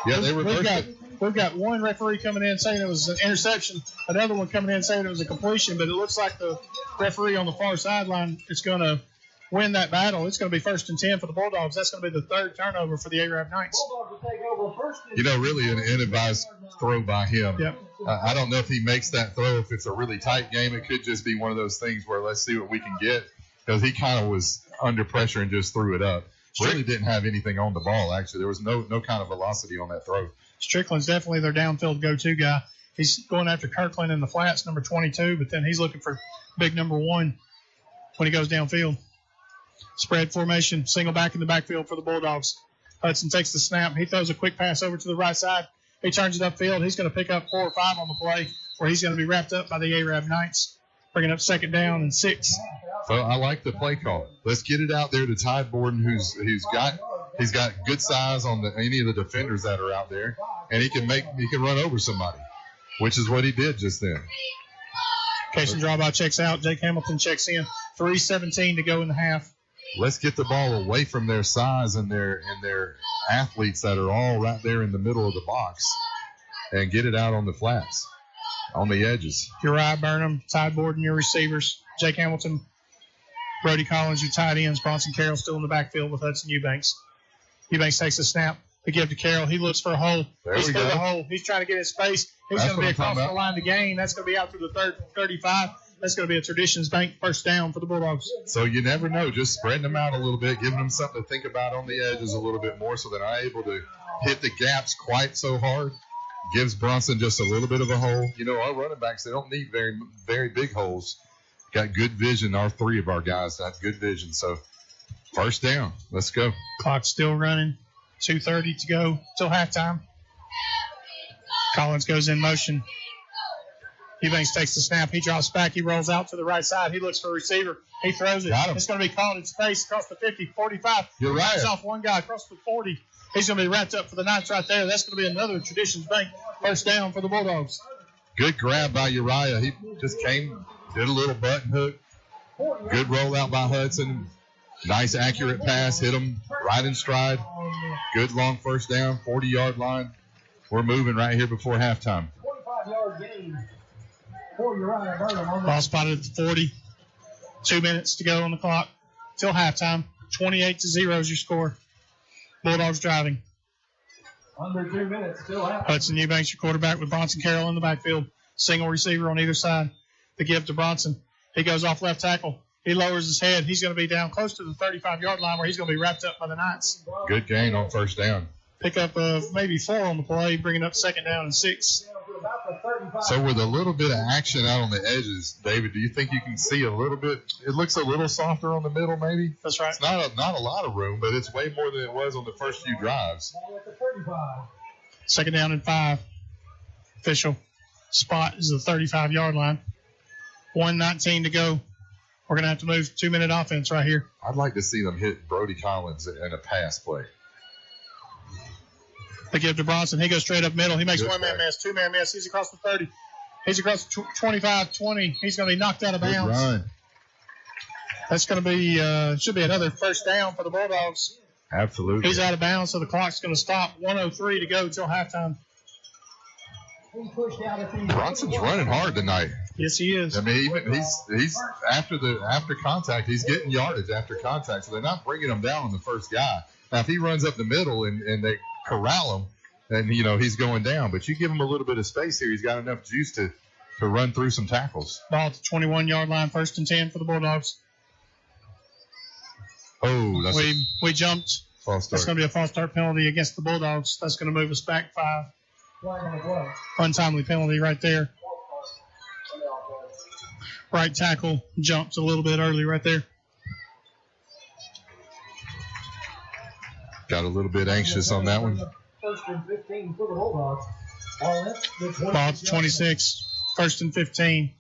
Yeah, they reversed it. We've got one referee coming in saying it was an interception, another one coming in saying it was a completion, but it looks like the referee on the far sideline is going to win that battle. It's going to be 1st and 10 for the Bulldogs. That's going to be the 3rd turnover for the Arab Knights. Really an inadvised throw by him. Yep. I don't know if he makes that throw. If it's a really tight game, it could just be one of those things where let's see what we can get, because he kind of was under pressure and just threw it up. Really didn't have anything on the ball, actually. There was no kind of velocity on that throw. Strickland's definitely their downfield go-to guy. He's going after Kirkland in the flats, number 22, but then he's looking for big number 1 when he goes downfield. Spread formation, single back in the backfield for the Bulldogs. Hudson takes the snap. He throws a quick pass over to the right side. He turns it upfield. He's going to pick up 4 or 5 on the play, where he's going to be wrapped up by the Arab Knights, bringing up second down and 6. So I like the play call. Let's get it out there to Ty Borden, who's got good size on any of the defenders that are out there, and he can run over somebody, which is what he did just then. Cation Drawby checks out. Jake Hamilton checks in. 3:17 to go in the half. Let's get the ball away from their size and their athletes that are all right there in the middle of the box, and get it out on the flats, on the edges. Uriah Burnham, Ty Borden, your receivers. Jake Hamilton, Brody Collins, your tight ends. Bronson Carroll still in the backfield with Hudson Eubanks. Eubanks takes a snap. They give to Carroll. He looks for a hole. He's through the hole. He's trying to get his space. He's going to be across the line to gain. That's going to be out through the 35. That's going to be a Traditions Bank first down for the Bulldogs. So you never know. Just spreading them out a little bit, giving them something to think about on the edges a little bit more so they're not able to hit the gaps quite so hard. Gives Bronson just a little bit of a hole. Our running backs, they don't need very, very big holes. Got good vision. All 3 of our guys got good vision. So first down. Let's go. Clock's still running. 2:30 to go till halftime. Collins goes in motion. Eubanks takes the snap. He drops back. He rolls out to the right side. He looks for a receiver. He throws it. It's going to be caught in space across the 50, 45. You're right. He's off one guy across the 40. He's going to be wrapped up for the Knights right there. That's going to be another Traditions Bank first down for the Bulldogs. Good grab by Uriah. He just came, did a little button hook. Good rollout by Hudson. Nice accurate pass. Hit him right in stride. Good long first down, 40-yard line. We're moving right here before halftime. 45-yard gain for Uriah Burnham. Ball spotted at the 40. 2 minutes to go on the clock till halftime. 28-0 is your score. Bulldogs driving. Under 2 minutes, still halftime. Hudson Eubanks, your quarterback, with Bronson Carroll in the backfield. Single receiver on either side. The give to Bronson. He goes off left tackle. He lowers his head. He's going to be down close to the 35-yard line where he's going to be wrapped up by the Knights. Good gain on first down. Pick up maybe 4 on the play, bringing up 2nd down and 6. So with a little bit of action out on the edges, David, do you think you can see a little bit? It looks a little softer on the middle, maybe. That's right. It's not a lot of room, but it's way more than it was on the first few drives. 2nd down and 5. Official spot is the 35-yard line. 1:19 to go. We're going to have to move 2-minute offense right here. I'd like to see them hit Brody Collins in a pass play. They give to Bronson. He goes straight up middle. He makes 1-man miss, 2-man miss. He's across the 30. He's across the 25-20. He's going to be knocked out of bounds. Good run. That's going to be should be another first down for the Bulldogs. Absolutely. He's out of bounds, so the clock's going to stop. 1:03 to go till halftime. Bronson's running hard tonight. Yes, he is. I mean, he's after contact, he's getting yardage after contact, so they're not bringing him down on the first guy. Now, if he runs up the middle and they corral him, then he's going down. But you give him a little bit of space here, he's got enough juice to run through some tackles. Ball at the 21-yard line, 1st and 10 for the Bulldogs. Oh, we jumped. False start. That's going to be a false start penalty against the Bulldogs. That's going to move us back 5. Untimely penalty right there. Right tackle jumps a little bit early right there. Got a little bit anxious on that one. 1st and 15 for the Bulldogs. Ball to 26. 1st and 15.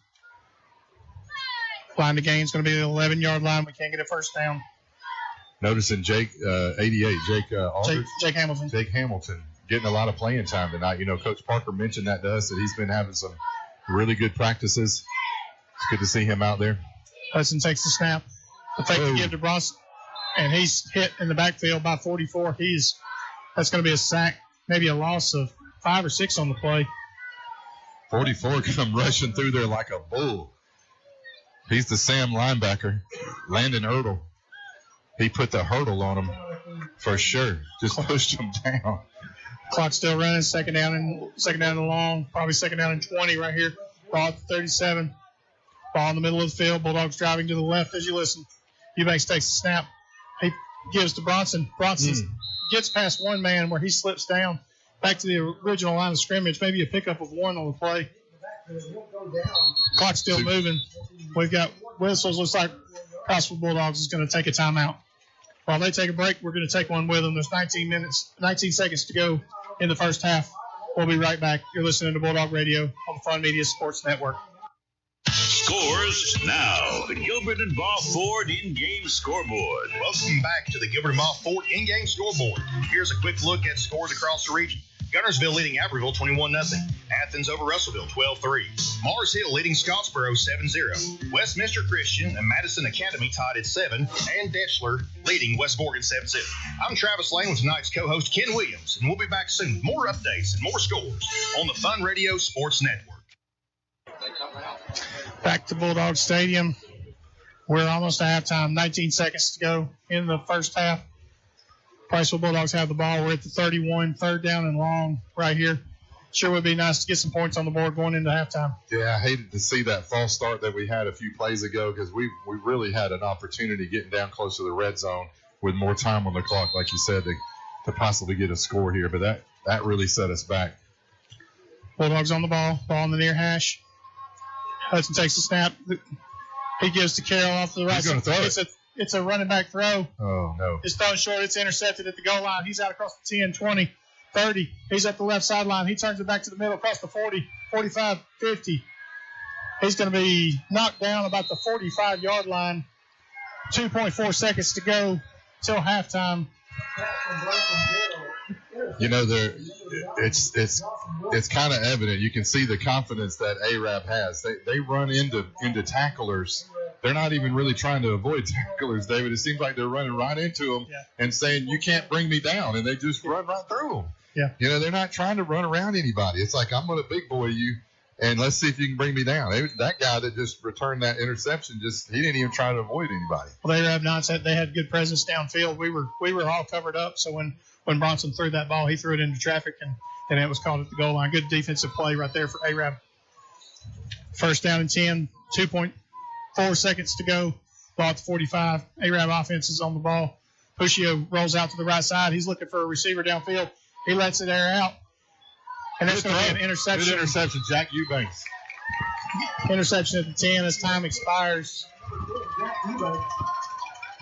Line to gain is going to be the 11-yard line. We can't get a first down. Noticing Jake, 88, Jake Hamilton. Jake Hamilton getting a lot of playing time tonight. Coach Parker mentioned that to us, that he's been having some really good practices. It's good to see him out there. Hudson takes the snap. The fake to give to Bronson, and he's hit in the backfield by 44. That's going to be a sack, maybe a loss of 5 or 6 on the play. 44 come rushing through there like a bull. He's the Sam linebacker, Landon Ertl. He put the hurdle on him for sure. Just pushed him down. Clock still running. Second down and long. Probably 2nd down and 20 right here. Ball at the 37. Ball in the middle of the field. Bulldogs driving to the left as you listen. Eubanks takes the snap. He gives to Bronson. Bronson gets past one man where he slips down. Back to the original line of scrimmage. Maybe a pickup of 1 on the play. Clock's still moving. We've got whistles. Looks like Priceville Bulldogs is going to take a timeout. While they take a break, we're going to take one with them. There's 19 seconds to go in the first half. We'll be right back. You're listening to Bulldog Radio on the Fun Media Sports Network. Scores now. The Gilbert and Ball Ford in-game scoreboard. Welcome back to the Gilbert and Ball Ford in-game scoreboard. Here's a quick look at scores across the region. Gunnersville leading Abbeville 21-0. Athens over Russellville 12-3. Mars Hill leading Scottsboro 7-0. Westminster Christian and Madison Academy tied at 7. And Deschler leading West Morgan 7-0. I'm Travis Lane with tonight's co-host Ken Williams, and we'll be back soon with more updates and more scores on the Fun Radio Sports Network. Back to Bulldog Stadium. We're almost at halftime. 19 seconds to go in the first half. Priceville Bulldogs have the ball. We're at the 31, 3rd down and long right here. Sure would be nice to get some points on the board going into halftime. Yeah, I hated to see that false start that we had a few plays ago, because we really had an opportunity getting down close to the red zone with more time on the clock, like you said, to possibly get a score here. But that really set us back. Bulldogs on the ball. Ball in the near hash. Hudson takes the snap. He gives to Carroll off to the right. He's going to throw it. It's a running back throw. Oh, no. It's thrown short. It's intercepted at the goal line. He's out across the 10, 20, 30. He's at the left sideline. He turns it back to the middle across the 40, 45, 50. He's going to be knocked down about the 45-yard line. 2.4 seconds to go till halftime. It's kind of evident. You can see the confidence that Arab has. They run into tacklers. They're not even really trying to avoid tacklers, David. It seems like they're running right into them and saying, "You can't bring me down," and they just run right through them. Yeah. They're not trying to run around anybody. It's like, I'm going to big boy you, and let's see if you can bring me down. That guy that just returned that interception, he didn't even try to avoid anybody. Well, they have not said they had good presence downfield. We were all covered up, so when Bronson threw that ball, he threw it into traffic, and it was called at the goal line. Good defensive play right there for Arab. First down and 10, 2.4 seconds to go. Ball at the 45. Arab offense is on the ball. Pushio rolls out to the right side. He's looking for a receiver downfield. He lets it air out. And that's going to be an interception. Good interception, Jack Eubanks. Interception at the 10 as time expires.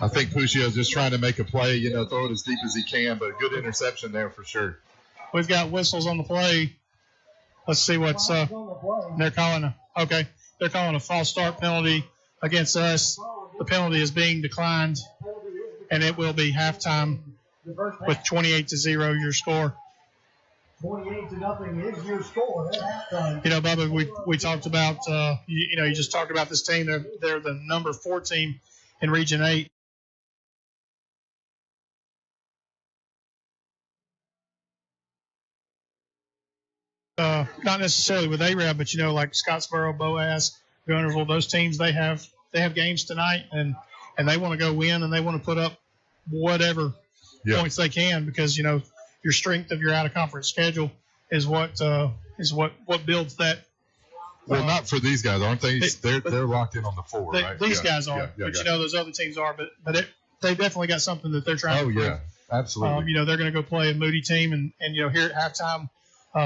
I think Pushio's just trying to make a play, throw it as deep as he can, but good interception there for sure. We've got whistles on the play. Let's see what's they're calling. They're calling a false start penalty against us. The penalty is being declined, and it will be halftime with 28-0 your score. 28-0 is your score. Bubba, we talked about, you just talked about this team. They're the number 4 team in Region 8. Not necessarily with Arab, but like Scottsboro, Boaz, Gunnersville, those teams, they have games tonight, and they want to go win, and they want to put up whatever points they can, because your strength of your out of conference schedule is what builds that. Well, not for these guys, aren't they? They're locked in on the 4, right? These guys are, but those other teams are. But they definitely got something that they're trying to prove. Oh yeah, absolutely. They're going to go play a Moody team, and here at halftime.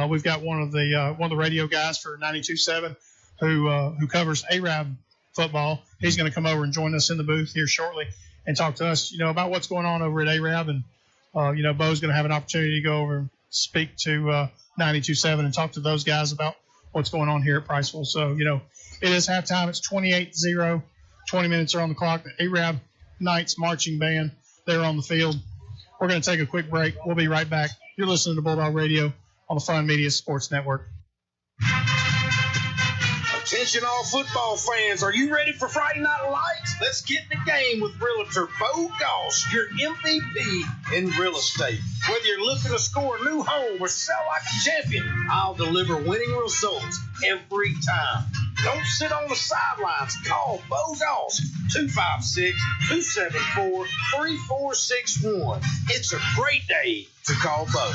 We've got one of the radio guys for 92.7 who covers Arab football. He's going to come over and join us in the booth here shortly and talk to us, about what's going on over at Arab. And Bo's going to have an opportunity to go over and speak to 92.7 and talk to those guys about what's going on here at Priceville. So it is halftime. It's 28-0. 20 minutes are on the clock. The Arab Knights marching band, they're on the field. We're going to take a quick break. We'll be right back. You're listening to Bulldog Radio on the Fun Media Sports Network. Attention all football fans, are you ready for Friday Night Lights? Let's get in the game with Realtor Bo Goss, your MVP in real estate. Whether you're looking to score a new home or sell like a champion, I'll deliver winning results every time. Don't sit on the sidelines. Call Bo Goss, 256-274-3461. It's a great day to call Bo.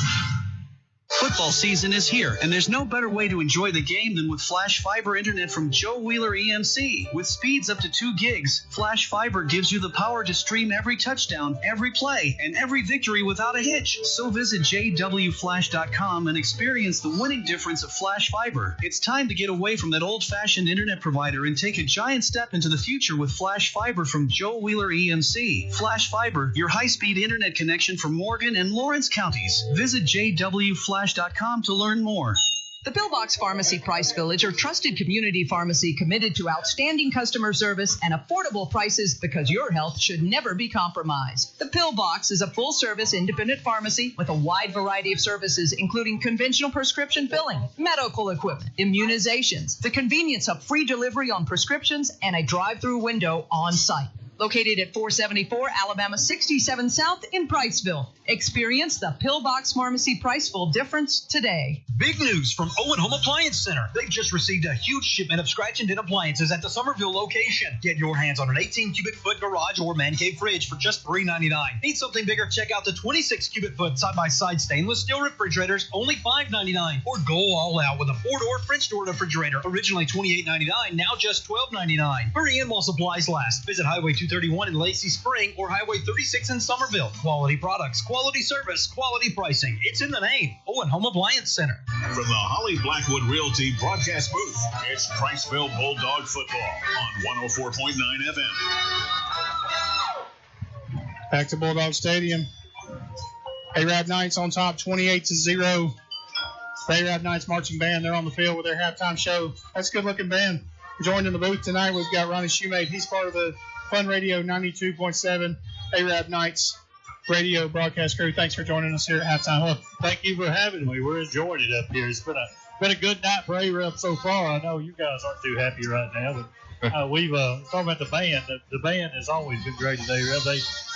Football season is here, and there's no better way to enjoy the game than with Flash Fiber Internet from Joe Wheeler EMC. With speeds up to 2 gigs, Flash Fiber gives you the power to stream every touchdown, every play, and every victory without a hitch. So visit jwflash.com and experience the winning difference of Flash Fiber. It's time to get away from that old-fashioned internet provider and take a giant step into the future with Flash Fiber from Joe Wheeler EMC. Flash Fiber, your high-speed internet connection for Morgan and Lawrence counties. Visit jwflash.com to learn more. The Pillbox Pharmacy Priceville is your trusted community pharmacy committed to outstanding customer service and affordable prices because your health should never be compromised. The Pillbox is a full-service independent pharmacy with a wide variety of services, including conventional prescription filling, medical equipment, immunizations, the convenience of free delivery on prescriptions, and a drive-through window on site. Located at 474 Alabama 67 South in Priceville. Experience the Pillbox Pharmacy Priceville difference today. Big news from Owen Home Appliance Center. They've just received a huge shipment of scratch and dent appliances at the Somerville location. Get your hands on an 18 cubic foot garage or man cave fridge for just $3.99. Need something bigger? Check out the 26 cubic foot side-by-side stainless steel refrigerators, only $5.99. Or go all out with a 4-door French door refrigerator, originally $28.99, now just $12.99. Hurry in while supplies last. Visit Highway 231 in Lacey Spring or Highway 36 in Somerville. Quality products, quality service, quality pricing. It's in the name. Owen Home Appliance Center. From the Holly Blackwood Realty broadcast booth, it's Priceville Bulldog football on 104.9 FM. Back to Bulldog Stadium. Arab Knights on top, 28-0. The Arab Knights marching band, they're on the field with their halftime show. That's a good-looking band. Joined in the booth tonight, we've got Ronnie Shoemate. He's part of the Fun Radio 92.7 Arab Knights radio broadcast crew. Thanks for joining us here at halftime. Well, thank you for having me. We're enjoying it up here. It's been a good night for Arab so far. I know you guys aren't too happy right now, but we've talking about the band. The band has always been great at Arab.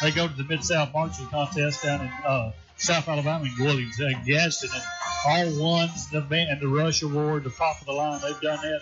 They go to the Mid-South Marching Contest down in South Alabama in Williams and Gaston, and all won the band, the Rush Award, the top of the line. They've done that.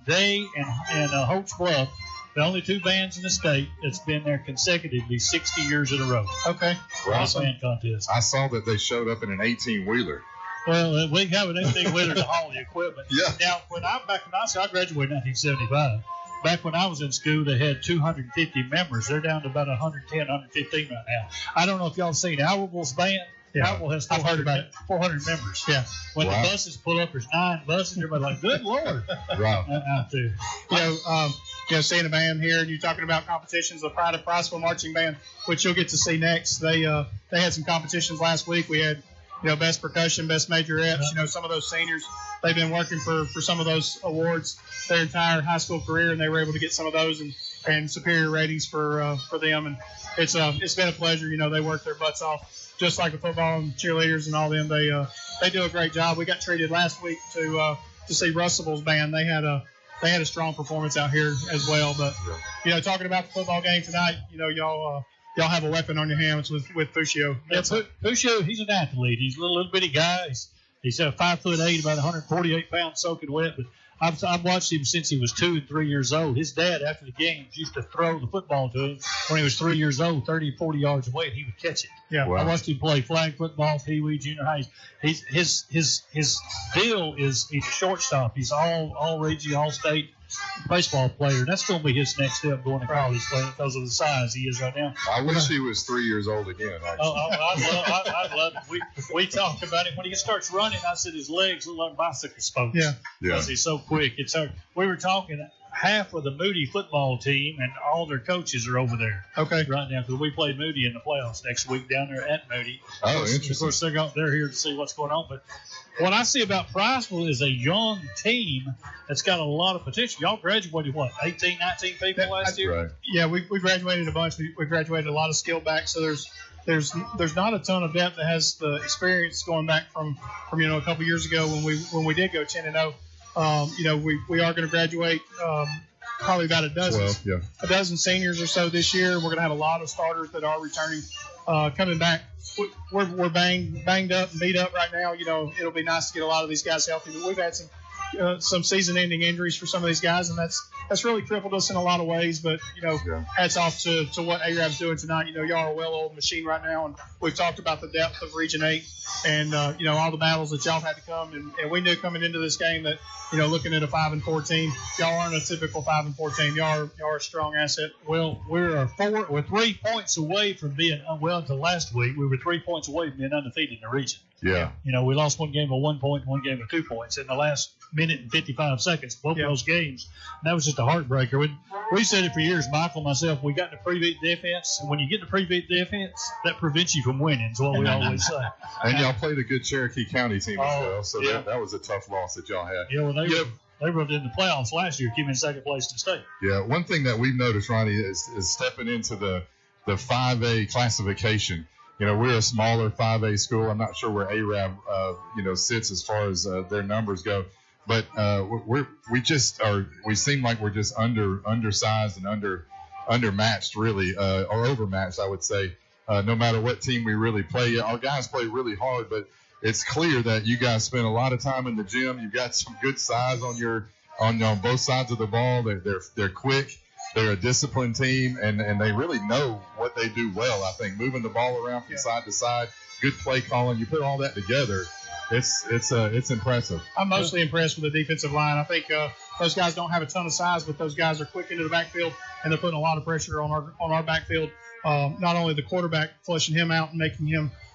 They and Holtz Bluff, the only two bands in the state that's been there consecutively 60 years in a row. Okay. Well, band contest. I saw that they showed up in an 18-wheeler. Well, we have an 18-wheeler to haul the equipment. Yeah. Now, I graduated in 1975. Back when I was in school, they had 250 members. They're down to about 110, 115 right now. I don't know if y'all have seen Albertville's band. Yeah. Albertville has I've heard about it. 400 members. Yeah. When Wow. the buses pull up, there's 9 buses. Everybody's like, good Lord. Right. Out there. Seeing a band here, and you're talking about competitions, the Pride of Priceville Marching Band, which you'll get to see next. They had some competitions last week. We had, best percussion, best majorettes. Some of those seniors, they've been working for some of those awards their entire high school career, and they were able to get some of those and superior ratings for them. And it's been a pleasure. They work their butts off, just like the football and cheerleaders and all them. They do a great job. We got treated last week to see Russell's band. They had a strong performance out here as well. But talking about the football game tonight, y'all have a weapon on your hands with Fushio. Yeah, Fushio, he's an athlete. He's a little bitty guy. He's 5'8", about 148 pounds, soaking wet. But I've watched him since he was 2 and 3 years old. His dad, after the games, used to throw the football to him when he was 3 years old, 30, 40 yards away, and he would catch it. Yeah, I watched him play flag football, peewee, junior high. His deal is he's a shortstop. He's all region, all state baseball player. That's going to be his next step going to college because of the size he is right now. I wish he was 3 years old again. Actually. I love it. We talked about it when he starts running. I said his legs look like bicycle spokes. Yeah, because he's so quick. We were talking. Half of the Moody football team and all their coaches are over there. Okay. Right now, because we play Moody in the playoffs next week down there at Moody. Oh, interesting. Of course, they're here to see what's going on. But what I see about Priceville is a young team that's got a lot of potential. Y'all graduated, 18, 19 people last year? Right. Yeah, we graduated a bunch. We graduated a lot of skill back. So there's not a ton of depth that has the experience going back from a couple years ago when we did go 10-0. We are going to graduate probably about a dozen seniors or so this year. We're going to have a lot of starters that are returning, coming back. We're banged up and beat up right now. It'll be nice to get a lot of these guys healthy, but we've had some season-ending injuries for some of these guys, and that's really crippled us in a lot of ways. But hats off to what A-Rab's doing tonight. Y'all are a well-oiled machine right now, and we've talked about the depth of Region 8 and all the battles that y'all had to come. And we knew coming into this game that looking at a 5-4 team, y'all aren't a typical 5-4 team. Y'all are a strong asset. Well, we're 3 points away from being until last week. We were 3 points away from being undefeated in the region. Yeah. We lost one game of 1 point, one game of 2 points in the last minute and 55 seconds, both of those games. And that was just a heartbreaker. We said it for years, Michael and myself, we got in a pre-beat defense. And when you get in a pre-beat defense, that prevents you from winning, is what we always say. And y'all played a good Cherokee County team as well, so that was a tough loss that y'all had. Yeah, well, they were in the playoffs last year, came in second place in state. Yeah, one thing that we've noticed, Ronnie, is stepping into the 5A classification. We're a smaller 5A school. I'm not sure where A-Rab, sits as far as their numbers go. But we seem like we're just undersized and undermatched, really, or overmatched, I would say. No matter what team we really play, our guys play really hard, but it's clear that you guys spend a lot of time in the gym. You've got some good size on both sides of the ball. They're quick. They're a disciplined team, and they really know what they do well. I think moving the ball around from side to side, good play calling. You put all that together, it's impressive. I'm mostly impressed with the defensive line. I think those guys don't have a ton of size, but those guys are quick into the backfield, and they're putting a lot of pressure on our backfield. Not only the quarterback flushing him out and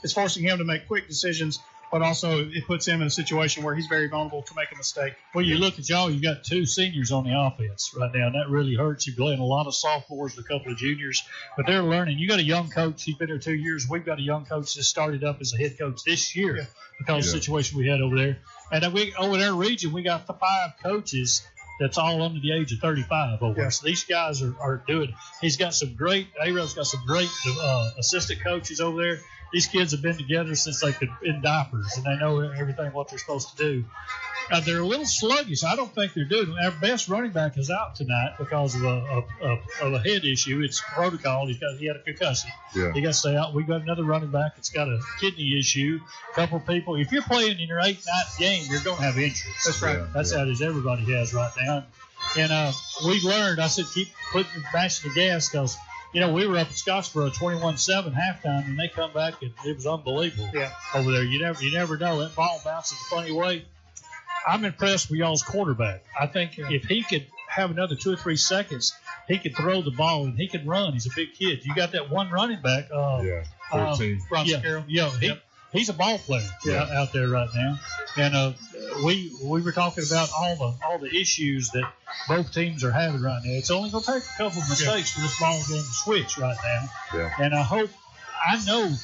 it's forcing him to make quick decisions, but also it puts him in a situation where he's very vulnerable to make a mistake. Well, you look at y'all, you got 2 seniors on the offense right now, and that really hurts. You've got a lot of sophomores and a couple of juniors, but they're learning. You got a young coach. He's been there 2 years. We've got a young coach that started up as a head coach this year because of the situation we had over there. And over their region, we got 5 coaches that's all under the age of 35 over there. So these guys are doing. A-Rab's got some great assistant coaches over there. These kids have been together since they could in diapers, and they know everything what they're supposed to do. They're a little sluggish. I don't think they're doing it. Our best running back is out tonight because of a head issue. It's protocol. He had a concussion. Yeah. He got to stay out. We got another running back that's got a kidney issue. A couple of people. If you're playing in your 8th, 9th game, you're going to have injuries. That's right. That's how it is. Everybody has right now. And we've learned. I said keep mashing the gas because we were up at Scottsboro 21-7 halftime, and they come back, and it was unbelievable over there. You never know. That ball bounces a funny way. I'm impressed with y'all's quarterback. I think if he could have another 2 or 3 seconds, he could throw the ball and he could run. He's a big kid. You got that one running back. 14. Carroll. He's a ball player out there right now. And we were talking about all the issues that both teams are having right now. It's only going to take a couple of mistakes for this ball game to switch right now. Yeah. And I know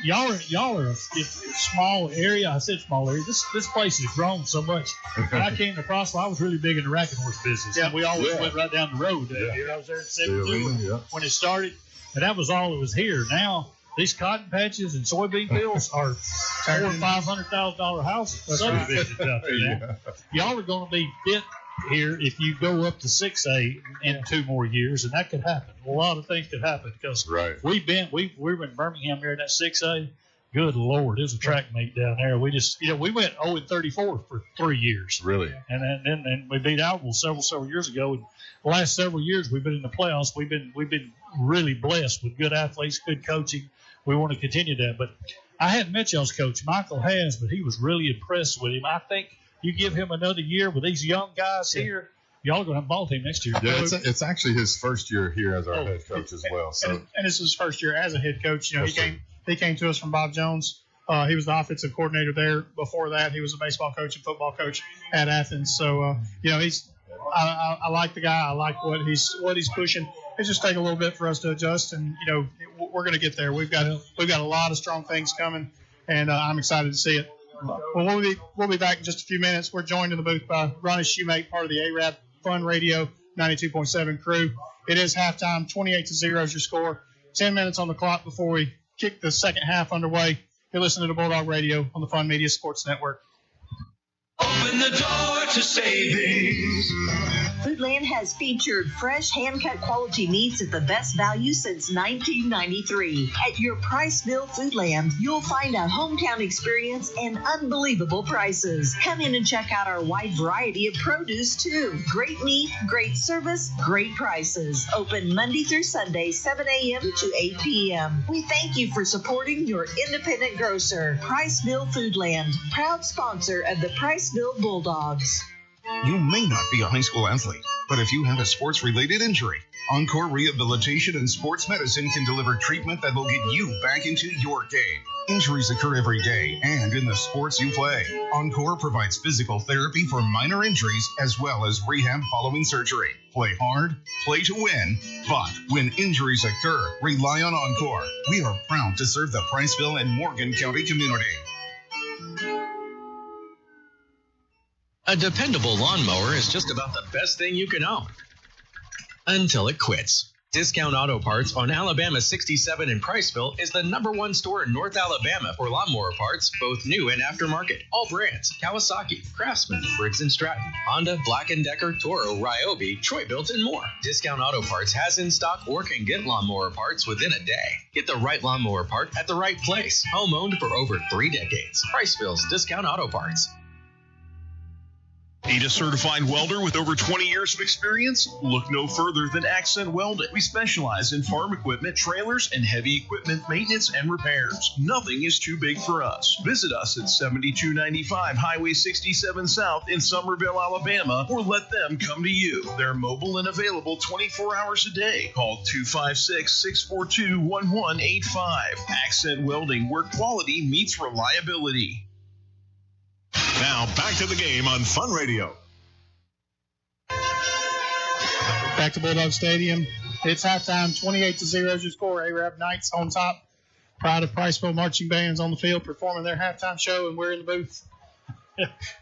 y'all are a small area. I said small area. This place has grown so much. When I came to Priceville, I was really big in the racking horse business. Yeah. We always went right down the road. I was there in 72 when it started, and that was all that was here. Now these cotton patches and soybean fields are $400,000 and $500,000 houses. Subdivisions out there now. Y'all are going to be fit here if you go up to 6A in 2 more years, and that could happen. A lot of things could happen because we were in Birmingham here in that 6A. Good Lord, there's a track meet down there. We just we went 0-34 for 3 years. Really? And then we beat Alville several years ago. And the last several years we've been in the playoffs. We've been really blessed with good athletes, good coaching. We want to continue that. But I hadn't met y'all's coach. Michael has, but he was really impressed with him. I think you give him another year with these young guys here, y'all are going to have a ball team next year. Yeah, it's actually his first year here as our head coach as well. So, and it's his first year as a head coach. He came to us from Bob Jones. He was the offensive coordinator there. Before that, he was a baseball coach and football coach at Athens. So, I like the guy. I like what he's pushing. It's just take a little bit for us to adjust, and we're going to get there. We've got a lot of strong things coming, and I'm excited to see it. Well, we'll be back in just a few minutes. We're joined in the booth by Ronnie Shoemake, part of the ARAB Fun Radio 92.7 crew. It is halftime, 28-0 is your score. 10 minutes on the clock before we kick the second half underway. You're listening to Bulldog Radio on the Fun Media Sports Network. Open the door to savings. Foodland has featured fresh, hand-cut quality meats at the best value since 1993. At your Priceville Foodland, you'll find a hometown experience and unbelievable prices. Come in and check out our wide variety of produce, too. Great meat, great service, great prices. Open Monday through Sunday, 7 a.m. to 8 p.m. We thank you for supporting your independent grocer. Priceville Foodland, proud sponsor of the Priceville Bulldogs. You may not be a high school athlete, but if you have a sports-related injury, Encore Rehabilitation and Sports Medicine can deliver treatment that will get you back into your game. Injuries occur every day and in the sports you play. Encore provides physical therapy for minor injuries as well as rehab following surgery. Play hard, play to win, but when injuries occur, rely on Encore. We are proud to serve the Priceville and Morgan County community. A dependable lawnmower is just about the best thing you can own. Until it quits. Discount Auto Parts on Alabama 67 in Priceville is the #1 store in North Alabama for lawnmower parts, both new and aftermarket. All brands: Kawasaki, Craftsman, Briggs & Stratton, Honda, Black & Decker, Toro, Ryobi, Troy-Built, and more. Discount Auto Parts has in stock or can get lawnmower parts within a day. Get the right lawnmower part at the right place. Home owned for over 3 decades. Priceville's Discount Auto Parts. Need a certified welder with over 20 years of experience? Look no further than Accent Welding. We specialize in farm equipment, trailers, and heavy equipment maintenance and repairs. Nothing is too big for us. Visit us at 7295 Highway 67 South in Summerville, Alabama, or let them come to you. They're mobile and available 24 hours a day. Call 256-642-1185. Accent Welding, where quality meets reliability. Now, back to the game on Fun Radio. Back to Bulldog Stadium. It's halftime, 28-0 is your score. ARAB Knights on top. Pride of Priceville marching bands on the field performing their halftime show, and we're in the booth.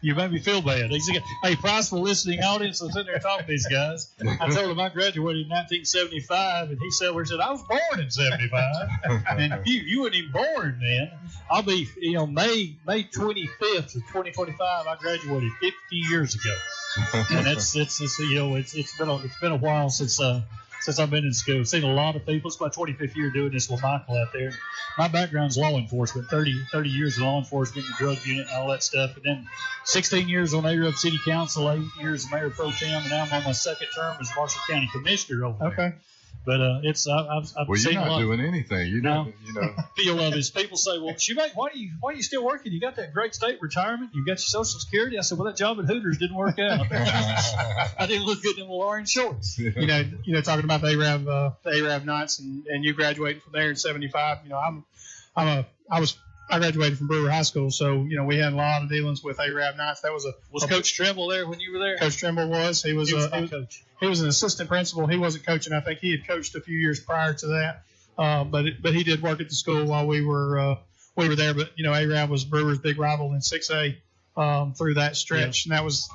You made me feel bad. Hey, Priceville listening audience, I'm sitting there talking to these guys. I told them I graduated in 1975, and he said, I was born in 75. And you weren't even born then. I'll be, May 25th of 2025, I graduated 50 years ago. And it's been a while since I've been in school. I've seen a lot of people. It's my 25th year doing this with Michael out there. My background's law enforcement, 30 years in law enforcement, the drug unit, and all that stuff. And then 16 years on ARAB City Council, 8 years as Mayor Pro Tem, and now I'm on my second term as Marshall County Commissioner over there. Okay. But I've Well, seen you're a not lot. doing anything. You know. Feel of is people say, well, Shoemate, why are you still working? You got that great state retirement. You got your Social Security. I said, well, that job at Hooters didn't work out. I didn't look good in the orange shorts. You know, talking about the Arab Knights and you graduating from there in '75. You know, I graduated from Brewer High School, so you know we had a lot of dealings with Arab Knights. That was Coach Trimble there when you were there? Coach Trimble was. He was coach. He was an assistant principal. He wasn't coaching. I think he had coached a few years prior to that. But he did work at the school while we were there. But you know, Arab was Brewer's big rival in 6A through that stretch, and that was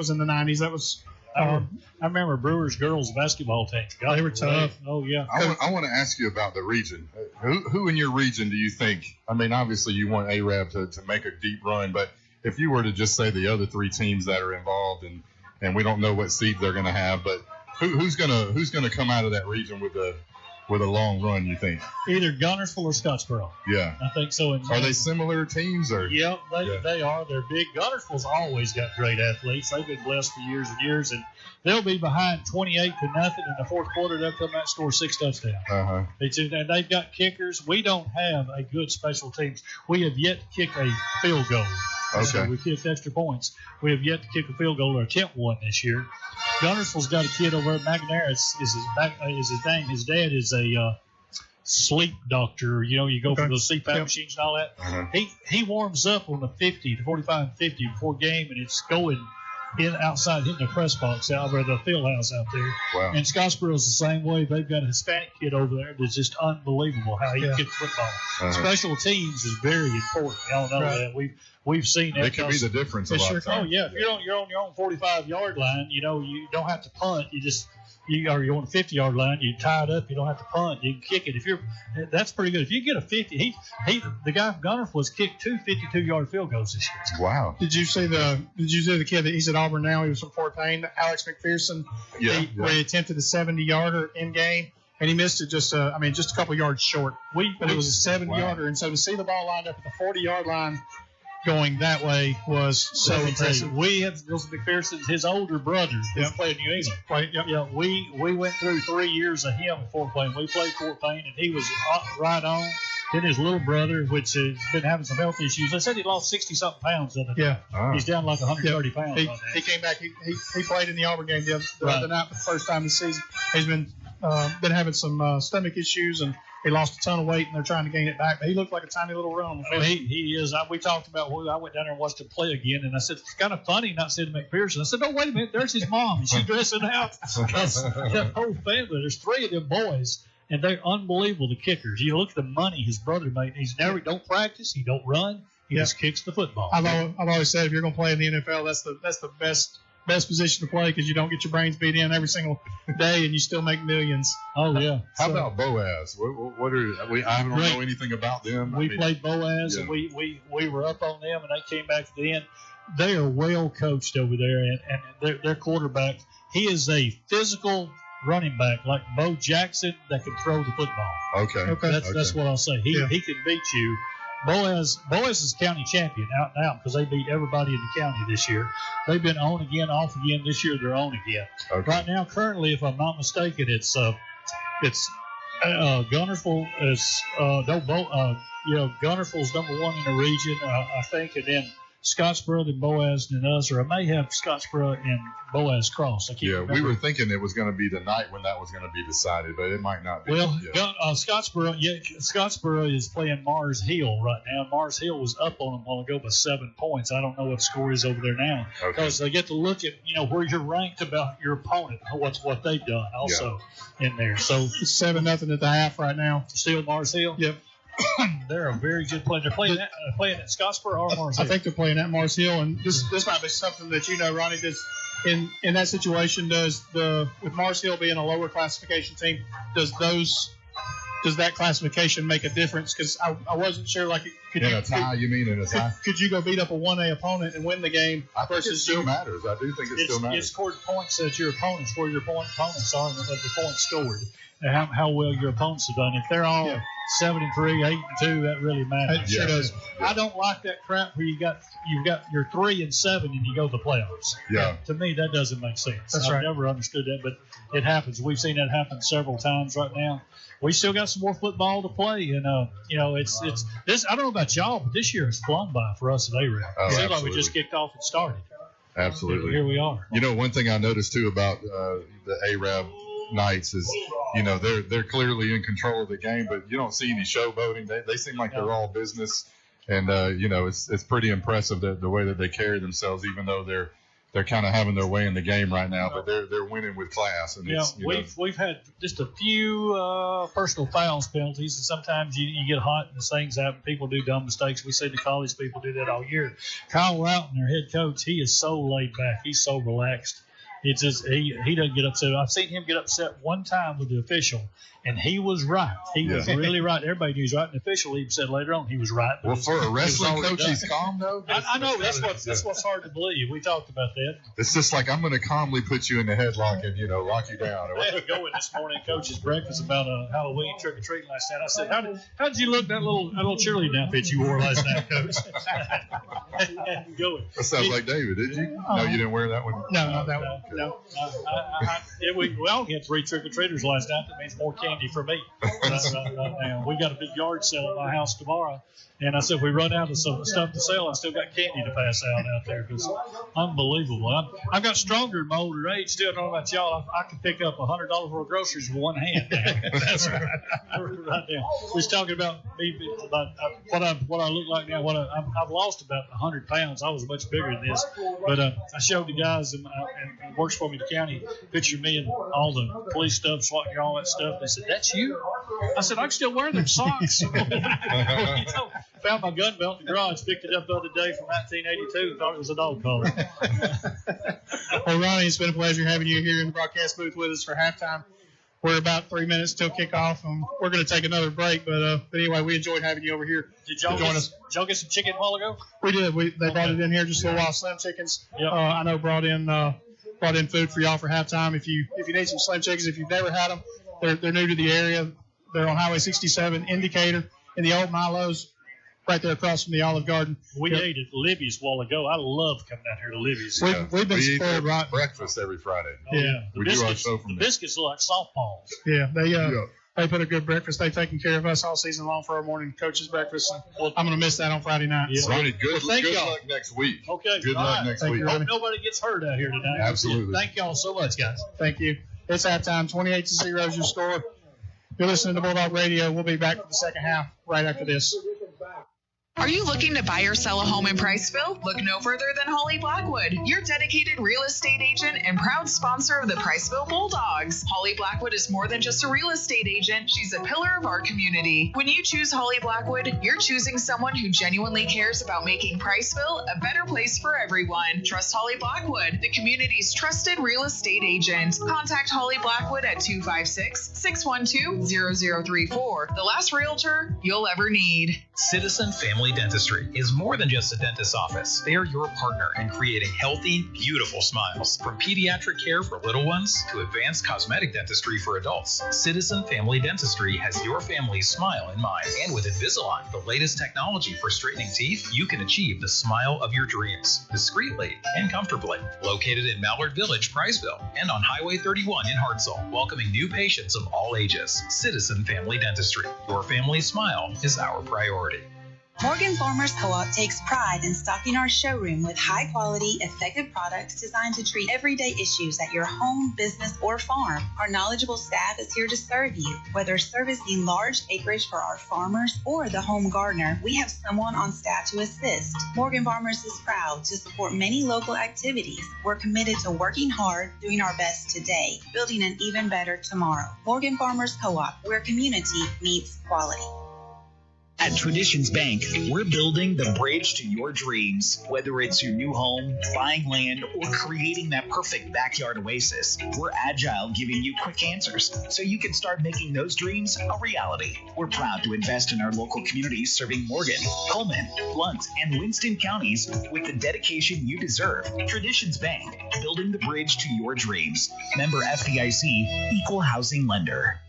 in the '90s. That was. I remember Brewers girls basketball team. God, they were tough. Oh yeah. I want to ask you about the region. Who in your region do you think? I mean, obviously you want Arab to make a deep run, but if you were to just say the other three teams that are involved, and we don't know what seeds they're going to have, but who's gonna come out of that region with a long run, you think? Either Gunnersville or Scottsboro. Yeah. I think so. Are they similar teams? Or? Yeah, they are. They're big. Gunnersville's always got great athletes. They've been blessed for years and years, and they'll be behind 28-0 in the fourth quarter. They'll come out and score 6 touchdowns. Uh-huh. And they've got kickers. We don't have a good special teams. We have yet to kick a field goal. Okay. So we kicked extra points. We have yet to kick a field goal or attempt one this year. Gunnersville's got a kid over at McNair. Is his name. His dad is a sleep doctor. You know, you go for those CPAP machines and all that. Uh-huh. He warms up on the 50, the 45 and 50 before game, and it's going outside hitting the press box out or the field house out there. Wow. And Scottsboro's the same way. They've got a Hispanic kid over there that's just unbelievable how he kicks football. Uh-huh. Special teams is very important. Y'all know that. We've seen that. It can be the difference a lot of times. Oh yeah, if you're on your own 45-yard line, you know you don't have to punt. You're on the 50-yard line. You tie it up. You don't have to punt. You can kick it. That's pretty good. If you get a 50, the guy from Gunnersville has kicked 2 52-yard field goals this year. Wow. Did you see the kid that he's at Auburn now? He was from Fort Payne, Alex McPherson. Where he attempted a 70-yarder in game. And he missed it just a couple yards short. But it was a 70-yarder. And so to see the ball lined up at the 40-yard line going that way was so impressive. We have Wilson McPherson, his older brother, who's played New England. Yeah, we went through 3 years of him at Fort Payne. We played Fort Payne, and he was right on. Then his little brother, which has been having some health issues, they said he lost 60-something pounds. He's down like 130 pounds. He came back. He played in the Auburn game the other night for the first time this season. He's been having some stomach issues, and he lost a ton of weight, and they're trying to gain it back. But he looked like a tiny little run. He is. We talked about. I went down there and watched him play again, and I said it's kind of funny not seeing McPherson. I said, "No, wait a minute. There's his mom. Is she dressing out?" That whole family. There's 3 of them boys, and they're unbelievable. The kickers. You look at the money his brother made. He's never don't practice. He don't run. He just kicks the football. I've always said if you're going to play in the NFL, that's the best position to play because you don't get your brains beat in every single day and you still make millions. Oh yeah. How about Boaz? I don't know anything about them. We played Boaz and we were up on them and they came back at the end. They are well coached over there and their quarterback. He is a physical running back like Bo Jackson that can throw the football. Okay. That's what I'll say. He can beat you. Boaz is county champion out and out because they beat everybody in the county this year. They've been on again, off again. This year they're on again. Okay. Right now, currently, if I'm not mistaken, it's Gunnersville is Gunnersville's number 1 in the region, I think, and then Scottsboro, then Boaz, and us, or I may have Scottsboro and Boaz cross. I can't remember. We were thinking it was going to be the night when that was going to be decided, but it might not be. Well, Scottsboro is playing Mars Hill right now. Mars Hill was up on them a while ago by 7 points. I don't know what the score is over there now because they get to look at where you're ranked about your opponent, what they've done also in there. So it's 7-0 at the half right now. Still Mars Hill. Yep. They're a very good player. They're playing at Scottsboro or Mars Hill. I think they're playing at Mars Hill, and this might be something that Ronnie. Does in that situation, with Mars Hill being a lower classification team, does that classification make a difference? Because I wasn't sure. Like, in a tie? Could you go beat up a 1A opponent and win the game? I think it still matters. I do think it still matters. It's scored points at your opponents, where your opponents are, and the points scored, and how well your opponents have done. If they're all 7-3, 8-2, that really matters. It sure does. I don't like that crap where you've got your 3-7 and you go to the playoffs. Yeah. To me, that doesn't make sense. That's I've right. never understood that, but it happens. We've seen that happen several times right now. We still got some more football to play, and it's this. I don't know about y'all, but this year has flown by for us at A-Rab. Oh, It seems like we absolutely. just kicked off and started. Absolutely. Here we are. One thing I noticed too about the Arab nights is, they're clearly in control of the game, but you don't see any showboating. They seem like they're all business, and it's pretty impressive the way that they carry themselves, even though they're kind of having their way in the game right now, but they're winning with class. And we've had just a few personal fouls penalties, and sometimes you get hot and things happen. People do dumb mistakes. We see the college people do that all year. Kyle Routon, their head coach, he is so laid back. He's so relaxed. It's just he doesn't get upset. I've seen him get upset one time with the official, and he was right. He was really right. Everybody knew he was right. And the official even said later on he was right. Well, for a wrestling coach, he's calm though. I know that's what's hard to believe. We talked about that. It's just like, I'm going to calmly put you in the headlock and lock you down. I had to go in this morning, coach's breakfast about a Halloween trick or treating last night. I said, "How did you look that little cheerleading outfit you wore last night, coach?" That sounds like David. Did you? No, you didn't wear that one. No, not that one. No. We all had 3 trick-or-treaters last night. That means more candy for me. Now, we got a big yard sale at my house tomorrow. And I said, if we run out of some stuff to sell, I still got candy to pass out there because unbelievable. I've got stronger in my older age. Still, I don't know about y'all. I can pick up $100 worth of groceries with one hand. That's right. Right now. We was talking about what I look like now. I've lost about 100 pounds. I was much bigger than this. But I showed the guys and works for me in the county, picture me and all the police stuff, SWAT gear, all that stuff. They said, "That's you?" I said, "I can still wear them socks." Found my gun belt in the garage, picked it up the other day from 1982, and thought it was a dog collar. Well, Ronnie, it's been a pleasure having you here in the broadcast booth with us for halftime. We're about 3 minutes till kickoff, and we're going to take another break. But anyway, we enjoyed having you over here. Did y'all get some chicken a while ago? We did. They brought it in here just a little while. Slim chickens. Yep. I know brought in food for y'all for halftime. If you need some slim chickens, if you've never had them, they're new to the area. They're on Highway 67, Indicator, in the old Milo's, right there across from the Olive Garden. We ate at Libby's a while ago. I love coming out here to Libby's. We've been spoiled right. Breakfast every Friday. We do our show from the biscuits look like softballs. Yeah, they put a good breakfast. They've taken care of us all season long for our morning coaches breakfast. And I'm going to miss that on Friday night. Yeah. So. Ronnie, good luck next week. Okay. Good luck next week. Hope nobody gets hurt out here tonight. Absolutely. Thank y'all so much, guys. Thank you. It's halftime. 28-0 is your score. You're listening to Bulldog Radio. We'll be back for the second half right after this. Are you looking to buy or sell a home in Priceville? Look no further than Holly Blackwood, your dedicated real estate agent and proud sponsor of the Priceville Bulldogs. Holly Blackwood is more than just a real estate agent. She's a pillar of our community. When you choose Holly Blackwood, you're choosing someone who genuinely cares about making Priceville a better place for everyone. Trust Holly Blackwood, the community's trusted real estate agent. Contact Holly Blackwood at 256-612-0034. The last realtor you'll ever need. Citizen Family Dentistry is more than just a dentist's office. They are your partner in creating healthy, beautiful smiles. From pediatric care for little ones to advanced cosmetic dentistry for adults, Citizen Family Dentistry has your family's smile in mind. And with Invisalign, the latest technology for straightening teeth, you can achieve the smile of your dreams, discreetly and comfortably. Located in Mallard Village, Priceville, and on Highway 31 in Hartselle, welcoming new patients of all ages. Citizen Family Dentistry. Your family's smile is our priority. Morgan Farmers Co-op takes pride in stocking our showroom with high-quality, effective products designed to treat everyday issues at your home, business, or farm. Our knowledgeable staff is here to serve you. Whether servicing large acreage for our farmers or the home gardener, we have someone on staff to assist. Morgan Farmers is proud to support many local activities. We're committed to working hard, doing our best today, building an even better tomorrow. Morgan Farmers Co-op, where community meets quality. At Traditions Bank, we're building the bridge to your dreams. Whether it's your new home, buying land, or creating that perfect backyard oasis, we're agile, giving you quick answers so you can start making those dreams a reality. We're proud to invest in our local communities serving Morgan, Coleman, Blount, and Winston counties with the dedication you deserve. Traditions Bank, building the bridge to your dreams. Member FDIC, Equal Housing Lender.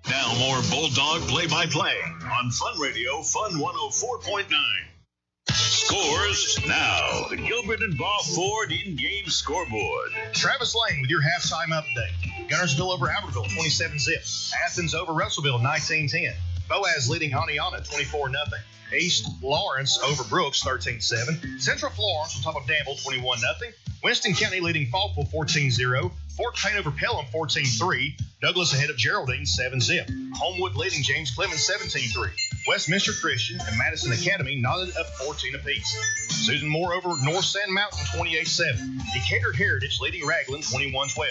Now more Bulldog play-by-play on Fun Radio, Fun 104.9. Scores now. The Gilbert and Ball Ford in-game scoreboard. Travis Lane with your halftime update. Gunnersville over Albertville, 27-zip. Athens over Russellville, 19-10. Boaz leading Aniana, 24-0. East Lawrence over Brooks, 13-7. Central Florence on top of Danville, 21-0. Winston County leading Falkville, 14-0. Fort Payne over Pelham, 14-3. Douglas ahead of Geraldine, 7-zip. Homewood leading James Clemens, 17-3. Westminster Christian and Madison Academy knotted up 14 apiece. Susan Moore over North Sand Mountain, 28-7. Decatur Heritage leading Raglan, 21-12.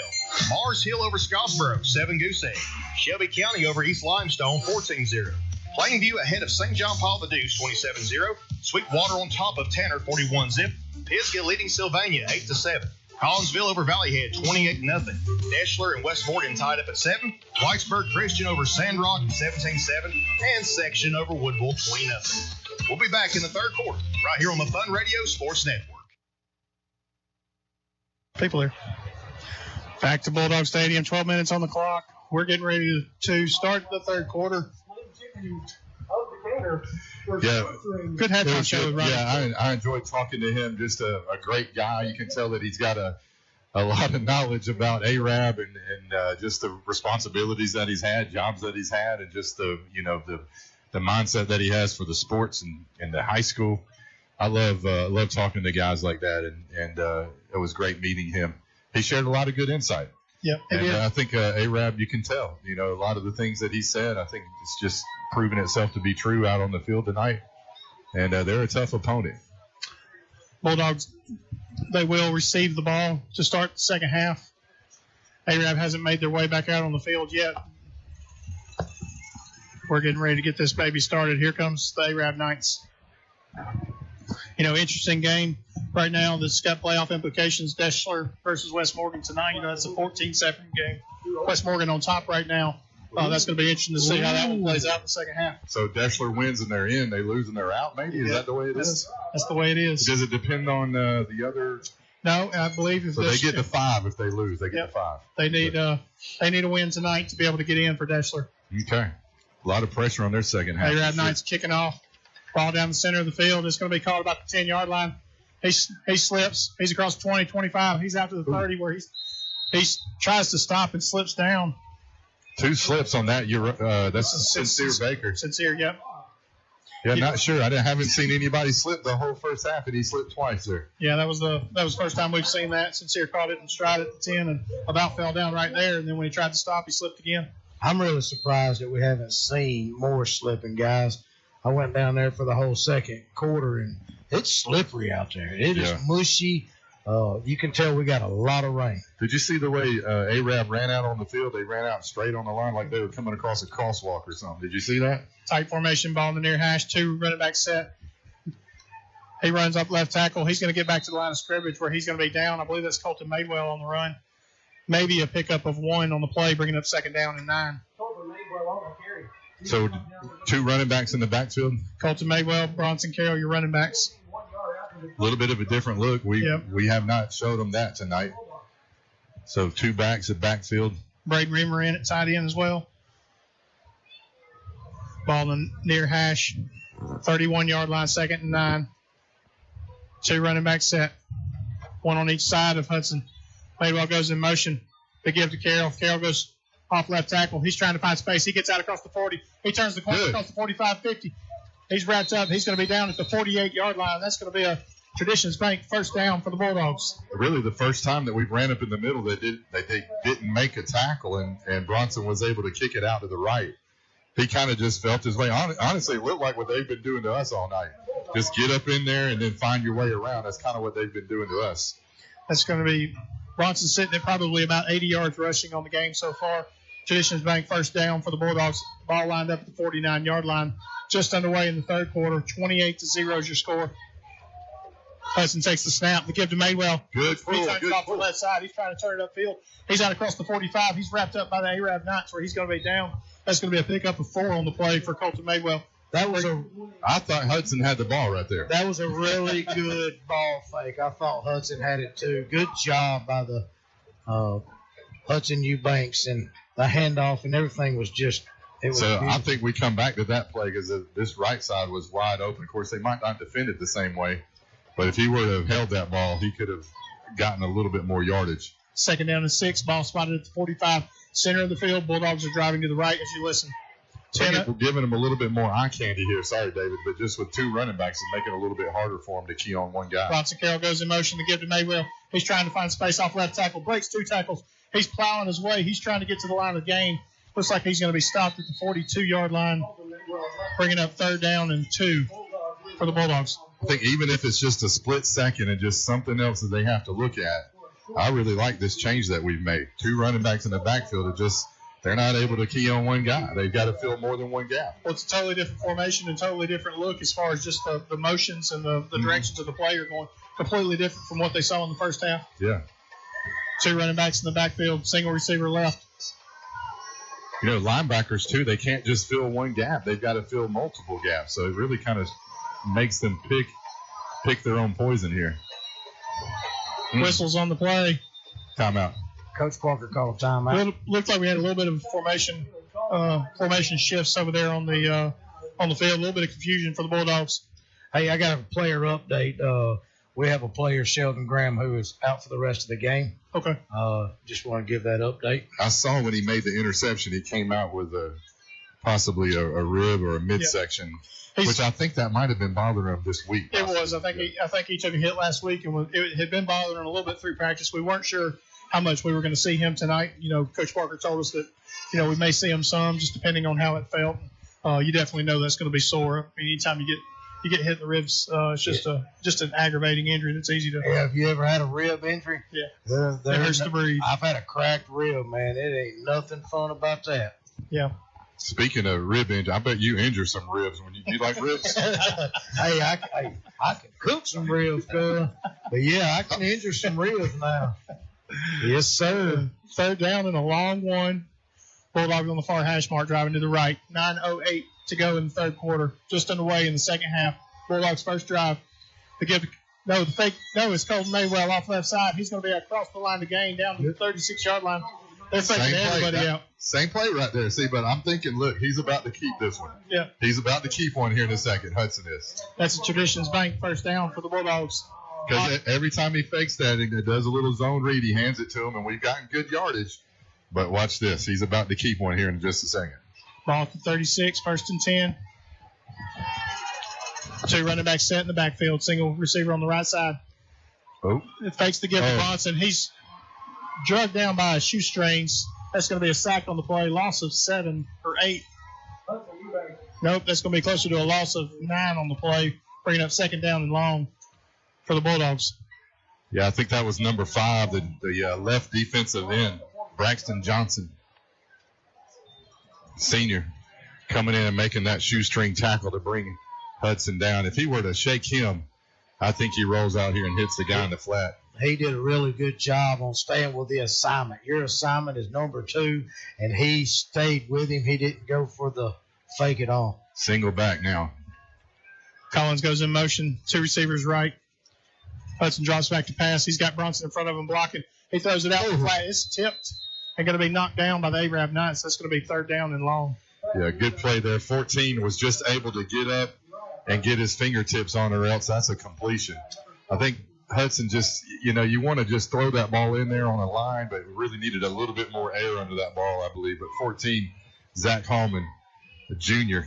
Mars Hill over Scottsboro, 7 goose egg. Shelby County over East Limestone, 14-0. Plainview ahead of St. John Paul the Deuce, 27-0. Sweetwater on top of Tanner, 41-zip. Pisgah leading Sylvania, 8-7. Collinsville over Valleyhead, 28-0. Deschler and West Morgan tied up at 7. Whitesburg Christian over Sandrock, 17-7. And Section over Woodville, 20-0. We'll be back in the third quarter, right here on the Fun Radio Sports Network. People here. Back to Bulldog Stadium, 12 minutes on the clock. We're getting ready to start the third quarter. Yeah, good halftime show. Right? Yeah, I enjoyed talking to him. Just a great guy. You can tell that he's got a lot of knowledge about Arab and just the responsibilities that he's had, jobs that he's had, and just the mindset that he has for the sports and the high school. I love talking to guys like that, and it was great meeting him. He shared a lot of good insight. Yep. And I think Arab, you can tell, a lot of the things that he said, I think it's just proven itself to be true out on the field tonight. And they're a tough opponent. Bulldogs, they will receive the ball to start the second half. Arab hasn't made their way back out on the field yet. We're getting ready to get this baby started. Here comes the Arab Knights. Interesting game right now. This got playoff implications. Deschler versus West Morgan tonight. That's a 14-7 game. West Morgan on top right now. That's going to be interesting to see how that one plays out in the second half. So Deschler wins and they're in. They lose and they're out, maybe? Is that the way it is? That's the way it is. Does it depend on the other? No, I believe if they get the 5 if they lose. They get the 5. They need a win tonight to be able to get in for Deschler. Okay. A lot of pressure on their second half. Arab Knights kicking off. Ball down the center of the field. It's going to be called about the 10-yard line. He slips. He's across 20, 25. He's out to the 30 where he tries to stop and slips down. 2 slips on that. That's Sincere Baker. Sincere, yep. Yeah, not sure. I haven't seen anybody slip the whole first half, and he slipped twice there. Yeah, that was the first time we've seen that. Sincere caught it in stride at the 10 and about fell down right there. And then when he tried to stop, he slipped again. I'm really surprised that we haven't seen more slipping, guys. I went down there for the whole second quarter, and it's slippery out there. It is mushy. You can tell we got a lot of rain. Did you see the way Arab ran out on the field? They ran out straight on the line like they were coming across a crosswalk or something. Did you see that? Tight formation, ball in the near hash, 2 running back set. He runs up left tackle. He's going to get back to the line of scrimmage where he's going to be down. I believe that's Colton Madewell on the run. Maybe a pickup of 1 on the play, bringing up second down and 9. So 2 running backs in the backfield? Colton Madewell, Bronson Carroll, your running backs. A little bit of a different look. We have not showed them that tonight. So 2 backs at backfield. Braden Reamer in at tight end as well. Ball in near hash, 31-yard line, second and 9. 2 running backs set, 1 on each side of Hudson. Madewell goes in motion. They give to Carroll. Carroll goes off left tackle. He's trying to find space. He gets out across the 40. He turns the corner across the 45-50. He's wrapped up. He's going to be down at the 48-yard line. That's going to be a Traditions Bank first down for the Bulldogs. Really the first time that we've ran up in the middle they didn't make a tackle, and Bronson was able to kick it out to the right. He kind of just felt his way. Honestly, it looked like what they've been doing to us all night. Just get up in there and then find your way around. That's kind of what they've been doing to us. That's going to be Bronson sitting at probably about 80 yards rushing on the game so far. Traditions Bank first down for the Bulldogs. Ball lined up at the 49-yard line. Just underway in the third quarter. 28-0 is your score. Hudson takes the snap. The give to Madewell. Good. He turns off the left side. He's trying to turn it upfield. He's out across the 45. He's wrapped up by the Arab Knights where he's going to be down. That's going to be a pickup of 4 on the play for Colton Madewell. I thought Hudson had the ball right there. That was a really good ball fake. I thought Hudson had it too. Good job by the Hudson Eubanks, and the handoff and everything was just So I think we come back to that play because this right side was wide open. Of course, they might not defend it the same way, but if he were to have held that ball, he could have gotten a little bit more yardage. 2nd down and 6. Ball spotted at the 45. Center of the field. Bulldogs are driving to the right as you listen. We're giving them a little bit more eye candy here. Sorry, David, but just with 2 running backs, it's making it a little bit harder for them to key on one guy. Bronson Carroll goes in motion to give to Maywell. He's trying to find space off left tackle. Breaks 2 tackles. He's plowing his way. He's trying to get to the line of the game. Looks like he's going to be stopped at the 42-yard line, bringing up 3rd down and 2 for the Bulldogs. I think even if it's just a split second and just something else that they have to look at, I really like this change that we've made. 2 running backs in the backfield they're not able to key on one guy. They've got to fill more than one gap. Well, it's a totally different formation and totally different look as far as just the motions and the directions of the play are going completely different from what they saw in the first half. Yeah. 2 running backs in the backfield, single receiver left. You know, linebackers, too, they can't just fill one gap. They've got to fill multiple gaps. So it really kind of makes them pick their own poison here. Whistles on the play. Timeout. Coach Parker called a timeout. Looked like we had a little bit of formation shifts over there on the field. A little bit of confusion for the Bulldogs. Hey, I got a player update. We have a player, Sheldon Graham, who is out for the rest of the game. Okay. Just want to give that update. I saw when he made the interception, he came out with possibly a rib or a midsection, which I think that might have been bothering him this week. It was. I think he took a hit last week, and it had been bothering him a little bit through practice. We weren't sure how much we were going to see him tonight. You know, Coach Parker told us that, you know, we may see him some, just depending on how it felt. You definitely know that's going to be sore. I mean, anytime you get hit in the ribs, it's just an aggravating injury that's easy to. Yeah, have you ever had a rib injury? Yeah. It hurts to breathe. I've had a cracked rib, man. It ain't nothing fun about that. Yeah. Speaking of rib injury, I bet you injure some ribs when you like ribs. Hey, I can cook some ribs, cuz. But yeah, I can injure some ribs now. Yes, sir. 3rd down and a long one. Bulldogs on the far hash mark, driving to the right. 9:08 to go in the 3rd quarter. Just underway in the 2nd half. Bulldogs' first drive. It's Colton Maywell off left side. He's going to be across the line to gain down to the 36-yard line. They're faking everybody out. Same play right there. See, but I'm thinking, look, he's about to keep this one. Yeah. He's about to keep one here in a second. Hudson is. That's a Traditions Bank first down for the Bulldogs. Because every time he fakes that, it does a little zone read. He hands it to him, and we've gotten good yardage. But watch this. He's about to keep one here in just a second. Ball at the 36, 1st and 10. 2 running backs set in the backfield. Single receiver on the right side. Oh. It fakes the give to Bronson. He's drugged down by his shoestrings. That's going to be a sack on the play. Loss of 7 or 8. Nope, that's going to be closer to a loss of 9 on the play, bringing up 2nd down and long for the Bulldogs. Yeah, I think that was number 5, the left defensive end, Braxton Johnson, senior, coming in and making that shoestring tackle to bring Hudson down. If he were to shake him, I think he rolls out here and hits the guy in the flat. He did a really good job on staying with the assignment. Your assignment is number 2, and he stayed with him. He didn't go for the fake at all. Single back now. Collins goes in motion. 2 receivers right. Hudson drops back to pass. He's got Bronson in front of him blocking. He throws it out the flat. It's tipped and going to be knocked down by the Arab Knights. That's going to be 3rd down and long. Yeah, good play there. 14 was just able to get up and get his fingertips on it, or else that's a completion. I think Hudson just, you want to just throw that ball in there on a line, but really needed a little bit more air under that ball, I believe. But 14, Zach Hallman, the junior,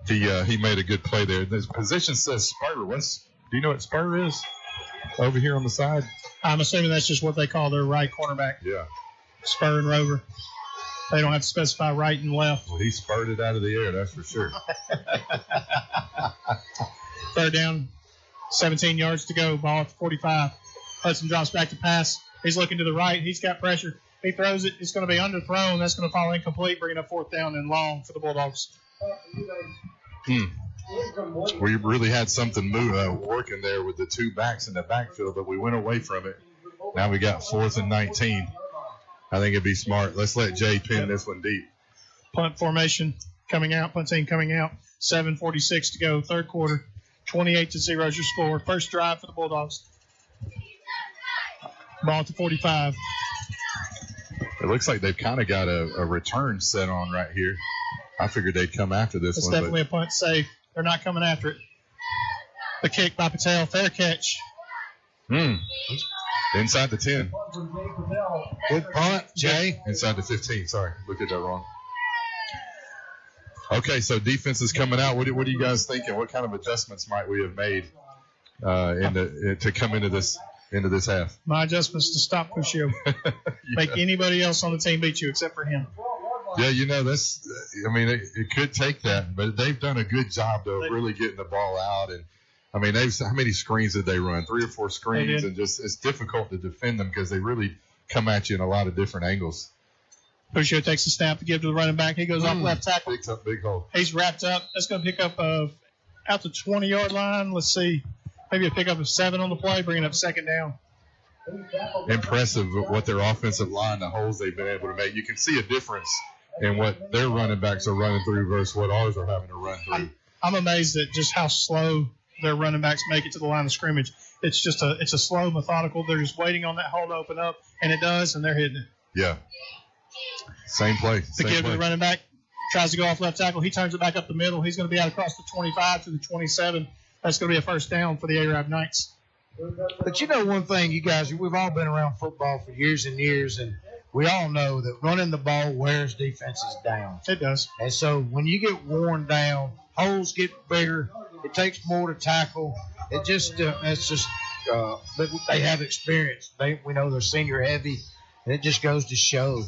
he made a good play there. The position says spur. Do you know what spur is over here on the side? I'm assuming that's just what they call their right cornerback. Yeah. Spur and rover. They don't have to specify right and left. Well, he spurred it out of the air, that's for sure. 3rd down, 17 yards to go. Ball at the 45. Hudson drops back to pass. He's looking to the right. He's got pressure. He throws it. It's going to be underthrown. That's going to fall incomplete, bringing up 4th down and long for the Bulldogs. We really had something working there with the 2 backs in the backfield, but we went away from it. Now we got 4th and 19. I think it'd be smart. Let's let Jay pin this one deep. Punt formation coming out. Punt team coming out. 7:46 to go. 3rd quarter. 28-0 is your score. First drive for the Bulldogs. Ball at the 45. It looks like they've kind of got a return set on right here. I figured they'd come after this It's one. definitely a punt safe. They're not coming after it. The kick by Patel. Fair catch. Inside the 10. Good punt, Jay. Inside the 15. Sorry, looked at that wrong. Okay, so defense is coming out. What are you guys thinking? What kind of adjustments might we have made to come into this half? My adjustments to stop Pushio. Make anybody else on the team beat you except for him. Yeah, it could take that, but they've done a good job of really getting the ball out. And how many screens did they run? 3 or 4 screens, and just it's difficult to defend them because they really come at you in a lot of different angles. Pushio takes the snap to give to the running back. He goes off left tackle. Big hole. He's wrapped up. That's going to pick up out the 20-yard line. Let's see. Maybe a pickup of 7 on the play, bringing up second down. Impressive what their offensive line, the holes they've been able to make. You can see a difference in what their running backs are running through versus what ours are having to run through. I'm amazed at just how slow their running backs make it to the line of scrimmage. It's just a slow, methodical. They're just waiting on that hole to open up, and it does, and they're hitting it. Yeah. Same play. The give to the running back. Tries to go off left tackle. He turns it back up the middle. He's going to be out across the 25 to the 27. That's going to be a first down for the Arab Knights. But you know one thing, you guys, we've all been around football for years and years, and we all know that running the ball wears defenses down. It does. And so when you get worn down, holes get bigger. It takes more to tackle. It just but they have experience. We know they're senior heavy, and it just goes to show.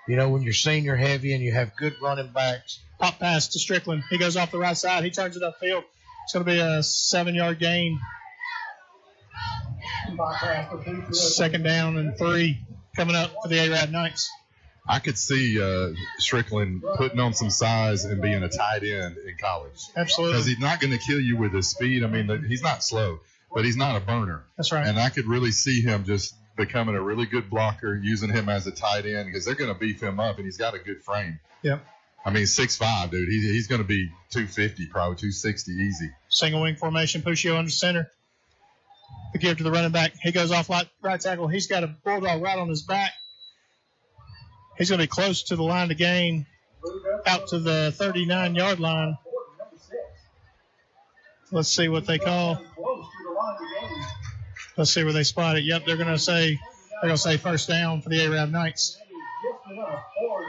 When you're senior heavy and you have good running backs. Pop pass to Strickland. He goes off the right side. He turns it upfield. It's going to be a 7-yard gain. Second down and 3 coming up for the Arab Knights. I could see Strickland putting on some size and being a tight end in college. Absolutely. Because he's not going to kill you with his speed. He's not slow, but he's not a burner. That's right. And I could really see him just becoming a really good blocker, using him as a tight end because they're going to beef him up, and he's got a good frame. Yep. 6'5", dude. He's going to be 250, probably 260 easy. Single wing formation, Pushio under center. The give to the running back. He goes off right tackle. He's got a bulldog right on his back. He's going to be close to the line to gain, out to the 39-yard line. Let's see what they call. Let's see where they spot it. Yep, they're going to say first down for the Arab Knights.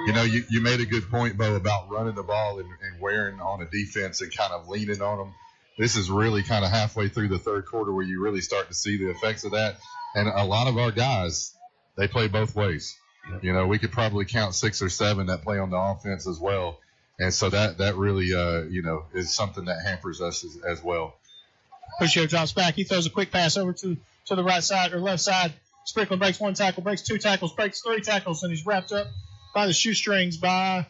You made a good point, Bo, about running the ball and wearing on a defense and kind of leaning on them. This is really kind of halfway through the third quarter where you really start to see the effects of that. And a lot of our guys, they play both ways. We could probably count 6 or 7 that play on the offense as well. And so that really, is something that hampers us as well. Pushio drops back. He throws a quick pass over to the right side or left side. Strickland breaks 1 tackle, breaks 2 tackles, breaks 3 tackles, and he's wrapped up by the shoestrings by,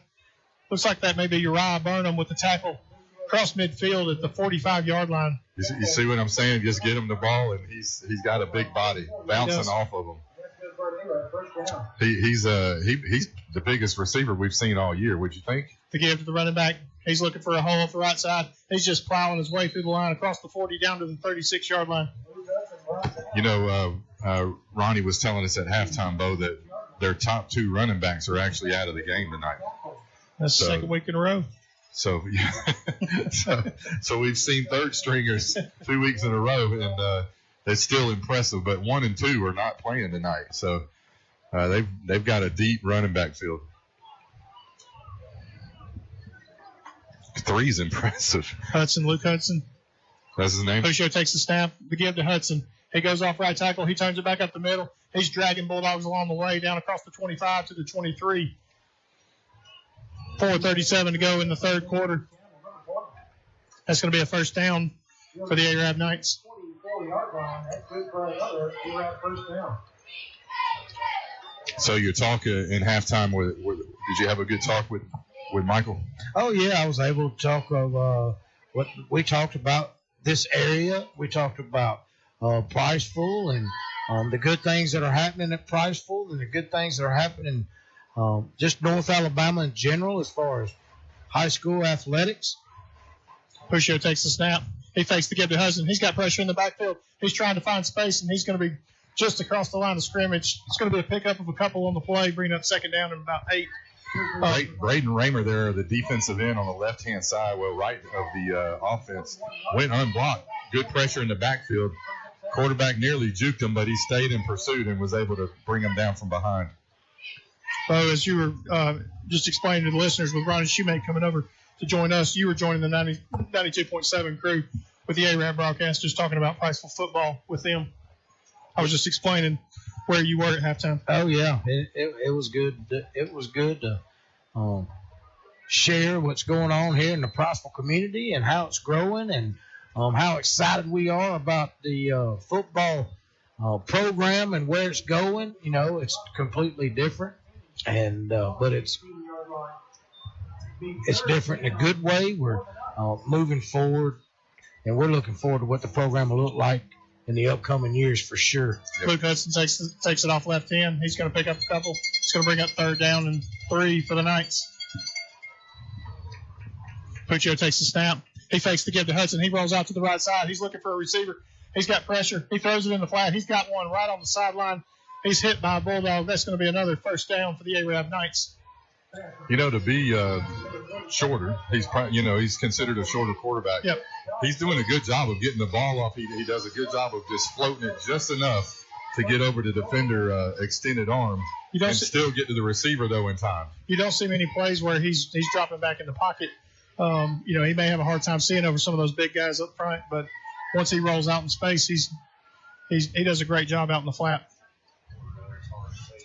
looks like that may be Uriah Burnham with the tackle across midfield at the 45-yard line. You see what I'm saying? Just get him the ball, and he's got a big body bouncing off of him. He's the biggest receiver we've seen all year. Would you think? To give to the running back, he's looking for a hole off the right side. He's just plowing his way through the line across the 40 down to the 36-yard line. Ronnie was telling us at halftime, Bo, that their top 2 running backs are actually out of the game tonight. That's the second week in a row. So we've seen third stringers 2 weeks in a row, and it's still impressive. But 1 and 2 are not playing tonight, so they've got a deep running back field. 3 is impressive. Luke Hudson. That's his name. Pushio takes the snap. The give to Hudson. He goes off right tackle. He turns it back up the middle. He's dragging Bulldogs along the way down across the 25 to the 23. 4:37 to go in the third quarter. That's going to be a first down for the Arab Knights. So you're talking in halftime did you have a good talk with Michael? Oh, yeah. I was able to talk of what we talked about this area. We talked about Priceville and the good things that are happening at Priceville and the good things that are happening just North Alabama in general as far as high school athletics. Pushio takes the snap. He fakes the give to Hudson. He's got pressure in the backfield. He's trying to find space, and he's going to be just across the line of scrimmage. It's going to be a pickup of a couple on the play, bringing up second down and about 8 Braden Raymer there, the defensive end on the left-hand side, right of the offense, went unblocked. Good pressure in the backfield. Quarterback nearly juked him, but he stayed in pursuit and was able to bring him down from behind. So as you were just explaining to the listeners with Ronnie Shoemate coming over to join us, you were joining the 92.7 crew with the ARAB broadcast, just talking about Priceville football with them. I was just explaining where you were at halftime. Oh, yeah. It was good. It was good to share what's going on here in the Priceville community and how it's growing and how excited we are about the football program and where it's going. You know, it's completely different, and but it's different in a good way. We're moving forward, and we're looking forward to what the program will look like in the upcoming years for sure. Luke Hudson takes it off left end. He's going to pick up a couple. He's going to bring up 3rd down and 3 for the Knights. Puccio takes the snap. He fakes the give to Hudson. He rolls out to the right side. He's looking for a receiver. He's got pressure. He throws it in the flat. He's got one right on the sideline. He's hit by a Bulldog. That's going to be another 1st down for the ARAB Knights. You know, to be shorter, he's considered a shorter quarterback. Yep. He's doing a good job of getting the ball off. He does a good job of just floating it just enough to get over the defender extended arm and still get to the receiver, though, in time. You don't see many plays where he's dropping back in the pocket. He may have a hard time seeing over some of those big guys up front, but once he rolls out in space, he does a great job out in the flat.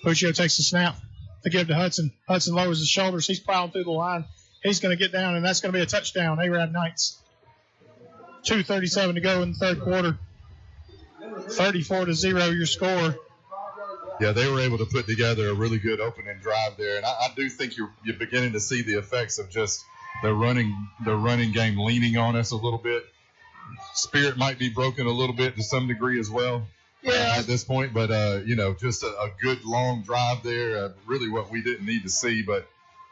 Puccio takes the snap. The give to Hudson. Hudson lowers his shoulders. He's plowing through the line. He's going to get down, and that's going to be a touchdown. ARAB Knights. 2:37 to go in the 3rd quarter. 34-0 your score. Yeah, they were able to put together a really good opening drive there, and I do think you're beginning to see the effects of just the running game leaning on us a little bit. Spirit might be broken a little bit to some degree as well. At this point, but just a good long drive there. Really, what we didn't need to see, but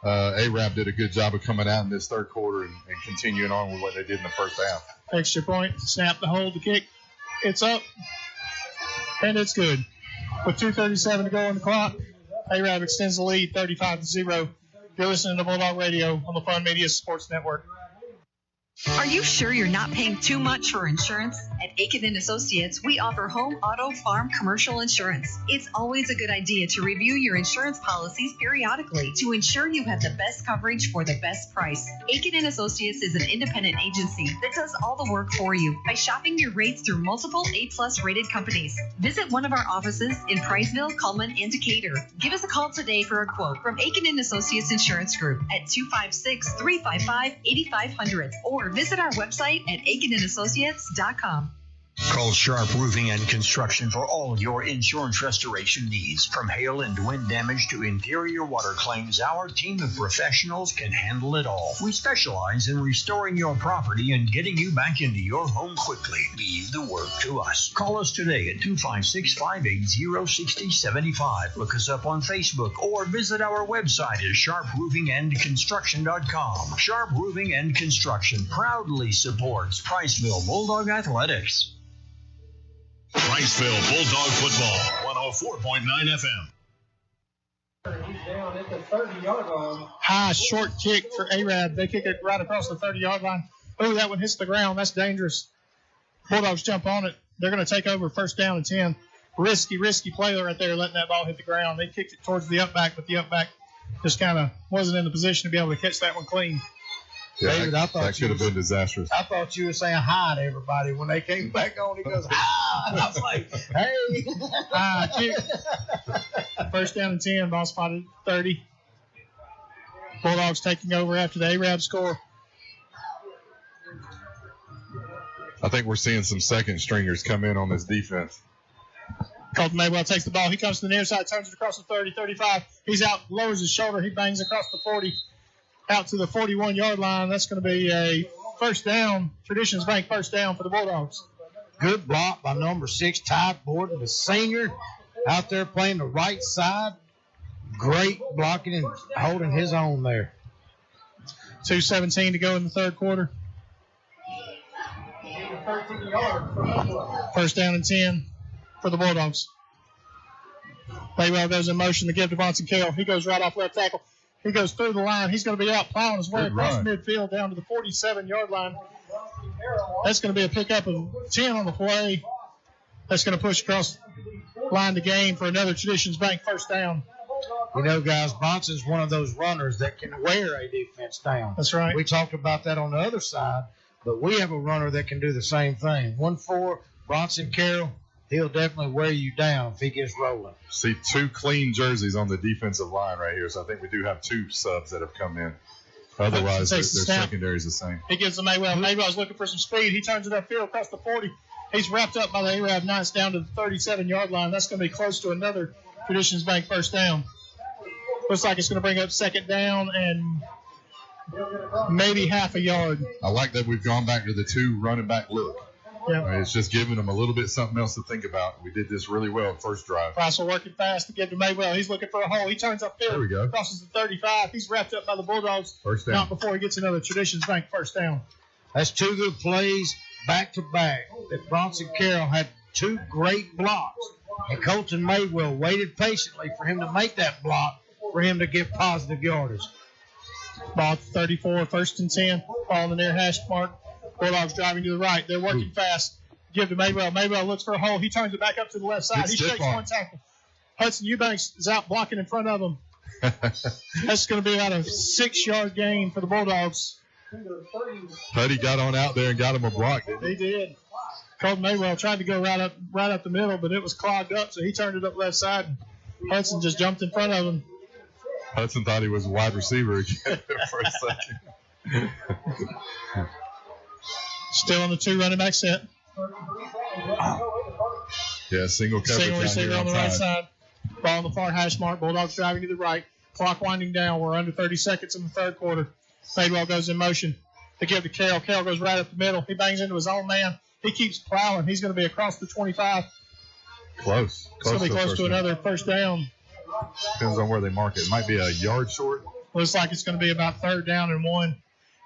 ARAB did a good job of coming out in this 3rd quarter and continuing on with what they did in the 1st half. Extra point, snap, the hold, the kick. It's up, and it's good. With 2:37 to go on the clock, ARAB extends the lead, 35-0. You're listening to Bulldog Radio on the Fun Media Sports Network. Are you sure you're not paying too much for insurance? At Aiken & Associates, we offer home, auto, farm, commercial insurance. It's always a good idea to review your insurance policies periodically to ensure you have the best coverage for the best price. Aiken & Associates is an independent agency that does all the work for you by shopping your rates through multiple A-plus rated companies. Visit one of our offices in Priceville, Cullman, and Decatur. Give us a call today for a quote from Aiken & Associates Insurance Group at 256-355-8500 or visit our website at aikenandassociates.com. Call Sharp Roofing and Construction for all your insurance restoration needs. From hail and wind damage to interior water claims, our team of professionals can handle it all. We specialize in restoring your property and getting you back into your home quickly. Leave the work to us. Call us today at 256-580-6075. Look us up on Facebook or visit our website at sharproofingandconstruction.com. Sharp Roofing and Construction proudly supports Priceville Bulldog Athletics. Priceville Bulldog Football, 104.9 FM. He's down at the 30-yard line. High short kick for ARAB. They kick it right across the 30-yard line. Oh, that one hits the ground. That's dangerous. Bulldogs jump on it. They're going to take over 1st down and 10. Risky play right there, letting that ball hit the ground. They kicked it towards the up back, but the up back just kind of wasn't in the position to be able to catch that one clean. Yeah, David, that could have been disastrous. I thought you were saying hi to everybody when they came back on. He goes, hi. And I was like, hey. Kick. 1st down and 10. Ball spotted 30. Bulldogs taking over after the ARAB score. I think we're seeing some second stringers come in on this defense. Colton Maywell takes the ball. He comes to the near side, turns it across the 30, 35. He's out, lowers his shoulder. He bangs across the 40. Out to the 41-yard line. That's going to be a 1st down. Traditions Bank 1st down for the Bulldogs. Good block by number 6, Ty Borden, the senior, out there playing the right side. Great blocking and holding his own there. 2:17 to go in the 3rd quarter. 1st down and 10 for the Bulldogs. Maywell goes in motion to give to Vonson Kale. He goes right off left tackle. He goes through the line. He's going to be out plowing his way across midfield down to the 47-yard line. That's going to be a pickup of 10 on the play. That's going to push across the line to gain for another Traditions Bank first down. You know, guys, Bronson's one of those runners that can wear a defense down. That's right. We talked about that on the other side, but we have a runner that can do the same thing. 1-4, Bronson Carroll, he'll definitely wear you down if he gets rolling. See 2 clean jerseys on the defensive line right here, so I think we do have 2 subs that have come in. Otherwise, their secondary is the same. He gives to Maywell. Maywell's looking for some speed. He turns it upfield across the 40. He's wrapped up by the Arab Knights down to the 37-yard line. That's going to be close to another Traditions Bank first down. Looks like it's going to bring up second down and maybe half a yard. I like that we've gone back to the 2 running back look. Yeah. It's just giving them a little bit something else to think about. We did this really well first drive. Priceville working fast to give to Maywell. He's looking for a hole. He turns upfield. There we go. Crosses the 35. He's wrapped up by the Bulldogs. First down. Not before he gets another Traditions Bank first down. That's 2 good plays back-to-back that Bronson Carroll had 2 great blocks. And Colton Maywell waited patiently for him to make that block for him to get positive yardage. Ball 34, first and 10. Ball in the near hash mark. Bulldogs driving to the right. They're working fast. Give to Maywell. Maywell looks for a hole. He turns it back up to the left side. He shakes one tackle. Hudson Eubanks is out blocking in front of him. That's going to be about a 6-yard gain for the Bulldogs. Putty got on out there and got him a block, didn't he? He did. Colton Maywell tried to go right up the middle, but it was clogged up, so he turned it up left side. Hudson just jumped in front of him. Hudson thought he was a wide receiver again for a second. Still on the 2 running back set. Yeah, single coverage. Single receiver on the right side. Ball on the far hash mark. Bulldogs driving to the right. Clock winding down. We're under 30 seconds in the third quarter. Maywell goes in motion. They give to Carroll. Carroll goes right up the middle. He bangs into his own man. He keeps plowing. He's going to be across the 25. Close. It's going to be close to another first down. Depends on where they mark it. It might be a yard short. Looks like it's going to be about 3rd down and 1.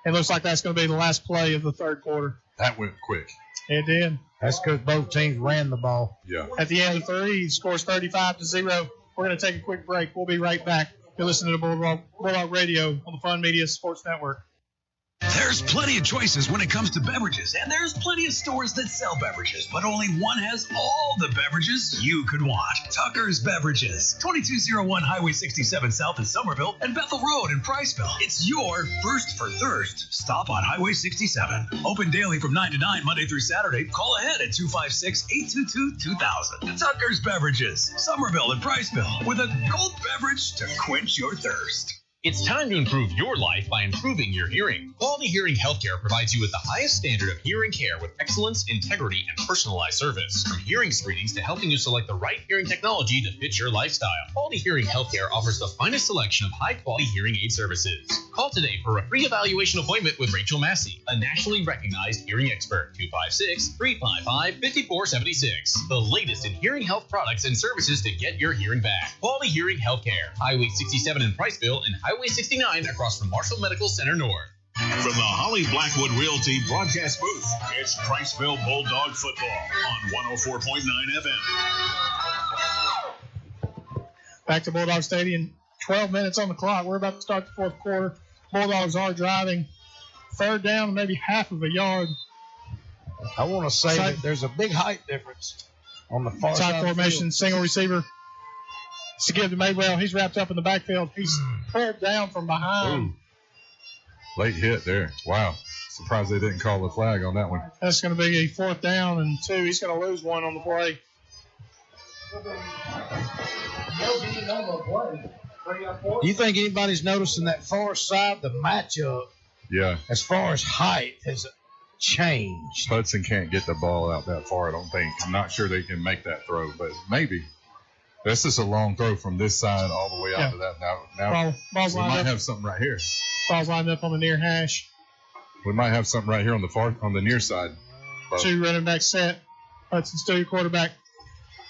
It looks like that's going to be the last play of the third quarter. That went quick. It did. That's because both teams ran the ball. Yeah. At the end of 3, he scores 35-0. We're going to take a quick break. We'll be right back. You're listening to Bulldog Radio on the Fun Media Sports Network. There's plenty of choices when it comes to beverages, and there's plenty of stores that sell beverages, but only one has all the beverages you could want. Tucker's Beverages, 2201 Highway 67 South in Somerville and Bethel Road in Priceville. It's your first for thirst stop on Highway 67. Open daily from 9 to 9, Monday through Saturday. Call ahead at 256-822-2000. Tucker's Beverages, Somerville and Priceville, with a cold beverage to quench your thirst. It's time to improve your life by improving your hearing. Quality Hearing Healthcare provides you with the highest standard of hearing care with excellence, integrity, and personalized service. From hearing screenings to helping you select the right hearing technology to fit your lifestyle, Quality Hearing Healthcare offers the finest selection of high-quality hearing aid services. Call today for a free evaluation appointment with Rachel Massey, a nationally recognized hearing expert. 256-355-5476. The latest in hearing health products and services to get your hearing back. Quality Hearing Healthcare, Highway 67 in Priceville and Highway 69 across from Marshall Medical Center North. From the Holly Blackwood Realty broadcast booth, it's Priceville Bulldog football on 104.9 FM. Back to Bulldog Stadium. 12 minutes on the clock. We're about to start the fourth quarter. Bulldogs are driving. 3rd down, maybe half of a yard. I want to say that there's a big height difference on the far side formation, single receiver. To give to Maywell. He's wrapped up in the backfield. He's pulled down from behind. Ooh. Late hit there. Wow. Surprised they didn't call the flag on that one. That's going to be a 4th down and 2. He's going to lose 1 on the play. Do you think anybody's noticing that far side, the matchup, as far as height, has changed? Hudson can't get the ball out that far, I don't think. I'm not sure they can make that throw, but maybe. That's just a long throw from this side all the way out to that. Now ball's we might have something right here. Ball's lined up on the near hash. We might have something right here on the near side. 2 running back set. Hudson still your quarterback.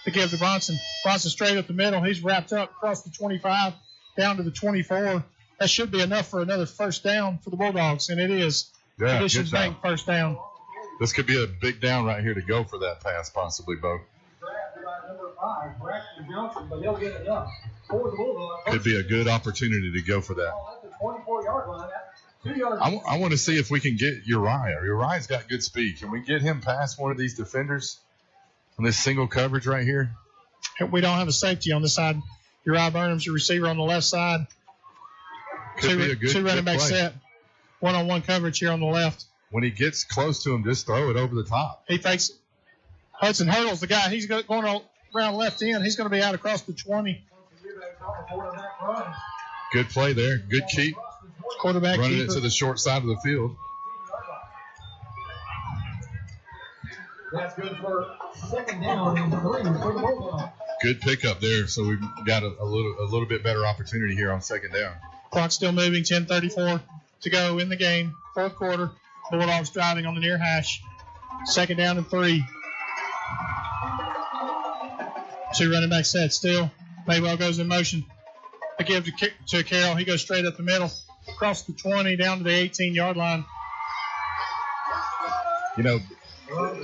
To give to Bronson. Bronson straight up the middle. He's wrapped up across the 25 down to the 24. That should be enough for another first down for the Bulldogs, and it is. Yeah, Traditions Bank first down. This could be a big down right here to go for that pass, possibly, Bo. Could be a good opportunity to go for that. I want to see if we can get Uriah. Uriah's got good speed. Can we get him past one of these defenders on this single coverage right here? We don't have a safety on this side. Uriah Burnham's your receiver on the left side. Could be a good, two running back play. set. One-on-one coverage here on the left. When he gets close to him, just throw it over the top. He fakes it. Hudson hurdles the guy. He's going around left end. He's going to be out across the 20. Good play there. Good keep. Quarterback running keeper. it to the short side of the field. That's good for second down and 3 for the Bulldogs. Good pickup there. So we've got a little bit better opportunity here on second down. Clock still moving. 10:34 to go in the game. Fourth quarter. Bulldogs driving on the near hash. Second down and 3. Two running back set still. Maywell goes in motion. A give to Carroll. He goes straight up the middle, across the 20, down to the 18-yard line. You know,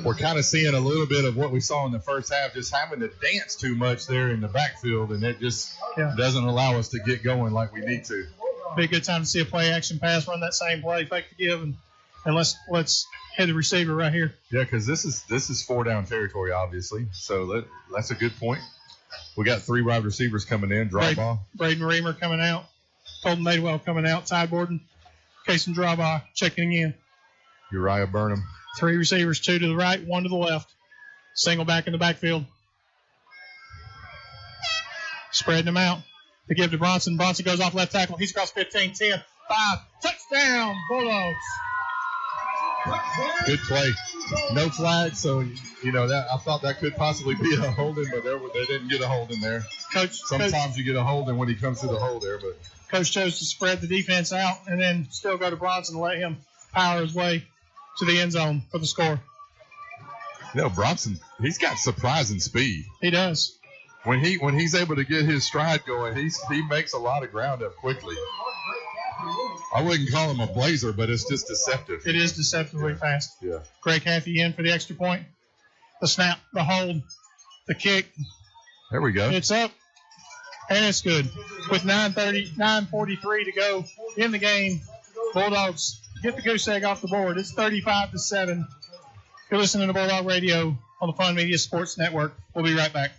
we're kind of seeing a little bit of what we saw in the first half, just having to dance too much there in the backfield, and it just doesn't allow us to get going like we need to. Be a good time to see a play action pass, run that same play, fake the give, and let's hit the receiver right here. Yeah, because this is 4 down territory, obviously. So that's a good point. We got 3 wide receivers coming in, draw ball. Braden Reamer coming out. Colton Madewell coming out. Ty Borden, Casey draw ball, checking in. Uriah Burnham. 3 receivers, 2 to the right, 1 to the left. Single back in the backfield. Spreading them out. To give to Bronson. Bronson goes off left tackle. He's across 15, 10, 5. Touchdown, Bulldogs. Good play. No flag, so, you know, that I thought that could possibly be a holding, but they didn't get a holding there. Sometimes you get a holding when he comes to the hole there. But Coach chose to spread the defense out and then still go to Bronson and let him power his way to the end zone for the score. You know, Bronson, he's got surprising speed. He does. When he's able to get his stride going, he makes a lot of ground up quickly. I wouldn't call him a blazer, but it's just deceptive. It is deceptively fast. Yeah. Greg Haffey in for the extra point. The snap, the hold, the kick. There we go. It's up, and it's good. With 9:43 to go in the game, Bulldogs get the goose egg off the board. It's 35-7. You're listening to Bulldog Radio on the Fun Media Sports Network. We'll be right back.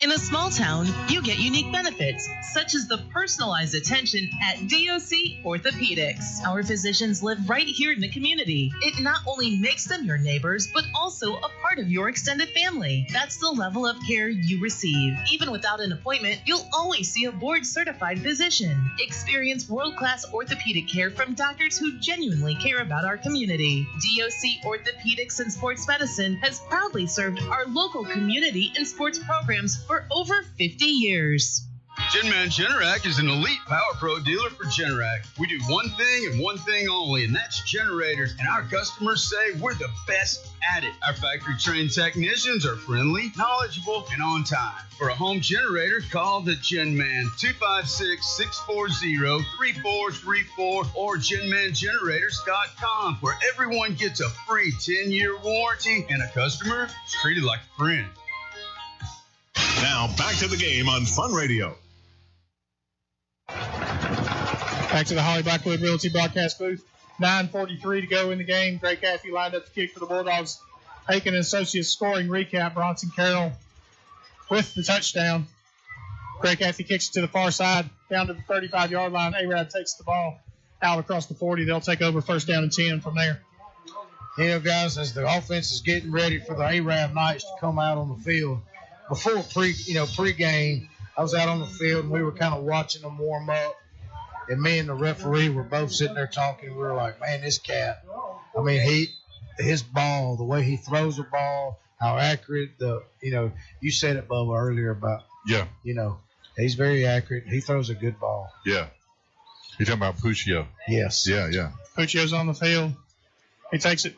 In a small town, you get unique benefits, such as the personalized attention at DOC Orthopedics. Our physicians live right here in the community. It not only makes them your neighbors, but also a part of your extended family. That's the level of care you receive. Even without an appointment, you'll always see a board-certified physician. Experience world-class orthopedic care from doctors who genuinely care about our community. DOC Orthopedics and Sports Medicine has proudly served our local community and sports programs for over 50 years. Genman Generac is an elite Power Pro dealer for Generac. We do one thing and one thing only, and that's generators. And our customers say we're the best at it. Our factory-trained technicians are friendly, knowledgeable, and on time. For a home generator, call the Genman 256-640-3434 or GenmanGenerators.com, where everyone gets a free 10-year warranty and a customer is treated like a friend. Now back to the game on Fun Radio. Back to the Holly Blackwood Realty broadcast booth. 9:43 to go in the game. Greg Caffey lined up the kick for the Bulldogs. Aiken and Associates scoring recap. Bronson Carroll with the touchdown. Greg Caffey kicks it to the far side, down to the 35-yard line. A-Rab takes the ball out across the 40. They'll take over first down and 10 from there. You know, guys, as the offense is getting ready for the A-Rab Knights to come out on the field, before pre-game, I was out on the field and we were kind of watching them warm up. And me and the referee were both sitting there talking. We were like, man, this cat, I mean, his ball, the way he throws the ball, how accurate, you said it, Bubba, earlier about, he's very accurate. He throws a good ball. Yeah. You're talking about Puccio. Yes. Yeah. Puccio's on the field. He takes it,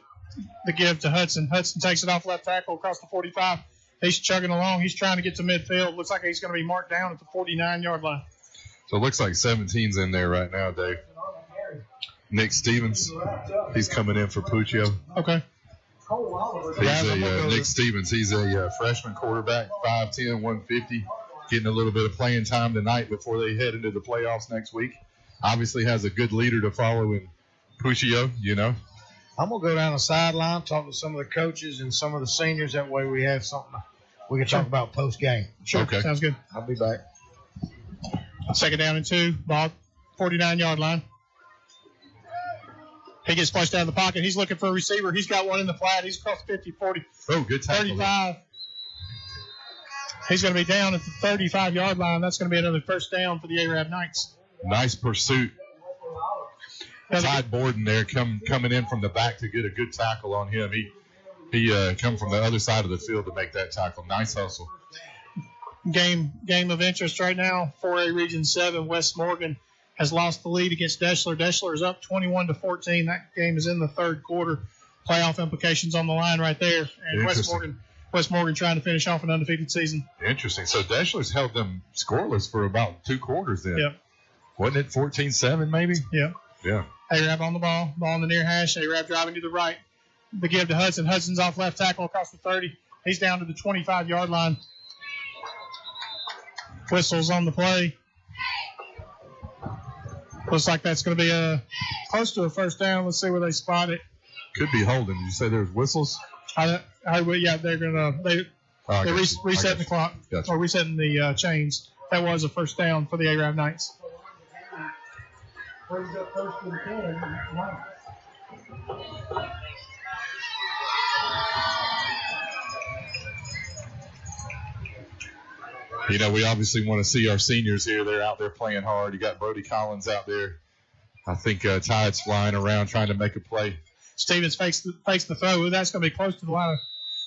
the give to Hudson. Hudson takes it off left tackle across the 45. He's chugging along. He's trying to get to midfield. Looks like he's going to be marked down at the 49-yard line. So it looks like 17's in there right now, Dave. Nick Stevens, he's coming in for Puccio. Okay. He's Nick Stevens. He's a freshman quarterback, 5'10", 150, getting a little bit of playing time tonight before they head into the playoffs next week. Obviously has a good leader to follow in Puccio, you know. I'm going to go down the sideline, talk to some of the coaches and some of the seniors. That way we have something we can talk about post-game. Sure, okay. Sounds good. I'll be back. 2nd down and 2, ball 49-yard line. He gets flushed out of the pocket. He's looking for a receiver. He's got one in the flat. He's across 50, 40. Oh, good tackle. 35. He's going to be down at the 35-yard line. That's going to be another first down for the Arab Knights. Nice pursuit. Todd Borden there coming in from the back to get a good tackle on him. He come from the other side of the field to make that tackle. Nice hustle. Game of interest right now. 4A Region 7, West Morgan has lost the lead against Deschler. Deschler is up 21-14. That game is in the third quarter. Playoff implications on the line right there. And West Morgan trying to finish off an undefeated season. Interesting. So Deschler's held them scoreless for about 2 quarters then. Yep. Wasn't it 14-7 maybe? Yep. Yeah. Arab on the ball on the near hash. Arab driving to the right. The give to Hudson. Hudson's off left tackle across the 30. He's down to the 25-yard line. Whistles on the play. Looks like that's going to be close to a first down. Let's see where they spot it. Could be holding. Did you say there's whistles? Yeah, they're going to resetting the clock or resetting the chains. That was a first down for the Arab Knights. Brings up 1st and 10. You know, we obviously want to see our seniors here. They're out there playing hard. You got Brody Collins out there. I think Tide's flying around trying to make a play. Stevens fakes the throw. That's going to be close to the line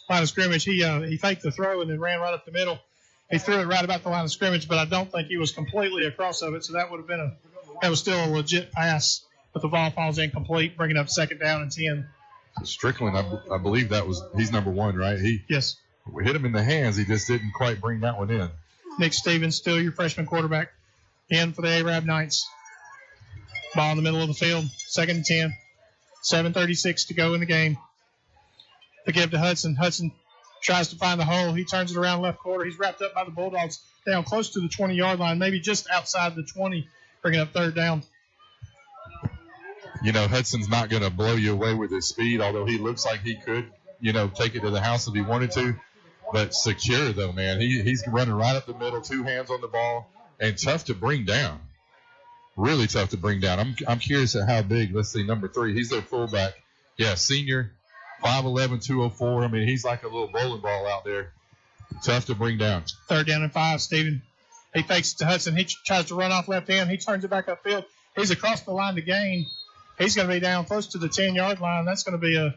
of scrimmage. He faked the throw and then ran right up the middle. He threw it right about the line of scrimmage, but I don't think he was completely across of it, so that would have been that was still a legit pass, but the ball falls incomplete, bringing up 2nd down and 10. Strickland, I believe he's number 1, right? Yes. We hit him in the hands. He just didn't quite bring that one in. Nick Stevens, still your freshman quarterback, in for the Arab Knights. Ball in the middle of the field, 2nd and 10. 7:36 to go in the game. The give to Hudson. Hudson tries to find the hole. He turns it around left quarter. He's wrapped up by the Bulldogs down close to the 20-yard line, maybe just outside the 20, bringing up 3rd down. You know, Hudson's not going to blow you away with his speed, although he looks like he could, take it to the house if he wanted to. But secure, though, man. He's running right up the middle, 2 hands on the ball, and tough to bring down. Really tough to bring down. I'm curious at how big. Let's see, number 3. He's their fullback. Yeah, senior, 5'11", 204. I mean, he's like a little bowling ball out there. Tough to bring down. 3rd down and 5, Steven. He fakes it to Hudson. He tries to run off left end. He turns it back upfield. He's across the line to gain. He's going to be down close to the 10-yard line. That's going to be a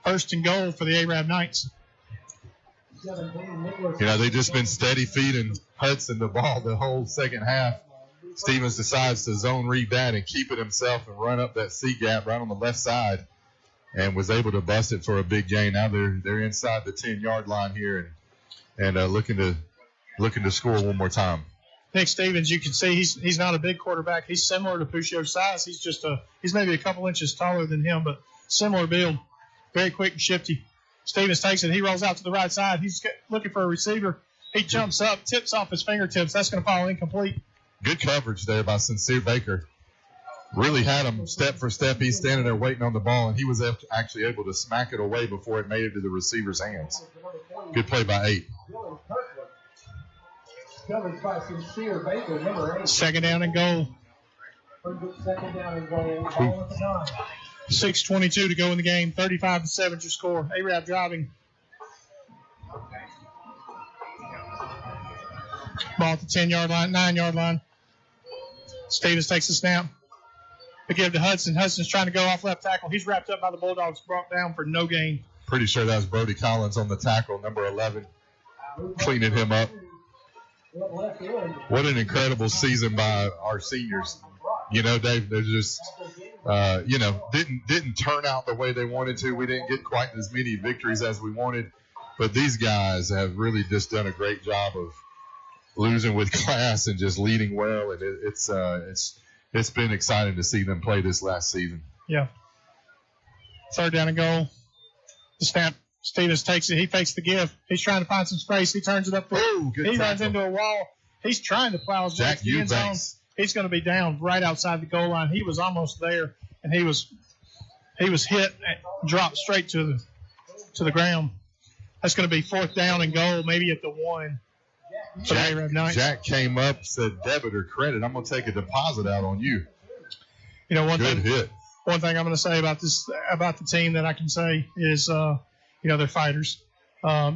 1st and goal for the Arab Knights. They've just been steady feeding Hudson the ball the whole second half. Stevens decides to zone read that and keep it himself and run up that C gap right on the left side and was able to bust it for a big gain. Now they're inside the 10-yard line here and looking to score one more time. Nick Stevens, you can see he's not a big quarterback. He's similar to Puccio's size. He's maybe a couple inches taller than him, but similar build. Very quick and shifty. Stevens takes it. He rolls out to the right side. He's looking for a receiver. He jumps up, tips off his fingertips. That's going to fall incomplete. Good coverage there by Sincere Baker. Really had him step for step. He's standing there waiting on the ball, and he was actually able to smack it away before it made it to the receiver's hands. Good play by 8. Coverage by Sincere Baker, number 8. 2nd down and goal. 2nd down and goal. Ball at the 9. 6:22 to go in the game. 35-7 your score. Arab driving. Ball at the 10-yard line, 9-yard line. Stevens takes the snap. The give to Hudson. Hudson's trying to go off left tackle. He's wrapped up by the Bulldogs, brought down for no gain. Pretty sure that was Brody Collins on the tackle, number 11, cleaning him up. What an incredible season by our seniors. Dave, they're just, didn't turn out the way they wanted to. We didn't get quite as many victories as we wanted. But these guys have really just done a great job of losing with class and just leading well. And it's been exciting to see them play this last season. Yeah. 3rd down and goal. The snap. Stevens takes it. He fakes the give. He's trying to find some space. He turns it up. He runs into a wall. He's trying to plow his way to the end zone. He's going to be down right outside the goal line. He was almost there, and he was hit, dropped straight to the ground. That's going to be 4th down and goal, maybe at the 1. Jack came up, said debit or credit. I'm going to take a deposit out on you. You know, Good hit. One thing I'm going to say about the team that I can say is, they're fighters. At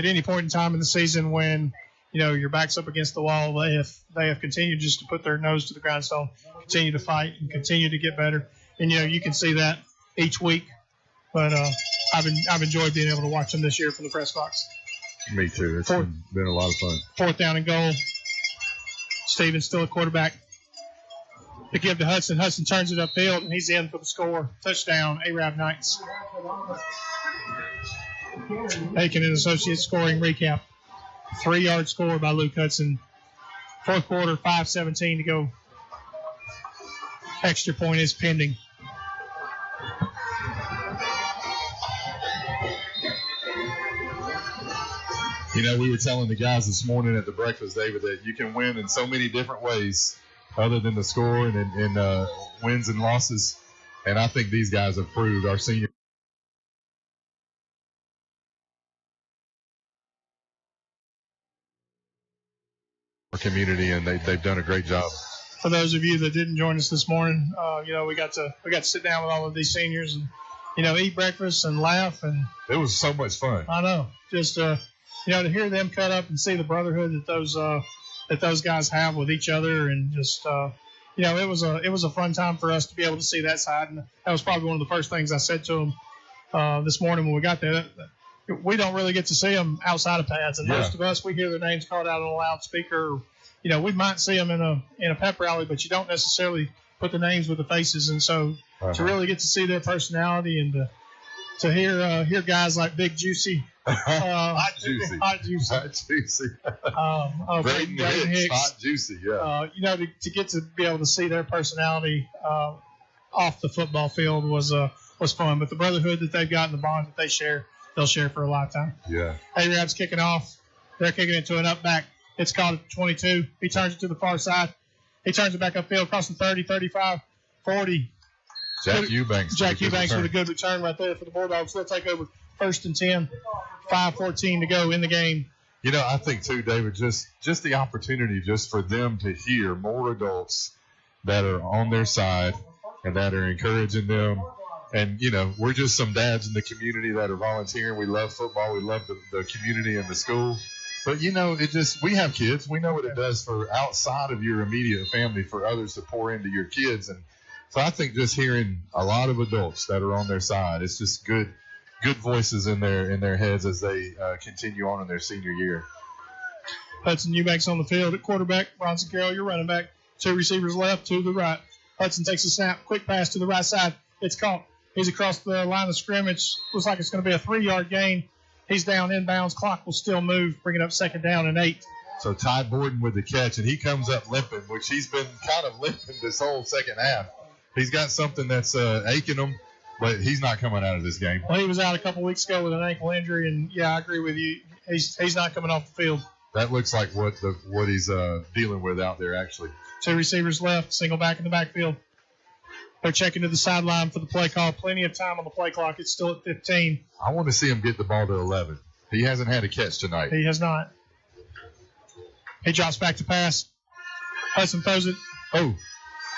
any point in time in the season when, your back's up against the wall, they have continued just to put their nose to the grindstone, continue to fight and continue to get better. And, you can see that each week. But I've enjoyed being able to watch them this year from the press box. Me too. It's been a lot of fun. 4th down and goal. Stevens still a quarterback. To give to Hudson. Hudson turns it upfield, and he's in for the score. Touchdown, Arab Knights. Aiken and Associates scoring recap. 3-yard score by Luke Hudson. 4th quarter, 5:17 to go. Extra point is pending. We were telling the guys this morning at the breakfast, David, that you can win in so many different ways other than the score and wins and losses. And I think these guys have proved, our senior community, and they've done a great job. For those of you that didn't join us this morning, we got to sit down with all of these seniors and eat breakfast and laugh, and it was so much fun. I know, just to hear them cut up and see the brotherhood that those guys have with each other, and just it was a fun time for us to be able to see that side, and that was probably one of the first things I said to them this morning when we got there. We don't really get to see them outside of pads, and most of us, we hear their names called out on a loudspeaker. We might see them in a pep rally, but you don't necessarily put the names with the faces. And so to really get to see their personality and to hear guys like Big Juicy, Hot Juicy, Braden Hicks, Hot Juicy, yeah. To get to be able to see their personality off the football field was fun. But the brotherhood that they've got and the bond that they share, they'll share for a lifetime. Yeah. Arab's kicking off. They're kicking it to an up back. It's called at 22. He turns it to the far side. He turns it back upfield, across the 30, 35, 40. Jack Eubanks with a good return right there for the Bulldogs. They'll take over 1st and 10, 5:14 to go in the game. I think too, David, just the opportunity just for them to hear more adults that are on their side and that are encouraging them. And, we're just some dads in the community that are volunteering. We love football. We love the community and the school. But, we have kids. We know what it does for outside of your immediate family for others to pour into your kids. And so I think just hearing a lot of adults that are on their side, it's just good voices in their heads as they continue on in their senior year. Hudson Eubanks on the field at quarterback. Bronson Carroll, your running back. 2 receivers left, 2 to the right. Hudson takes a snap, quick pass to the right side. It's caught. He's across the line of scrimmage. Looks like it's going to be a 3-yard gain. He's down inbounds. Clock will still move, bringing up 2nd down and 8. So Ty Borden with the catch, and he comes up limping, which he's been kind of limping this whole second half. He's got something that's aching him, but he's not coming out of this game. Well, he was out a couple weeks ago with an ankle injury, and, I agree with you. He's not coming off the field. That looks like what he's dealing with out there, actually. 2 receivers left, single back in the backfield. They're checking to the sideline for the play call. Plenty of time on the play clock. It's still at 15. I want to see him get the ball to 11. He hasn't had a catch tonight. He has not. He drops back to pass. Hudson throws it. Oh.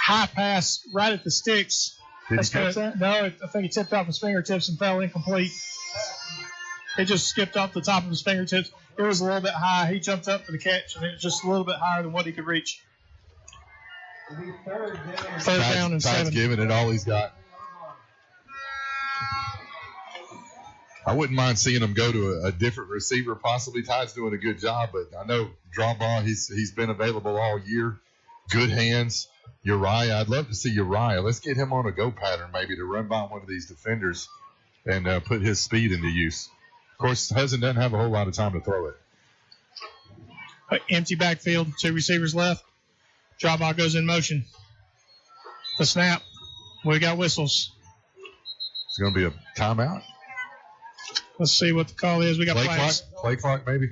High pass right at the sticks. Did he catch that? No, I think he tipped off his fingertips and fell incomplete. It just skipped off the top of his fingertips. It was a little bit high. He jumped up for the catch, and it was just a little bit higher than what he could reach. Third down and 7. Ty's giving it all he's got. I wouldn't mind seeing him go to a different receiver, possibly. Ty's doing a good job, but I know draw ball, he's been available all year. Good hands. Uriah, I'd love to see Uriah. Let's get him on a go pattern maybe to run by one of these defenders and put his speed into use. Of course, Hudson doesn't have a whole lot of time to throw it. Empty backfield, 2 receivers left. Draw ball goes in motion. The snap. We got whistles. It's going to be a timeout. Let's see what the call is. We got flags. Play clock, maybe.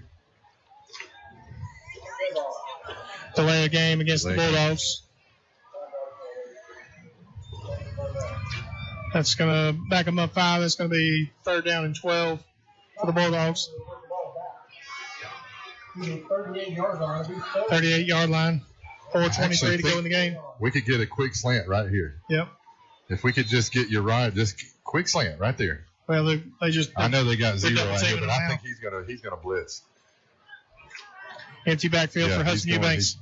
Delay a game against the Bulldogs. That's going to back them up 5. That's going to be 3rd down and 12 for the Bulldogs. 38-yard line. 4:23 to go in the game. We could get a quick slant right here. Yep. If we could just get Uriah, just quick slant right there. Well, they just. I know they got 0 right here, but I think he's gonna blitz. Empty backfield for Hudson Eubanks.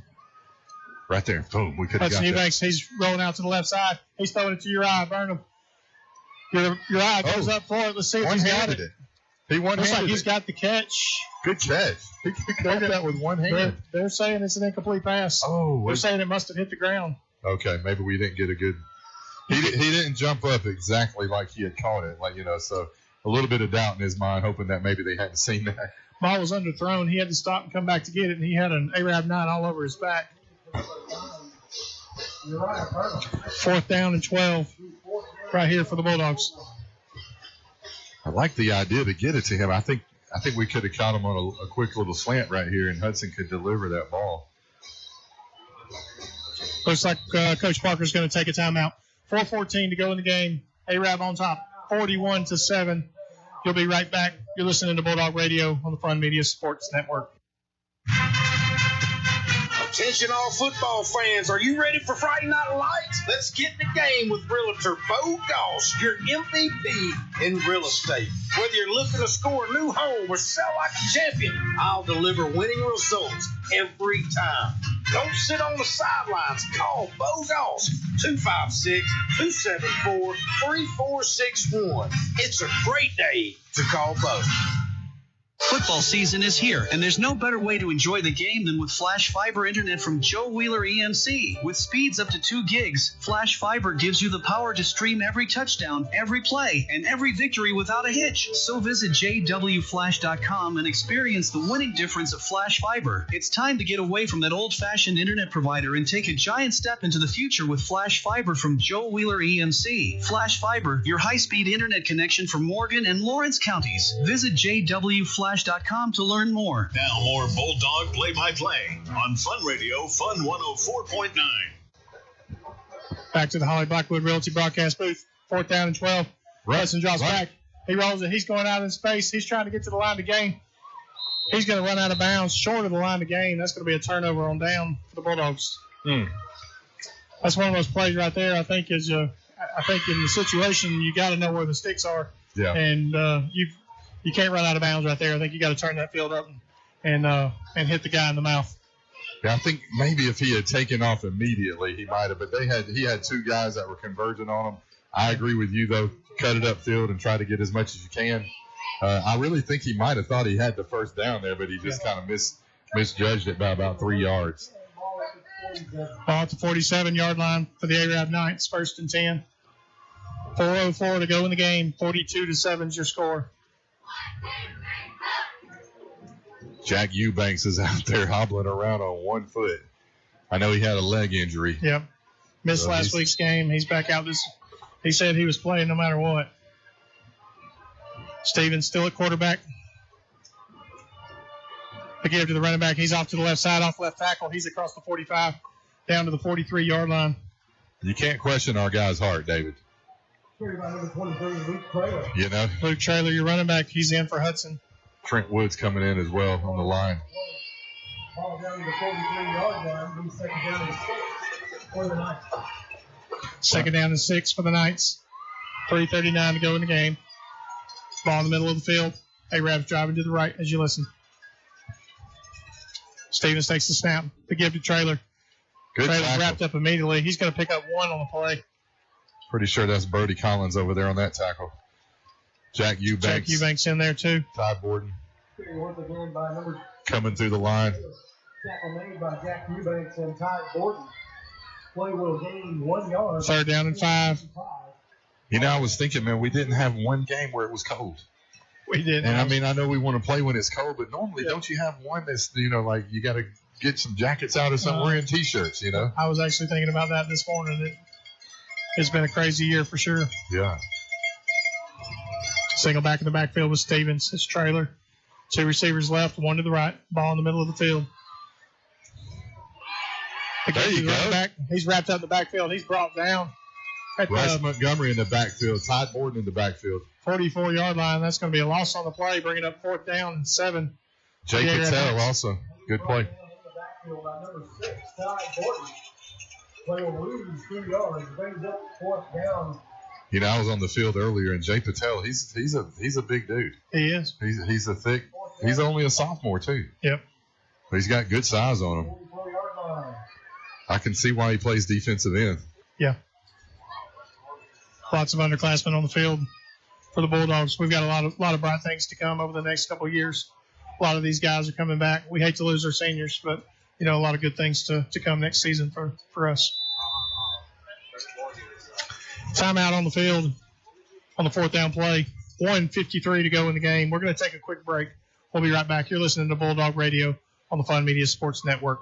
Right there, boom. We could have got Hudson Eubanks. He's rolling out to the left side. He's throwing it to Uriah Burnham. Uriah goes up for it. Let's see if he's got it. He one-handed Looks like it. He's got the catch. Good catch. He caught that with one hand. They're saying it's an incomplete pass. Oh, they're saying it must have hit the ground. Okay, maybe we didn't get a good. He didn't jump up exactly like he had caught it, so a little bit of doubt in his mind, hoping that maybe they hadn't seen that. Ball was underthrown. He had to stop and come back to get it, and he had an Arab 9 all over his back. 4th down and 12 right here for the Bulldogs. I like the idea to get it to him. I think we could have caught him on a quick little slant right here, and Hudson could deliver that ball. Looks like Coach Parker's going to take a timeout. 4:14 to go in the game. Arab on top, 41-7. You'll be right back. You're listening to Bulldog Radio on the Fun Media Sports Network. Attention all football fans, are you ready for Friday Night Lights? Let's get in the game with Realtor Bo Goss, your MVP in real estate. Whether you're looking to score a new home or sell like a champion, I'll deliver winning results every time. Don't sit on the sidelines. Call Bo Goss, 256-274-3461. It's a great day to call Bo. Football season is here, and there's no better way to enjoy the game than with Flash Fiber Internet from Joe Wheeler EMC. With speeds up to 2 gigs, Flash Fiber gives you the power to stream every touchdown, every play, and every victory without a hitch. So visit jwflash.com and experience the winning difference of Flash Fiber. It's time to get away from that old-fashioned internet provider and take a giant step into the future with Flash Fiber from Joe Wheeler EMC. Flash Fiber, your high-speed internet connection for Morgan and Lawrence counties. Visit jwflash.com to learn more. Now more Bulldog play-by-play on Fun Radio, Fun 104.9. Back to the Holly Blackwood Realty broadcast booth. 4th down and 12. Hudson drops back. He rolls it. He's going out in space. He's trying to get to the line to gain. He's going to run out of bounds short of the line to gain. That's going to be a turnover on down for the Bulldogs. That's one of those plays right there. I think is I think in the situation you got to know where the sticks are. Yeah. And you can't run out of bounds right there. I think you got to turn that field up and hit the guy in the mouth. Yeah, I think maybe if he had taken off immediately, he might have. But he had 2 guys that were converging on him. I agree with you though. Cut it upfield and try to get as much as you can. I really think he might have thought he had the first down there, but he just kind of misjudged it by about 3 yards. Ball at the 47-yard line for the Arab Knights. 1st and 10. 4:04 to go in the game. 42-7 is your score. Jack Eubanks is out there hobbling around on 1 foot. I know he had a leg injury. Yep. Missed last week's game. He's back out this. He said he was playing no matter what. Stevens still at quarterback. They give to the running back. He's off to the left side, off left tackle. He's across the 45, down to the 43-yard line. You can't question our guy's heart, David. You know, Luke Traylor, your running back. He's in for Hudson. Trent Woods coming in as well on the line. Ball down to the 43-yard line. He's second down and 6 for the Knights. Second down and 6 for the Knights. 3:39 to go in the game. Ball in the middle of the field. Arabs driving to the right as you listen. Stevens takes the snap. The give to Traylor. Good Traylor's tackle. wrapped up immediately. He's going to pick up 1 on the play. Pretty sure that's Brody Collins over there on that tackle. Jack Eubanks in there too. Ty Borden Once again by number coming through the line. tackle made by Jack Eubanks and Ty Borden. Play will gain 1 yard. 3rd down and 5. You know, I was thinking, man, we didn't have one game where it was cold. We did. And I mean, I know we want to play when it's cold, but normally don't you have one that's, like you got to get some jackets out or something, wearing T-shirts, I was actually thinking about that this morning. It's been a crazy year for sure. Yeah. Single back in the backfield with Stevens. His trailer. 2 receivers left, 1 to the right. Ball in the middle of the field. There you go. Back. He's wrapped up in the backfield. He's brought down. Bryce Montgomery in the backfield. Todd Borden in the backfield. 44-yard line. That's going to be a loss on the play, bringing up 4th down and 7. Jay Patel also. Good play. Number 6, Todd Borden. Play will lose 2 yards. Brings up 4th down. You know, I was on the field earlier, and Jay Patel, he's a big dude. He is. He's a thick. He's only a sophomore too. Yep. But he's got good size on him. I can see why he plays defensive end. Yeah. Lots of underclassmen on the field for the Bulldogs. We've got a lot of bright things to come over the next couple of years. A lot of these guys are coming back. We hate to lose our seniors, but a lot of good things to come next season for us. Timeout on the field on the 4th down play. 1:53 to go in the game. We're going to take a quick break. We'll be right back. You're listening to Bulldog Radio on the Fun Media Sports Network.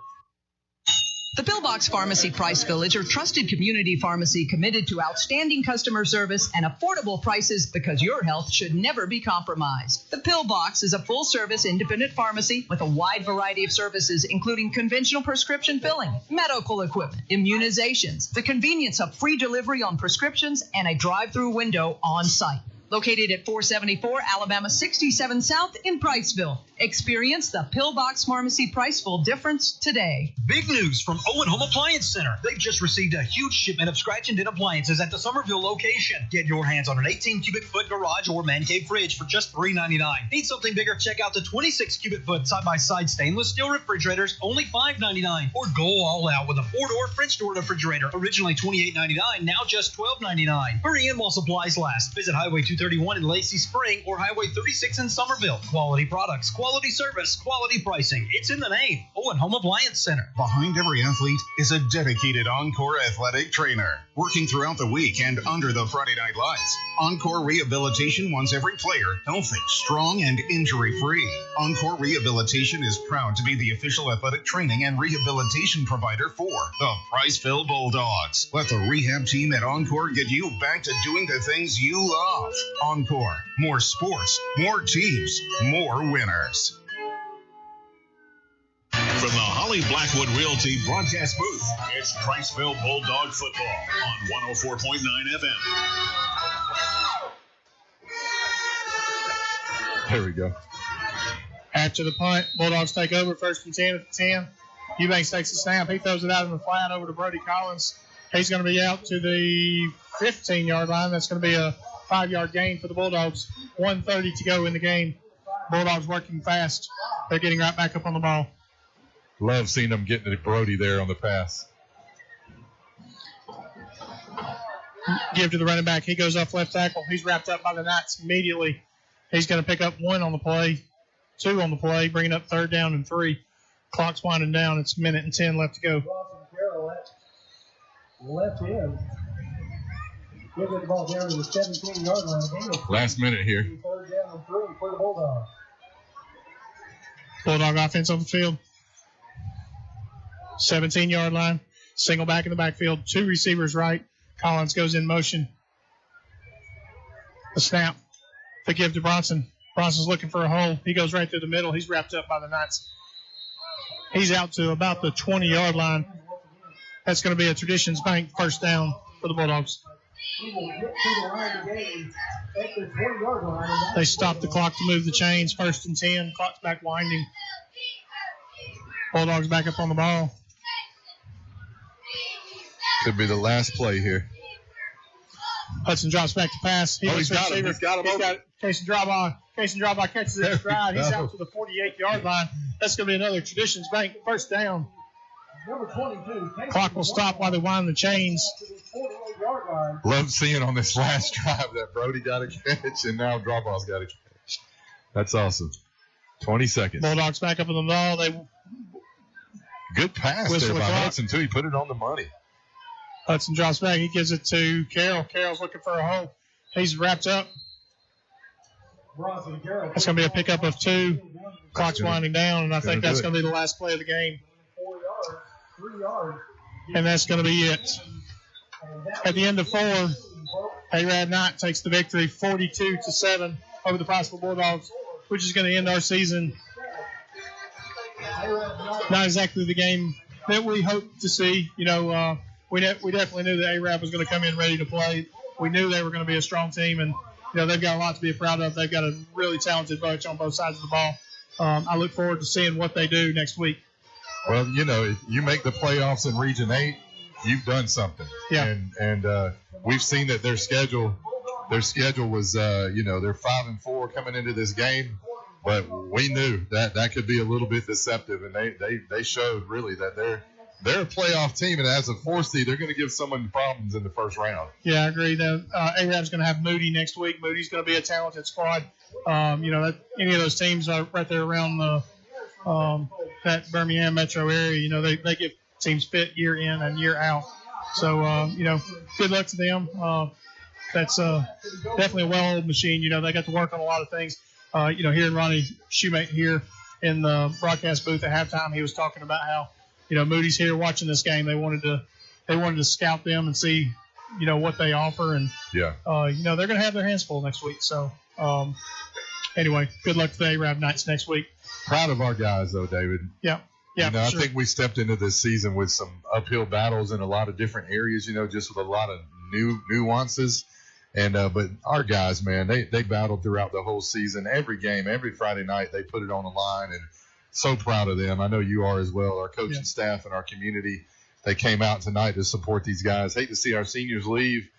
The Pillbox Pharmacy Priceville is your trusted community pharmacy committed to outstanding customer service and affordable prices because your health should never be compromised. The Pillbox is a full-service independent pharmacy with a wide variety of services, including conventional prescription filling, medical equipment, immunizations, the convenience of free delivery on prescriptions, and a drive-through window on site. Located at 474 Alabama 67 South in Priceville. Experience the Pillbox Pharmacy Priceville difference today. Big news from Owen Home Appliance Center. They've just received a huge shipment of scratch and dent appliances at the Somerville location. Get your hands on an 18 cubic foot garage or man cave fridge for just $3.99. Need something bigger? Check out the 26 cubic foot side-by-side stainless steel refrigerators, only $5.99. Or go all out with a 4-door French door refrigerator, originally $28.99, now just $12.99. Hurry in while supplies last. Visit Highway 231 in Lacey Spring or Highway 36 in Somerville. Quality products, quality service, quality pricing. It's in the name. Owen Home Appliance Center. Behind every athlete is a dedicated Encore athletic trainer, working throughout the week and under the Friday night lights. Encore Rehabilitation wants every player healthy, strong, and injury-free. Encore Rehabilitation is proud to be the official athletic training and rehabilitation provider for the Priceville Bulldogs. Let the rehab team at Encore get you back to doing the things you love. Encore. More sports, more teams, more winners. From the Holly Blackwood Realty broadcast booth, it's Priceville Bulldog football on 104.9 FM. There we go. After the punt, Bulldogs take over, 1st and 10 at the 10. Eubanks takes the snap. He throws it out in the flat over to Brody Collins. He's going to be out to the 15-yard line. That's going to be a 5-yard gain for the Bulldogs. 1:30 to go in the game. Bulldogs working fast. They're getting right back up on the ball. Love seeing them getting to Brody there on the pass. Give to the running back. He goes off left tackle. He's wrapped up by the Knights immediately. He's going to pick up 1 on the play, 2 on the play, bringing up 3rd down and 3. Clock's winding down. It's 1:10 left to go. Left end. Give the ball down to the 17-yard line. Last minute here. 3rd down and 3 for the Bulldogs. Bulldog offense on the field. 17-yard line. Single back in the backfield. 2 receivers right. Collins goes in motion. The snap. The give to Bronson. Bronson's looking for a hole. He goes right through the middle. He's wrapped up by the Knights. He's out to about the 20-yard line. That's going to be a Traditions Bank 1st down for the Bulldogs. He will get to the line again at the 20-yard line. They stop the clock to move the chains. 1st and 10. Clock's back winding. Bulldogs back up on the ball. Could be the last play here. Hudson drops back to pass. He's got him. He's got him. Casey Drawbaugh. Casey Drawbaugh catches it in stride. He's out to the 48-yard line. That's going to be another Traditions Bank 1st down. Number 22. Clock will stop while they wind the chains. Love seeing on this last drive that Brody got a catch and now Drawbaugh's got a catch. That's awesome. 20 seconds. Bulldogs back up in the ball. Good pass there by Hudson, too. He put it on the money. Hudson drops back. He gives it to Carroll. Carroll's looking for a hole. He's wrapped up. That's going to be a pickup of 2. Clock's winding down, and I think that's going to be the last play of the game. 4 yards, 3 yards. And that's going to be it. At the end of 4, Arab Knight takes the victory 42-7 over the Priceville Bulldogs, which is going to end our season. Not exactly the game that we hoped to see. You know, we definitely knew that Arab was going to come in ready to play. We knew they were going to be a strong team, and they've got a lot to be proud of. They've got a really talented bunch on both sides of the ball. I look forward to seeing what they do next week. Well, if you make the playoffs in Region 8, you've done something. Yeah. And we've seen that their schedule was, they're 5-4 coming into this game, but we knew that could be a little bit deceptive, and they showed really that they're a playoff team, and as a 4 seed, they're going to give someone problems in the first round. Yeah, I agree. Arab's going to have Moody next week. Moody's going to be a talented squad. Any of those teams are right there around that Birmingham metro area. They get teams fit year in and year out. So, good luck to them. That's definitely a well-oiled machine. They got to work on a lot of things. Hearing Ronnie Shoemate here in the broadcast booth at halftime, he was talking about how, Moody's here watching this game. They wanted to scout them and see, what they offer. And, yeah, they're going to have their hands full next week. So, anyway, good luck to the Arab Knights next week. Proud of our guys, though, David. Yeah. Yeah, I think we stepped into this season with some uphill battles in a lot of different areas, just with a lot of new nuances. And but our guys, man, they battled throughout the whole season. Every game, every Friday night, they put it on the line, and so proud of them. I know you are as well. Our coaching staff and our community, they came out tonight to support these guys. Hate to see our seniors leave,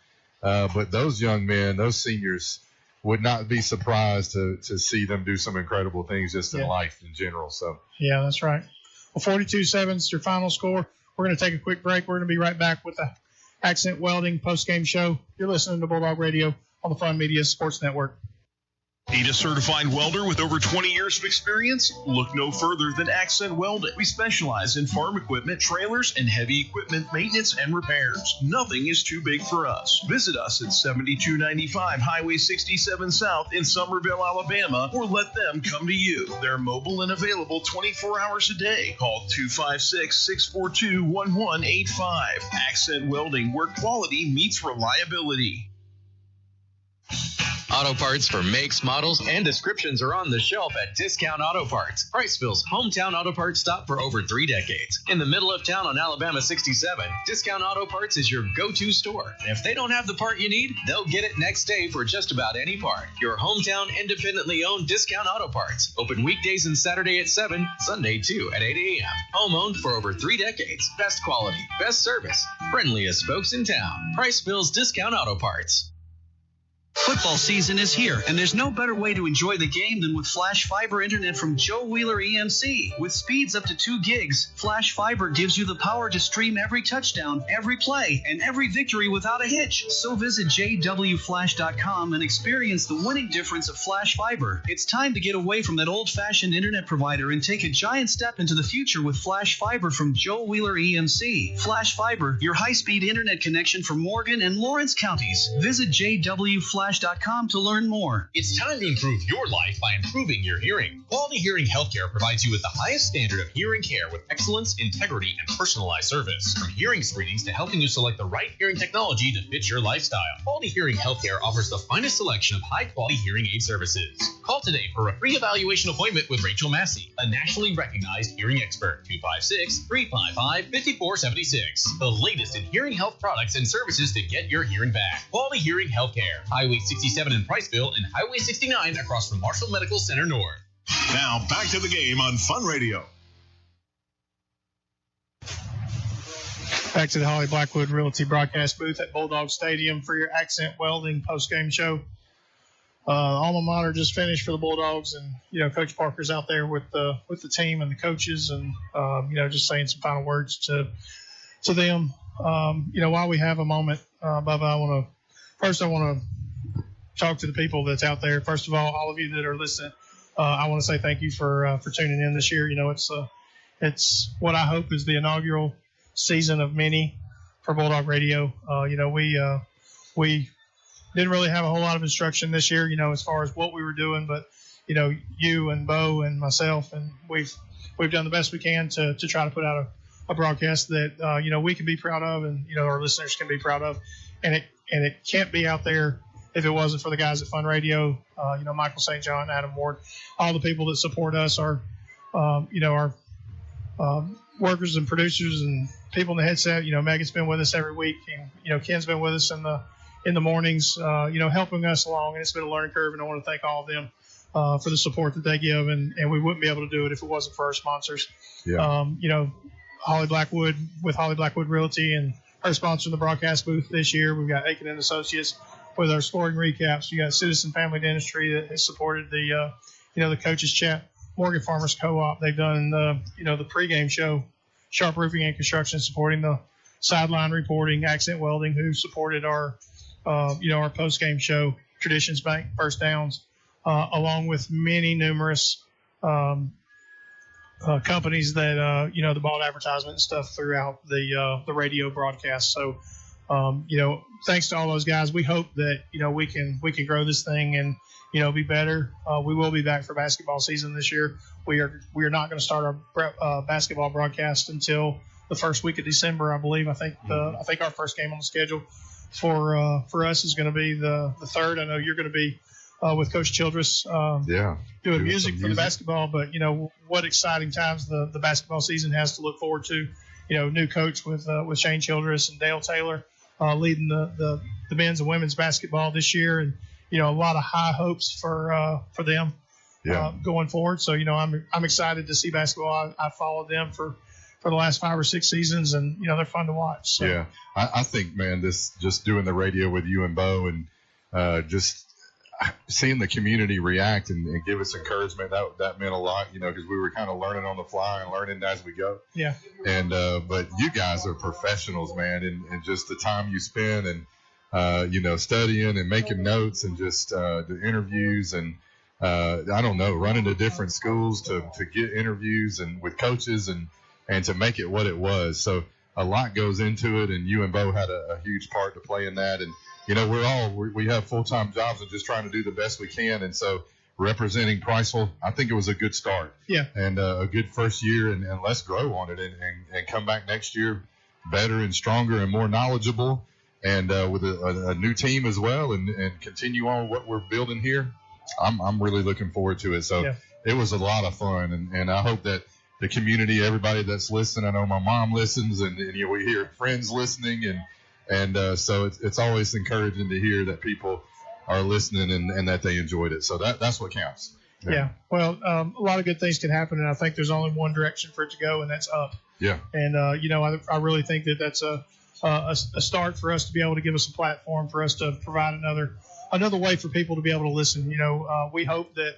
but those young men, those seniors, would not be surprised to see them do some incredible things just in life in general. So yeah, that's right. Well, 42-7 is your final score. We're going to take a quick break. We're going to be right back with the Accent Welding post-game show. You're listening to Bulldog Radio on the Fun Media Sports Network. Need a certified welder with over 20 years of experience? Look no further than Accent Welding. We specialize in farm equipment, trailers, and heavy equipment maintenance and repairs. Nothing is too big for us. Visit us at 7295 Highway 67 South in Summerville, Alabama, or let them come to you. They're mobile and available 24 hours a day. Call 256-642-1185. Accent Welding, where quality meets reliability. Auto parts for makes, models, and descriptions are on the shelf at Discount Auto Parts, Priceville's hometown auto parts stop for over 3 decades. In the middle of town on Alabama 67, Discount Auto Parts is your go-to store. And if they don't have the part you need, they'll get it next day for just about any part. Your hometown independently owned Discount Auto Parts. Open weekdays and Saturday at 7, Sunday too at 8 a.m. Home owned for over 3 decades. Best quality, best service, friendliest folks in town. Priceville's Discount Auto Parts. Football season is here, and there's no better way to enjoy the game than with Flash Fiber Internet from Joe Wheeler EMC. With speeds up to 2 gigs, Flash Fiber gives you the power to stream every touchdown, every play, and every victory without a hitch. So visit jwflash.com and experience the winning difference of Flash Fiber. It's time to get away from that old-fashioned internet provider and take a giant step into the future with Flash Fiber from Joe Wheeler EMC. Flash Fiber, your high-speed internet connection for Morgan and Lawrence counties. Visit jwflash.com to learn more. It's time to improve your life by improving your hearing. Quality Hearing Healthcare provides you with the highest standard of hearing care with excellence, integrity, and personalized service. From hearing screenings to helping you select the right hearing technology to fit your lifestyle, Quality Hearing Healthcare offers the finest selection of high-quality hearing aid services. Call today for a free evaluation appointment with Rachel Massey, a nationally recognized hearing expert. 256-355-5476. The latest in hearing health products and services to get your hearing back. Quality Hearing Healthcare. Highway 67 in Priceville and Highway 69 across from Marshall Medical Center North. Now back to the game on Fun Radio. Back to the Holly Blackwood Realty broadcast booth at Bulldog Stadium for your Accent Welding post-game show. Alma mater just finished for the Bulldogs, and Coach Parker's out there with the team and the coaches, and just saying some final words to them. While we have a moment, Bubba, I want to talk to the people that's out there. First of all of you that are listening, I want to say thank you for tuning in this year. It's what I hope is the inaugural season of many for Bulldog Radio. We didn't really have a whole lot of instruction this year, as far as what we were doing, but you and Bo and myself, and we've done the best we can to try to put out a broadcast that we can be proud of, and our listeners can be proud of. And and it can't be out there if it wasn't for the guys at Fun Radio, Michael St. John, Adam Ward, all the people that support us, our workers and producers and people in the headset. Megan's been with us every week, and Ken's been with us in the mornings, helping us along, and it's been a learning curve, and I want to thank all of them for the support that they give, and we wouldn't be able to do it if it wasn't for our sponsors. Yeah. Holly Blackwood with Holly Blackwood Realty and her sponsoring the broadcast booth this year. We've got Aiken and Associates with our scoring recaps. You got Citizen Family Dentistry that has supported the coaches chat. Morgan Farmers Co-op. They've done the pregame show. Sharp Roofing and Construction supporting the sideline reporting. Accent Welding, who supported our postgame show. Traditions Bank First Downs, along with many numerous companies that that bought advertisement and stuff throughout the radio broadcast. So thanks to all those guys. We hope that we can grow this thing and be better. We will be back for basketball season this year. We are not going to start our basketball broadcast until the first week of December, I believe. I think our first game on the schedule for us is going to be the 3rd. I know you're going to be with Coach Childress doing music for the basketball, but what exciting times the basketball season has to look forward to. New coach with Shane Childress and Dale Taylor leading the men's and women's basketball this year, and a lot of high hopes for them going forward. So I'm excited to see basketball. I followed them for the last 5 or 6 seasons, and they're fun to watch. So. Yeah, I think, man, this just doing the radio with you and Bo, and just seeing the community react and give us encouragement, that meant a lot, because we were kind of learning on the fly and learning as we go. Yeah. And but you guys are professionals, man, and just the time you spend and studying and making notes and just the interviews and I don't know, running to different schools to get interviews and with coaches and to make it what it was. So a lot goes into it, and you and Bo had a huge part to play in that. And we have full-time jobs and just trying to do the best we can. And so representing Priceville, I think it was a good start. Yeah. And a good first year, and let's grow on it and come back next year better and stronger and more knowledgeable, and with a new team as well, and continue on what we're building here. I'm really looking forward to it. So It was a lot of fun, and I hope that the community, everybody that's listening, I know my mom listens, and we hear friends listening, and so it's always encouraging to hear that people are listening and that they enjoyed it. So that's what counts. Yeah. Well, a lot of good things can happen, and I think there's only one direction for it to go, and that's up. Yeah. And I really think that that's a start for us to be able to give us a platform for us to provide another way for people to be able to listen. We hope that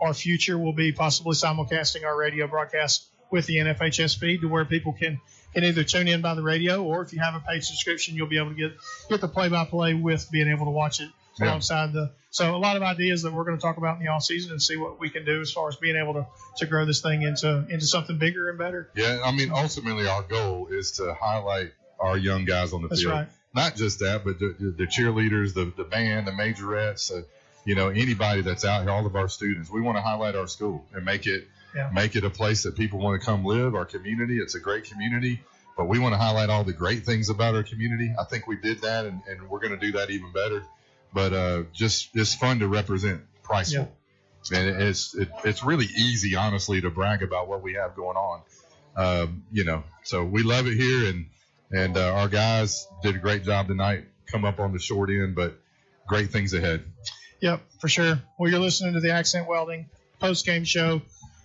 our future will be possibly simulcasting our radio broadcast with the NFHS feed to where people can either tune in by the radio, or if you have a paid subscription, you'll be able to get the play-by-play with being able to watch it alongside So a lot of ideas that we're going to talk about in the off season and see what we can do as far as being able to grow this thing into something bigger and better. Yeah, I mean, ultimately our goal is to highlight our young guys on the That's field. Right. Not just that, but the cheerleaders, the band, the majorettes, anybody that's out here, all of our students. We want to highlight our school and make it a place that people want to come live, our community. It's a great community, but we want to highlight all the great things about our community. I think we did that, and we're going to do that even better. But just it's fun to represent Priceville. Yeah. And it's really easy, honestly, to brag about what we have going on. So we love it here, and our guys did a great job tonight. Come up on the short end, but great things ahead. Yep, for sure. Well, you're listening to the Accent Welding post-game show.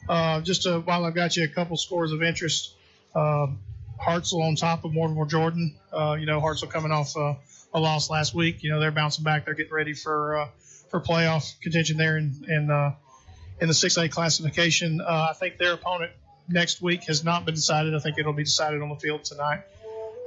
While I've got you, a couple scores of interest. Hartselle on top of Mortimer Jordan. Hartselle coming off a loss last week. They're bouncing back. They're getting ready for playoff contention there in the 6A classification. I think their opponent next week has not been decided. I think it'll be decided on the field tonight.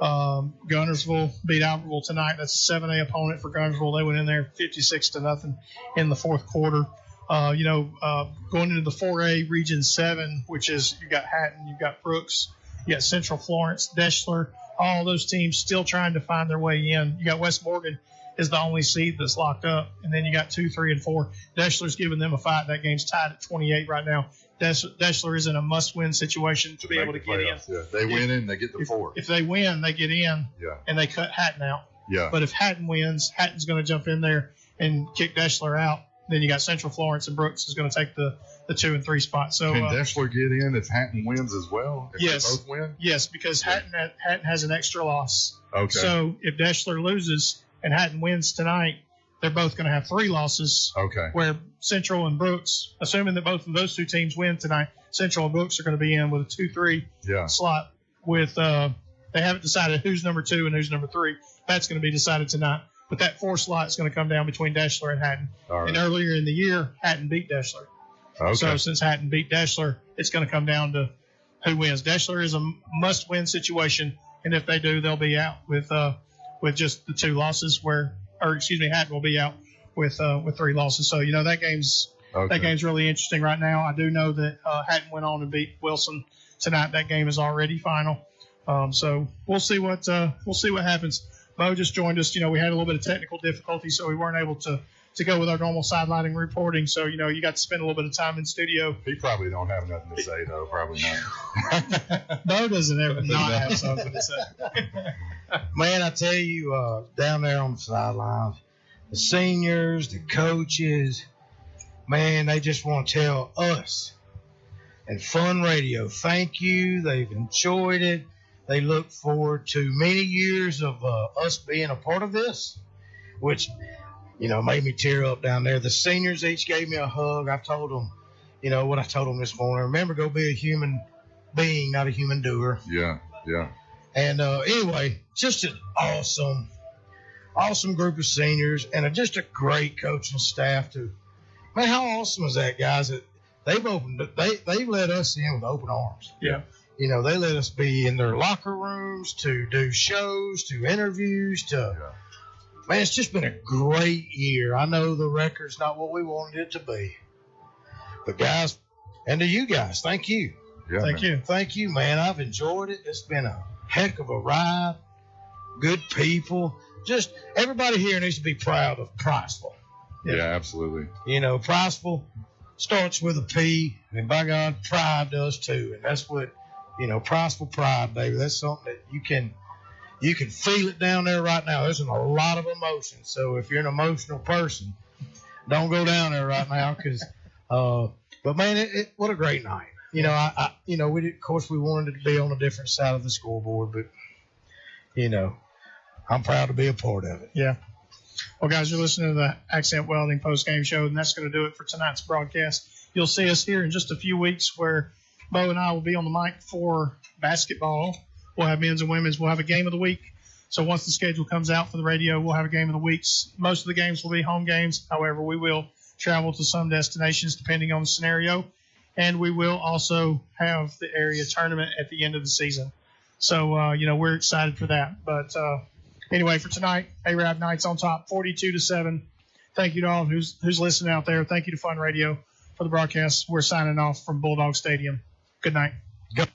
Gunnersville beat Albertville tonight. That's a 7A opponent for Gunnersville. They went in there 56-0 in the fourth quarter. Going into the 4A Region 7, which is you've got Hatton, you've got Brooks, you got Central Florence, Deschler, all those teams still trying to find their way in. You got West Morgan is the only seed that's locked up, and then you got 2, 3, and 4. Deschler's giving them a fight. That game's tied at 28 right now. Deschler is in a must-win situation to be able to get in. Yeah. They win in, they get the 4. If they win, they get in, yeah. and they cut Hatton out. Yeah. But if Hatton wins, Hatton's going to jump in there and kick Deschler out. Then you got Central Florence, and Brooks is going to take the 2 and 3 spot. So can Deschler get in if Hatton wins as well? If yes. they both win? Yes, because Hatton has an extra loss. Okay. So if Deschler loses and Hatton wins tonight, they're both going to have 3 losses. Okay. Where Central and Brooks, assuming that both of those 2 teams win tonight, Central and Brooks are going to be in with a 2-3 slot. With they haven't decided who's number 2 and who's number 3. That's going to be decided tonight. But that 4 slot is going to come down between Deschler and Hatton. All right. And earlier in the year, Hatton beat Deschler. Okay. So since Hatton beat Deschler, it's going to come down to who wins. Deschler is a must-win situation, and if they do, they'll be out with just the 2 losses. Hatton will be out with 3 losses. So that game's really interesting right now. I do know that Hatton went on and beat Wilson tonight. That game is already final. So we'll see what happens. Bo just joined us. We had a little bit of technical difficulty, so we weren't able to go with our normal sidelining reporting. So, you got to spend a little bit of time in studio. He probably don't have nothing to say, though. Probably not. Bo doesn't ever not have something to say. Man, I tell you, down there on the sidelines, the seniors, the coaches, man, they just want to tell us and Fun Radio, thank you. They've enjoyed it. They look forward to many years of us being a part of this, which, made me tear up down there. The seniors each gave me a hug. I told them, what I told them this morning. Remember, go be a human being, not a human doer. Yeah. And anyway, just an awesome group of seniors and just a great coaching staff too. Man, how awesome is that, guys? That they've let us in with open arms. Yeah. They let us be in their locker rooms to do shows, to interviews, man, it's just been a great year. I know the record's not what we wanted it to be. But guys, and to you guys, thank you. Yeah, thank you. Thank you, man. I've enjoyed it. It's been a heck of a ride. Good people. Just everybody here needs to be proud of Priceville. Yeah, absolutely. Priceville starts with a P, and by God, pride does too. And that's what, Priceville pride, baby. That's something that you can feel it down there right now. There's a lot of emotion. So if you're an emotional person, don't go down there right now because, but man, what a great night. Of course we wanted to be on a different side of the scoreboard, but, I'm proud to be a part of it. Yeah. Well, guys, you're listening to the Accent Welding post-game show, and that's going to do it for tonight's broadcast. You'll see us here in just a few weeks where Bo and I will be on the mic for basketball. We'll have men's and women's. We'll have a game of the week. So once the schedule comes out for the radio, we'll have a game of the week. Most of the games will be home games. However, we will travel to some destinations depending on the scenario. And we will also have the area tournament at the end of the season. So, we're excited for that. But anyway, for tonight, A-Rab Knights on top, 42-7. Thank you to all who's listening out there. Thank you to Fun Radio for the broadcast. We're signing off from Bulldog Stadium. Good night. Go.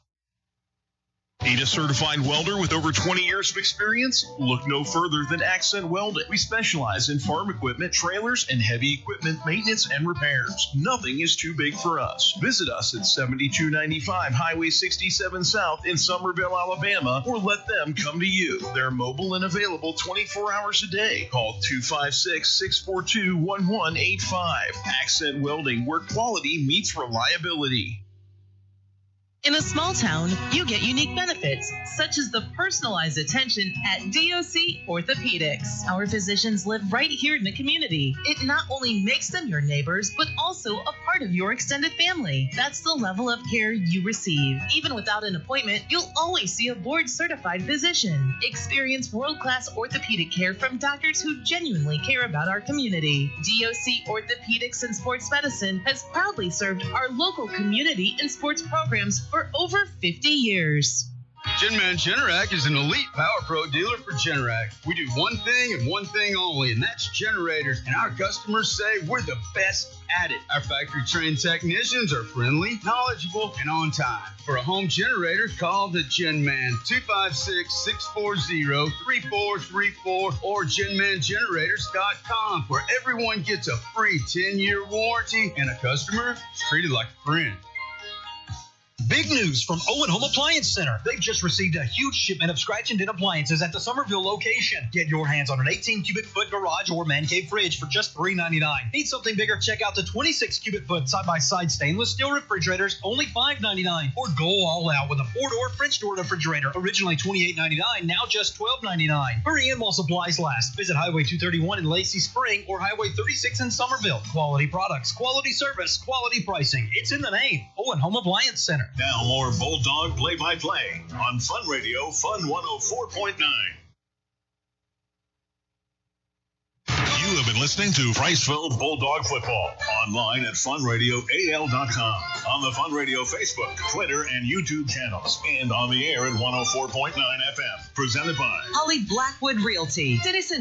Need a certified welder with over 20 years of experience? Look no further than Accent Welding. We specialize in farm equipment, trailers, and heavy equipment maintenance and repairs. Nothing is too big for us. Visit us at 7295 Highway 67 South in Somerville, Alabama, or let them come to you. They're mobile and available 24 hours a day. Call 256-642-1185. Accent Welding, where quality meets reliability. In a small town, you get unique benefits, such as the personalized attention at DOC Orthopedics. Our physicians live right here in the community. It not only makes them your neighbors, but also a part of your extended family. That's the level of care you receive. Even without an appointment, you'll always see a board-certified physician. Experience world-class orthopedic care from doctors who genuinely care about our community. DOC Orthopedics and Sports Medicine has proudly served our local community and sports programs for over 50 years. Genman Generac is an elite Power Pro dealer for Generac. We do one thing and one thing only, and that's generators. And our customers say we're the best at it. Our factory-trained technicians are friendly, knowledgeable, and on time. For a home generator, call the Genman 256-640-3434 or GenmanGenerators.com, where everyone gets a free 10-year warranty and a customer is treated like a friend. Big news from Owen Home Appliance Center. They've just received a huge shipment of scratch and dent appliances at the Somerville location. Get your hands on an 18 cubic foot garage or man cave fridge for just $3.99. Need something bigger? Check out the 26 cubic foot side-by-side stainless steel refrigerators, only $5.99. Or go all out with a 4-door French door refrigerator, originally $28.99, now just $12.99. Hurry in while supplies last. Visit Highway 231 in Lacey Spring or Highway 36 in Somerville. Quality products, quality service, quality pricing. It's in the name. Owen Home Appliance Center. Now more Bulldog play-by-play on Fun Radio, Fun 104.9. You have been listening to Priceville Bulldog Football. Online at funradioal.com. On the Fun Radio Facebook, Twitter, and YouTube channels. And on the air at 104.9 FM. Presented by Holly Blackwood Realty. Citizen